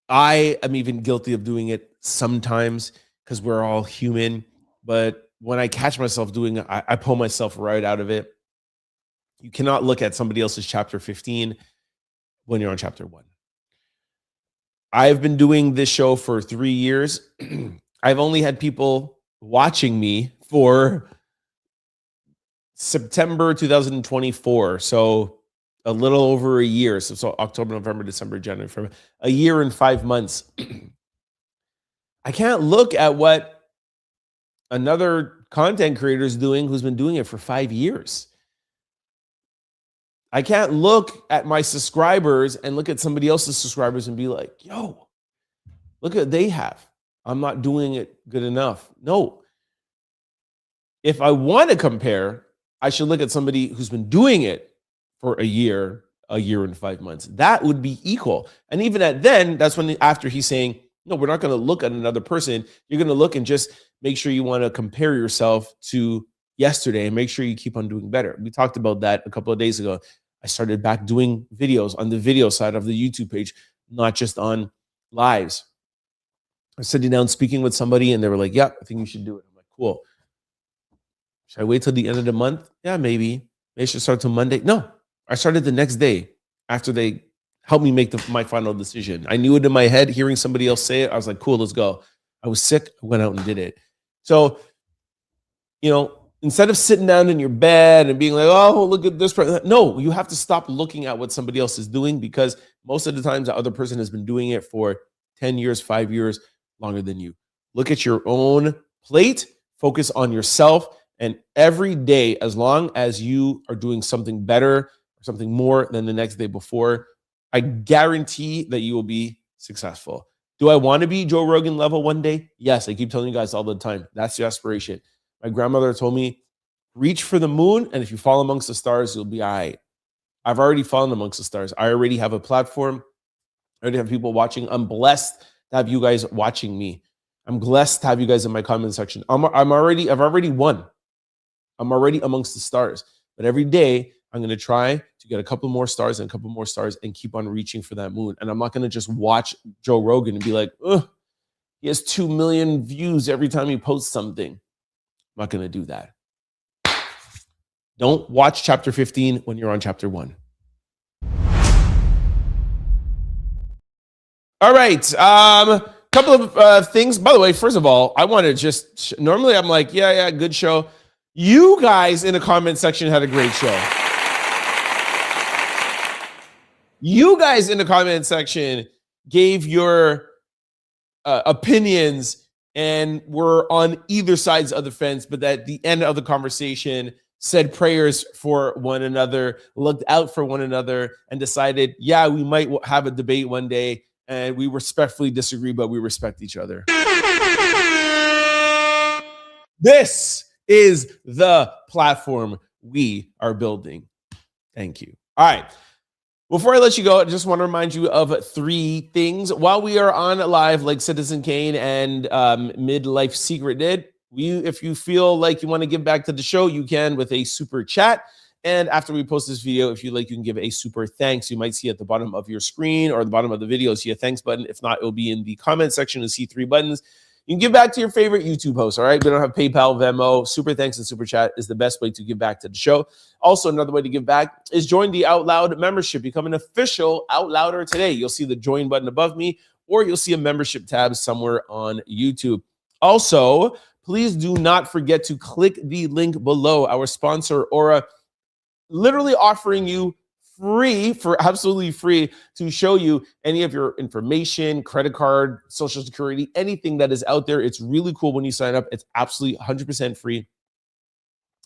I am even guilty of doing it sometimes because we're all human. But when I catch myself doing it, I pull myself right out of it. You cannot look at somebody else's chapter 15 when you're on chapter 1. I've been doing this show for 3 years. I've only had people watching me for September 2024. So a little over a year. So October, November, December, January, February, a year and 5 months. I can't look at what another content creator is doing who's been doing it for 5 years. I can't look at my subscribers and look at somebody else's subscribers and be like, yo, look at what they have. I'm not doing it good enough. No. If I want to compare, I should look at somebody who's been doing it for a year and 5 months. That would be equal. And even at then, that's when after he's saying, no, we're not going to look at another person. You're going to look and just make sure you want to compare yourself to yesterday and make sure you keep on doing better. We talked about that a couple of days ago. I started back doing videos on the video side of the YouTube page, not just on lives. I was sitting down speaking with somebody and they were like, yeah, I think you should do it. I'm like, cool. Should I wait till the end of the month? Yeah, maybe. Maybe I should start till Monday. No, I started the next day after they helped me make my final decision. I knew it in my head. Hearing somebody else say it, I was like, cool, let's go. I was sick, I went out and did it. So, instead of sitting down in your bed and being like, oh, look at this. No, you have to stop looking at what somebody else is doing, because most of the times the other person has been doing it for 10 years, 5 years, longer than you. Look at your own plate, focus on yourself, and every day, as long as you are doing something better or something more than the next day before, I guarantee that you will be successful. Do I want to be Joe Rogan level one day? Yes, I keep telling you guys all the time. That's the aspiration. My grandmother told me, reach for the moon, and if you fall amongst the stars, you'll be all right. I've already fallen amongst the stars. I already have a platform. I already have people watching. I'm blessed to have you guys watching me. I'm blessed to have you guys in my comment section. I've already won. I'm already amongst the stars. But every day, I'm going to try to get a couple more stars and a couple more stars and keep on reaching for that moon. And I'm not going to just watch Joe Rogan and be like, ugh, he has 2 million views every time he posts something. I'm not going to do that. Don't watch chapter 15 when you're on chapter 1. All right. Couple of things. By the way, first of all, I want to just, normally I'm like, yeah, good show. You guys in the comment section had a great show. You guys in the comment section gave your opinions and were on either sides of the fence, but at the end of the conversation said prayers for one another, looked out for one another, and decided, yeah, we might have a debate one day, and we respectfully disagree, but we respect each other. This is the platform we are building. Thank you. All right. Before I let you go, I just want to remind you of 3 things. While we are on live, like Citizen Kane and Midlife Secret did, if you feel like you want to give back to the show, you can with a super chat. And after we post this video, if you like, you can give a super thanks. You might see at the bottom of your screen or the bottom of the video, see a thanks button. If not, it will be in the comment section. You'll see 3 buttons. You can give back to your favorite YouTube host, all right? We don't have PayPal, Venmo. Super thanks and super chat is the best way to give back to the show. Also, another way to give back is join the Out Loud membership. Become an official Out Louder today. You'll see the join button above me, or you'll see a membership tab somewhere on YouTube. Also, please do not forget to click the link below. Our sponsor, Aura, literally offering you absolutely free to show you any of your information, credit card, social security, anything that is out there. It's really cool when you sign up. It's absolutely 100% free.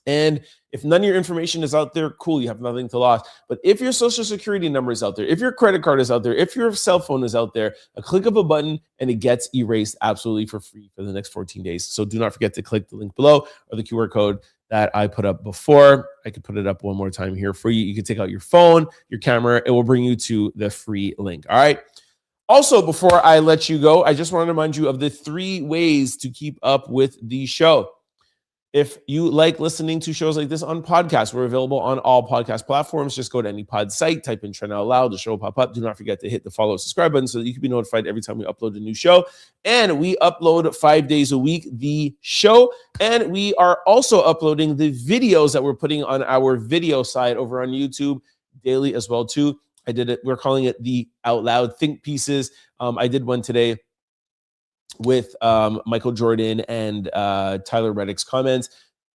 And if none of your information is out there, cool, you have nothing to lose. But if your social security number is out there, if your credit card is out there, if your cell phone is out there, a click of a button and it gets erased absolutely for free for the next 14 days. So do not forget to click the link below or the QR code that I put up before. I could put it up one more time here for you. You can take out your phone, your camera. It will bring you to the free link. All right. Also, before I let you go, I just want to remind you of the 3 ways to keep up with the show. If you like listening to shows like this on podcasts, we're available on all podcast platforms. Just go to any pod site, type in Trend Out Loud, the show will pop up. Do not forget to hit the follow, subscribe button so that you can be notified every time we upload a new show. And we upload 5 days a week, the show. And we are also uploading the videos that we're putting on our video side over on YouTube daily as well, too. I did it. We're calling it the Out Loud Think Pieces. I did one today with Michael Jordan and Tyler Reddick's comments.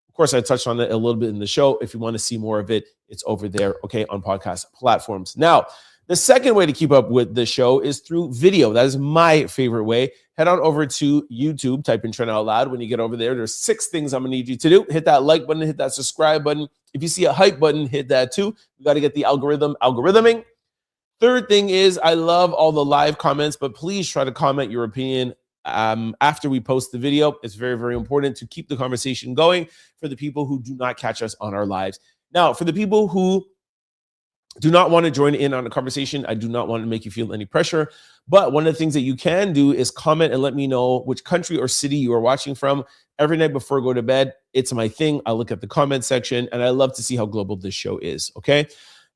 Of course, I touched on it a little bit in the show. If you want to see more of it, it's over there, okay, on podcast platforms. Now, the second way to keep up with the show is through video. That is my favorite way. Head on over to YouTube, type in Trend Out Loud. When you get over there, there's 6 things I'm going to need you to do. Hit that like button, hit that subscribe button. If you see a hype button, hit that too. You got to get the algorithming. Third thing is, I love all the live comments, but please try to comment your opinion after we post the video. It's very, very important to keep the conversation going for the people who do not catch us on our lives. Now, for the people who do not want to join in on the conversation, I do not want to make you feel any pressure, but one of the things that you can do is comment and let me know which country or city you are watching from. Every night before I go to bed, it's my thing. I look at the comment section and I love to see how global this show is, okay?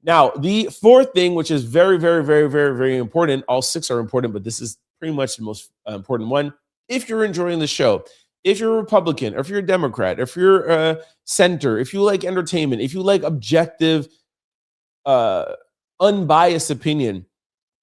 Now, the 4th thing, which is very, very, very, very, very important, all 6 are important, but this is pretty much the most important one. If you're enjoying the show, if you're a Republican, or if you're a Democrat, if you're a center, if you like entertainment, if you like objective unbiased opinion,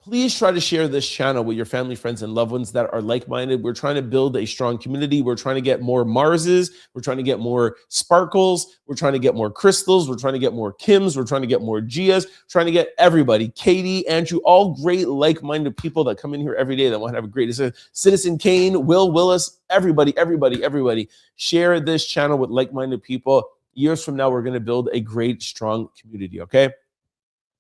please try to share this channel with your family, friends, and loved ones that are like-minded. We're trying to build a strong community. We're trying to get more Marses. We're trying to get more Sparkles. We're trying to get more Crystals. We're trying to get more Kims. We're trying to get more Gias. Trying to get everybody, Katie, Andrew, all great like-minded people that come in here every day that want to have a great Citizen Kane, Will Willis, everybody. Share this channel with like-minded people. Years from now, we're going to build a great, strong community, okay?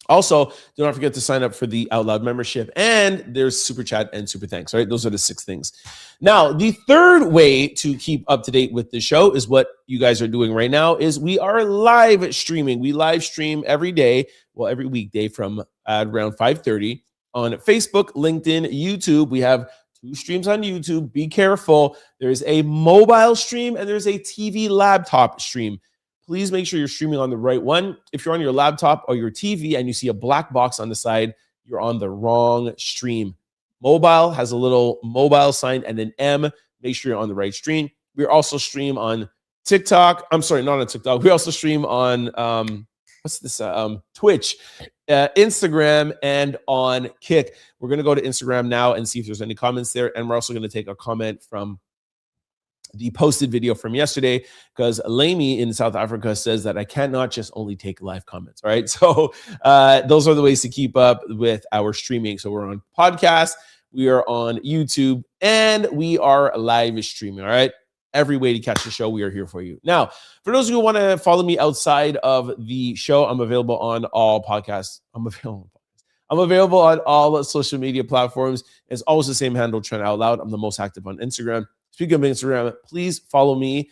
Also, do not forget to sign up for the Out Loud membership, and there's super chat and super thanks. All right, those are the 6 things. Now, the third way to keep up to date with the show is what you guys are doing right now. Is we are live streaming. We live stream every day, well, every weekday from around 5:30 on Facebook, LinkedIn, YouTube. We have 2 streams on YouTube. Be careful. There's a mobile stream and there's a TV laptop stream. Please make sure you're streaming on the right one. If you're on your laptop or your TV and you see a black box on the side, you're on the wrong stream. Mobile has a little mobile sign and an M. Make sure you're on the right stream. We also stream on TikTok. I'm sorry, not on TikTok. We also stream on, Twitch, Instagram, and on Kick. We're going to go to Instagram now and see if there's any comments there. And we're also going to take a comment from the posted video from yesterday, because Lamy in South Africa says that I cannot just only take live comments. All right. So those are the ways to keep up with our streaming. So we're on podcast, we are on YouTube, and we are live streaming. All right. Every way to catch the show, we are here for you. Now, for those of you who want to follow me outside of the show, I'm available on all podcasts. I'm available on all social media platforms. It's always the same handle, Trent Out Loud. I'm the most active on Instagram. Speaking of Instagram, please follow me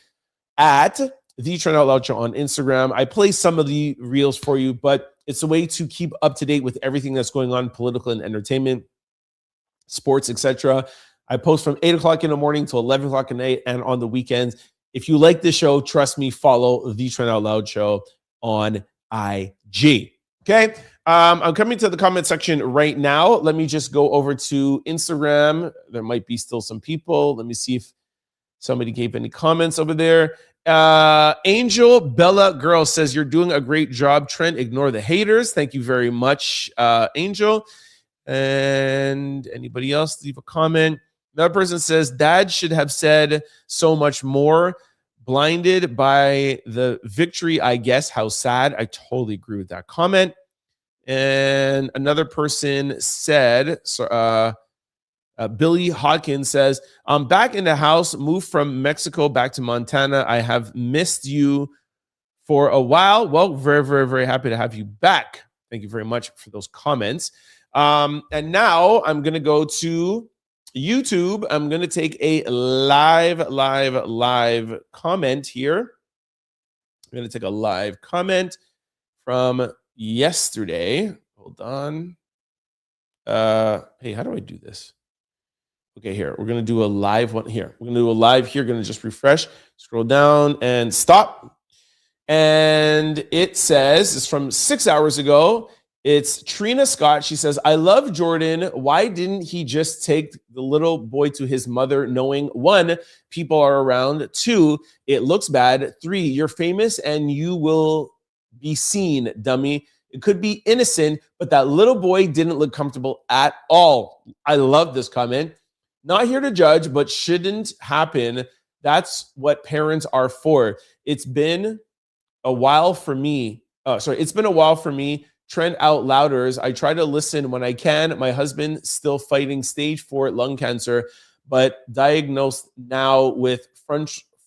at The Trent Out Loud Show on Instagram. I play some of the reels for you, but it's a way to keep up to date with everything that's going on, political and entertainment, sports, etc. I post from 8 o'clock in the morning to 11 o'clock at night and on the weekends. If you like this show, trust me, follow The Trent Out Loud Show on IG. Okay? I'm coming to the comment section right now. Let me just go over to Instagram. There might be still some people. Let me see if somebody gave any comments over there. Angel Bella Girl says, you're doing a great job, Trent. Ignore the haters. Thank you very much, Angel. And anybody else leave a comment? Another person says, Dad should have said so much more. Blinded by the victory, I guess. How sad. I totally agree with that comment. And another person said, Billy Hodkins says, I'm back in the house, moved from Mexico back to Montana. I have missed you for a while. Well, very, very, very happy to have you back. Thank you very much for those comments. And now I'm going to go to YouTube. I'm going to take a live comment here. I'm going to take a live comment from yesterday. Hold on. Hey, how do I do this? Okay, here. We're going to do a live one here. We're going to do a live here. Going to just refresh, scroll down and stop. And it says, it's from 6 hours ago. It's Trina Scott. She says, I love Jordan. Why didn't he just take the little boy to his mother, knowing 1, people are around, 2, it looks bad, 3, you're famous and you will be seen, dummy. It could be innocent, but that little boy didn't look comfortable at all. I love this comment. Not here to judge, but shouldn't happen. That's what parents are for. It's been a while for me. It's been a while for me. Trent Out Louders. I try to listen when I can. My husband still fighting stage 4 lung cancer, but diagnosed now with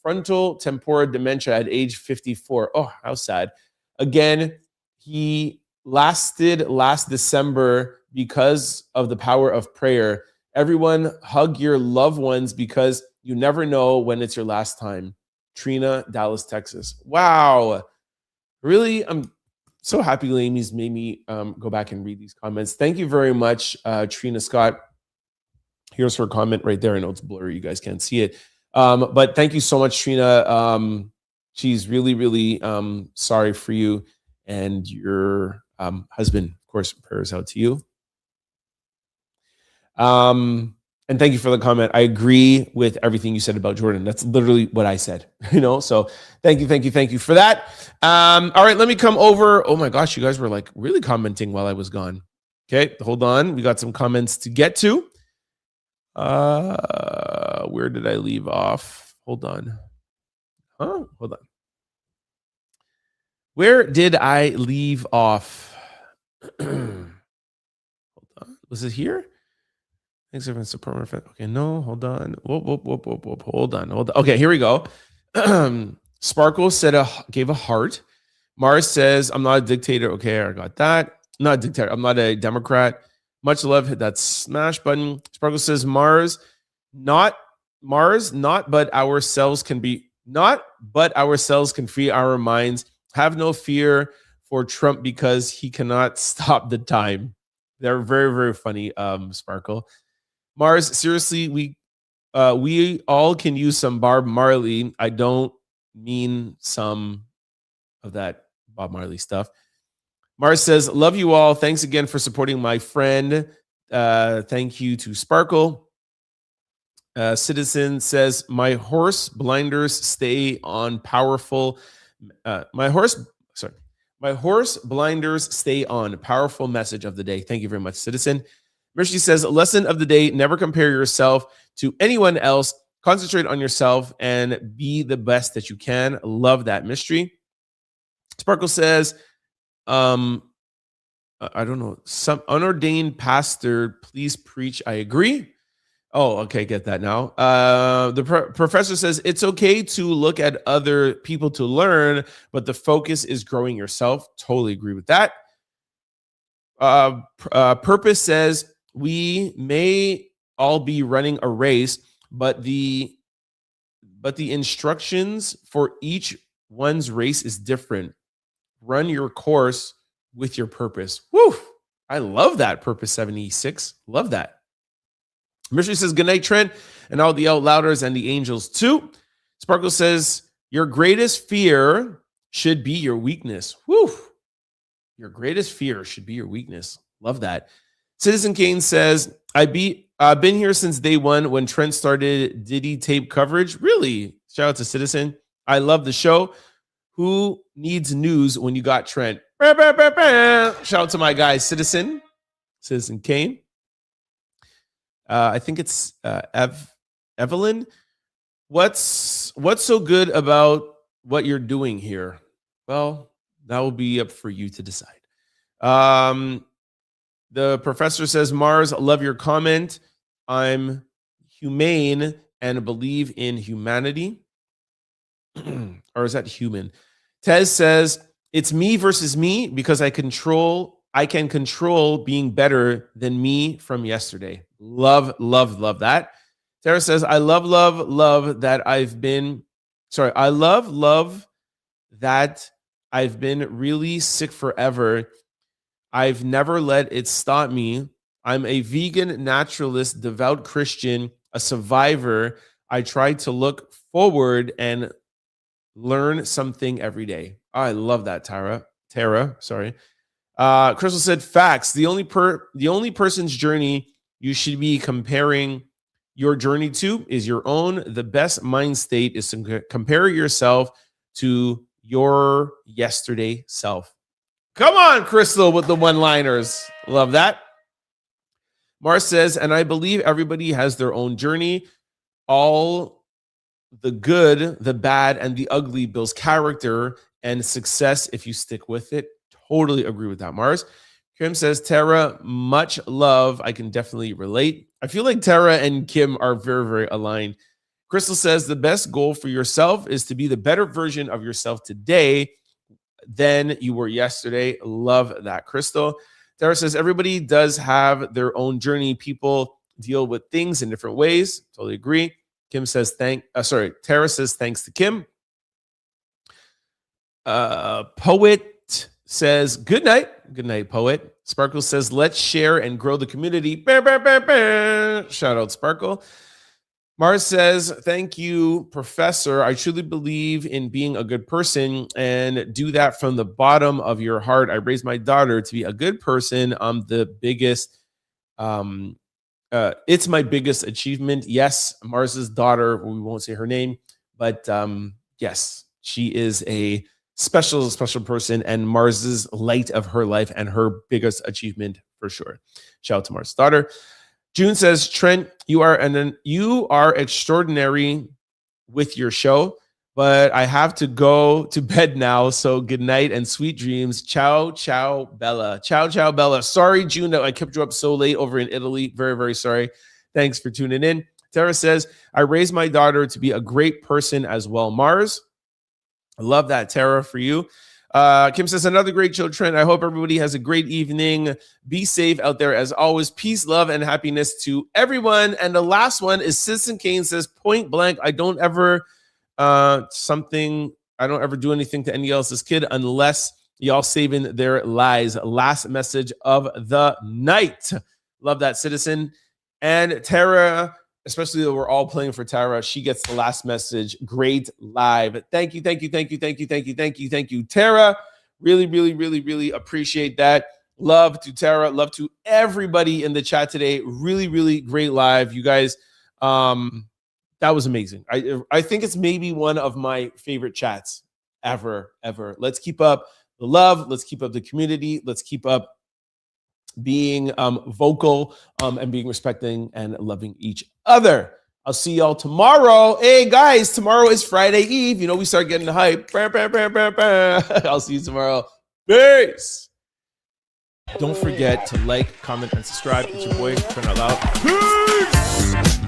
frontal temporal dementia at age 54. Oh, how sad. Again, he lasted last December because of the power of prayer. Everyone hug your loved ones because you never know when it's your last time. Trina, Dallas, Texas. Wow. Really, I'm so happy Lainey's made me go back and read these comments. Thank you very much, Trina Scott. Here's her comment right there. I know it's blurry. You guys can't see it. But thank you so much, Trina. She's really, really sorry for you and your husband. Of course, prayers out to you. And thank you for the comment. I agree with everything you said about Jordan. That's literally what I said, so thank you for that. All right, let me come over. Oh my gosh, you guys were like really commenting while I was gone. Okay, hold on. We got some comments to get to. Where did I leave off? Hold on. Hold on. Where did I leave off? Hold on. Was it here? Thanks everyone support. Okay, no, hold on. Whoop. Hold on. Okay, here we go. Sparkle gave a heart. Mars says, I'm not a dictator. Okay, I got that. I'm not a dictator. I'm not a Democrat. Much love. Hit that smash button. Sparkle says, Mars, not, but ourselves can free our minds. Have no fear for Trump because he cannot stop the time. They're very, very funny, Sparkle. Mars, seriously, we all can use some Bob Marley. I don't mean some of that Bob Marley stuff. Mars says, love you all. Thanks again for supporting my friend. Thank you to Sparkle. Citizen says, my horse blinders stay on powerful. My horse blinders stay on. Powerful message of the day. Thank you very much, Citizen. Mercy says, lesson of the day, never compare yourself to anyone else. Concentrate on yourself and be the best that you can. Love that mystery. Sparkle says, I don't know, some unordained pastor, please preach. I agree. Oh, okay, get that now. The professor says, it's okay to look at other people to learn, but the focus is growing yourself. Totally agree with that. Purpose says, we may all be running a race, but the instructions for each one's race is different. Run your course with your purpose. Woo! I love that, Purpose 76. Love that. Mystery says, good night, Trent, and all the out louders and the angels too. Sparkle says, your greatest fear should be your weakness. Woo! Your greatest fear should be your weakness. Love that. Citizen Kane says, I've been here since day one when Trent started Diddy tape coverage. Really? Shout out to Citizen. I love the show. Who needs news when you got Trent? Shout out to my guy, Citizen Kane. I think it's Evelyn. What's so good about what you're doing here? Well, that will be up for you to decide. The professor says, Mars, love your comment. I'm humane and believe in humanity. Or is that human? Tez says, it's me versus me because I can control being better than me from yesterday. Love that. Tara says, I love that I've been really sick forever. I've never let it stop me. I'm a vegan, naturalist, devout Christian, a survivor. I try to look forward and learn something every day. I love that, Tara, sorry. Crystal said, facts. The only person's journey you should be comparing your journey to is your own. The best mind state is to compare yourself to your yesterday self. Come on, Crystal, with the one-liners. Love that. Mars says, and I believe everybody has their own journey. All the good, the bad, and the ugly builds character and success if you stick with it. Totally agree with that, Mars. Kim says, Tara, much love. I can definitely relate. I feel like Tara and Kim are very, very aligned. Crystal says, the best goal for yourself is to be the better version of yourself today than you were yesterday. Love that, Crystal. Tara says, everybody does have their own journey. People deal with things in different ways. Totally agree. Kim says, Tara says, thanks to Kim. Poet says, good night. Good night, Poet. Sparkle says, let's share and grow the community. Shout out, Sparkle. Mars says, thank you, Professor. I truly believe in being a good person and do that from the bottom of your heart. I raised my daughter to be a good person. I'm the biggest it's my biggest achievement. Yes, Mars's daughter, we won't say her name, but yes, she is a special person and Mars's light of her life and her biggest achievement for sure. Shout out to Mars's daughter. June says, Trent, you are extraordinary with your show, but I have to go to bed now. So good night and sweet dreams. Ciao, ciao, Bella. Ciao, ciao, Bella. Sorry, June, that I kept you up so late over in Italy. Very, very sorry. Thanks for tuning in. Tara says, I raised my daughter to be a great person as well. Mars, I love that, Tara, for you. Kim says, another great show, Trent. I hope everybody has a great evening. Be safe out there as always. Peace, love, and happiness to everyone. And the last one is Citizen Kane says, point blank, I don't ever do anything to any else's kid unless y'all saving their lives. Last message of the night. Love that, Citizen. And Tara, especially though we're all playing for Tara, she gets the last message. Great live. Thank you, Tara. Really, really, really, really appreciate that. Love to Tara. Love to everybody in the chat today. Really, really great live. You guys, that was amazing. I think it's maybe one of my favorite chats ever. Let's keep up the love. Let's keep up the community. Let's keep up being vocal and being respecting and loving each other. I'll see y'all tomorrow. Hey guys, tomorrow is Friday Eve. You know, we start getting the hype. I'll see you tomorrow. Peace. Don't forget to like, comment, and subscribe. It's your boy, Trent Out Loud. Peace.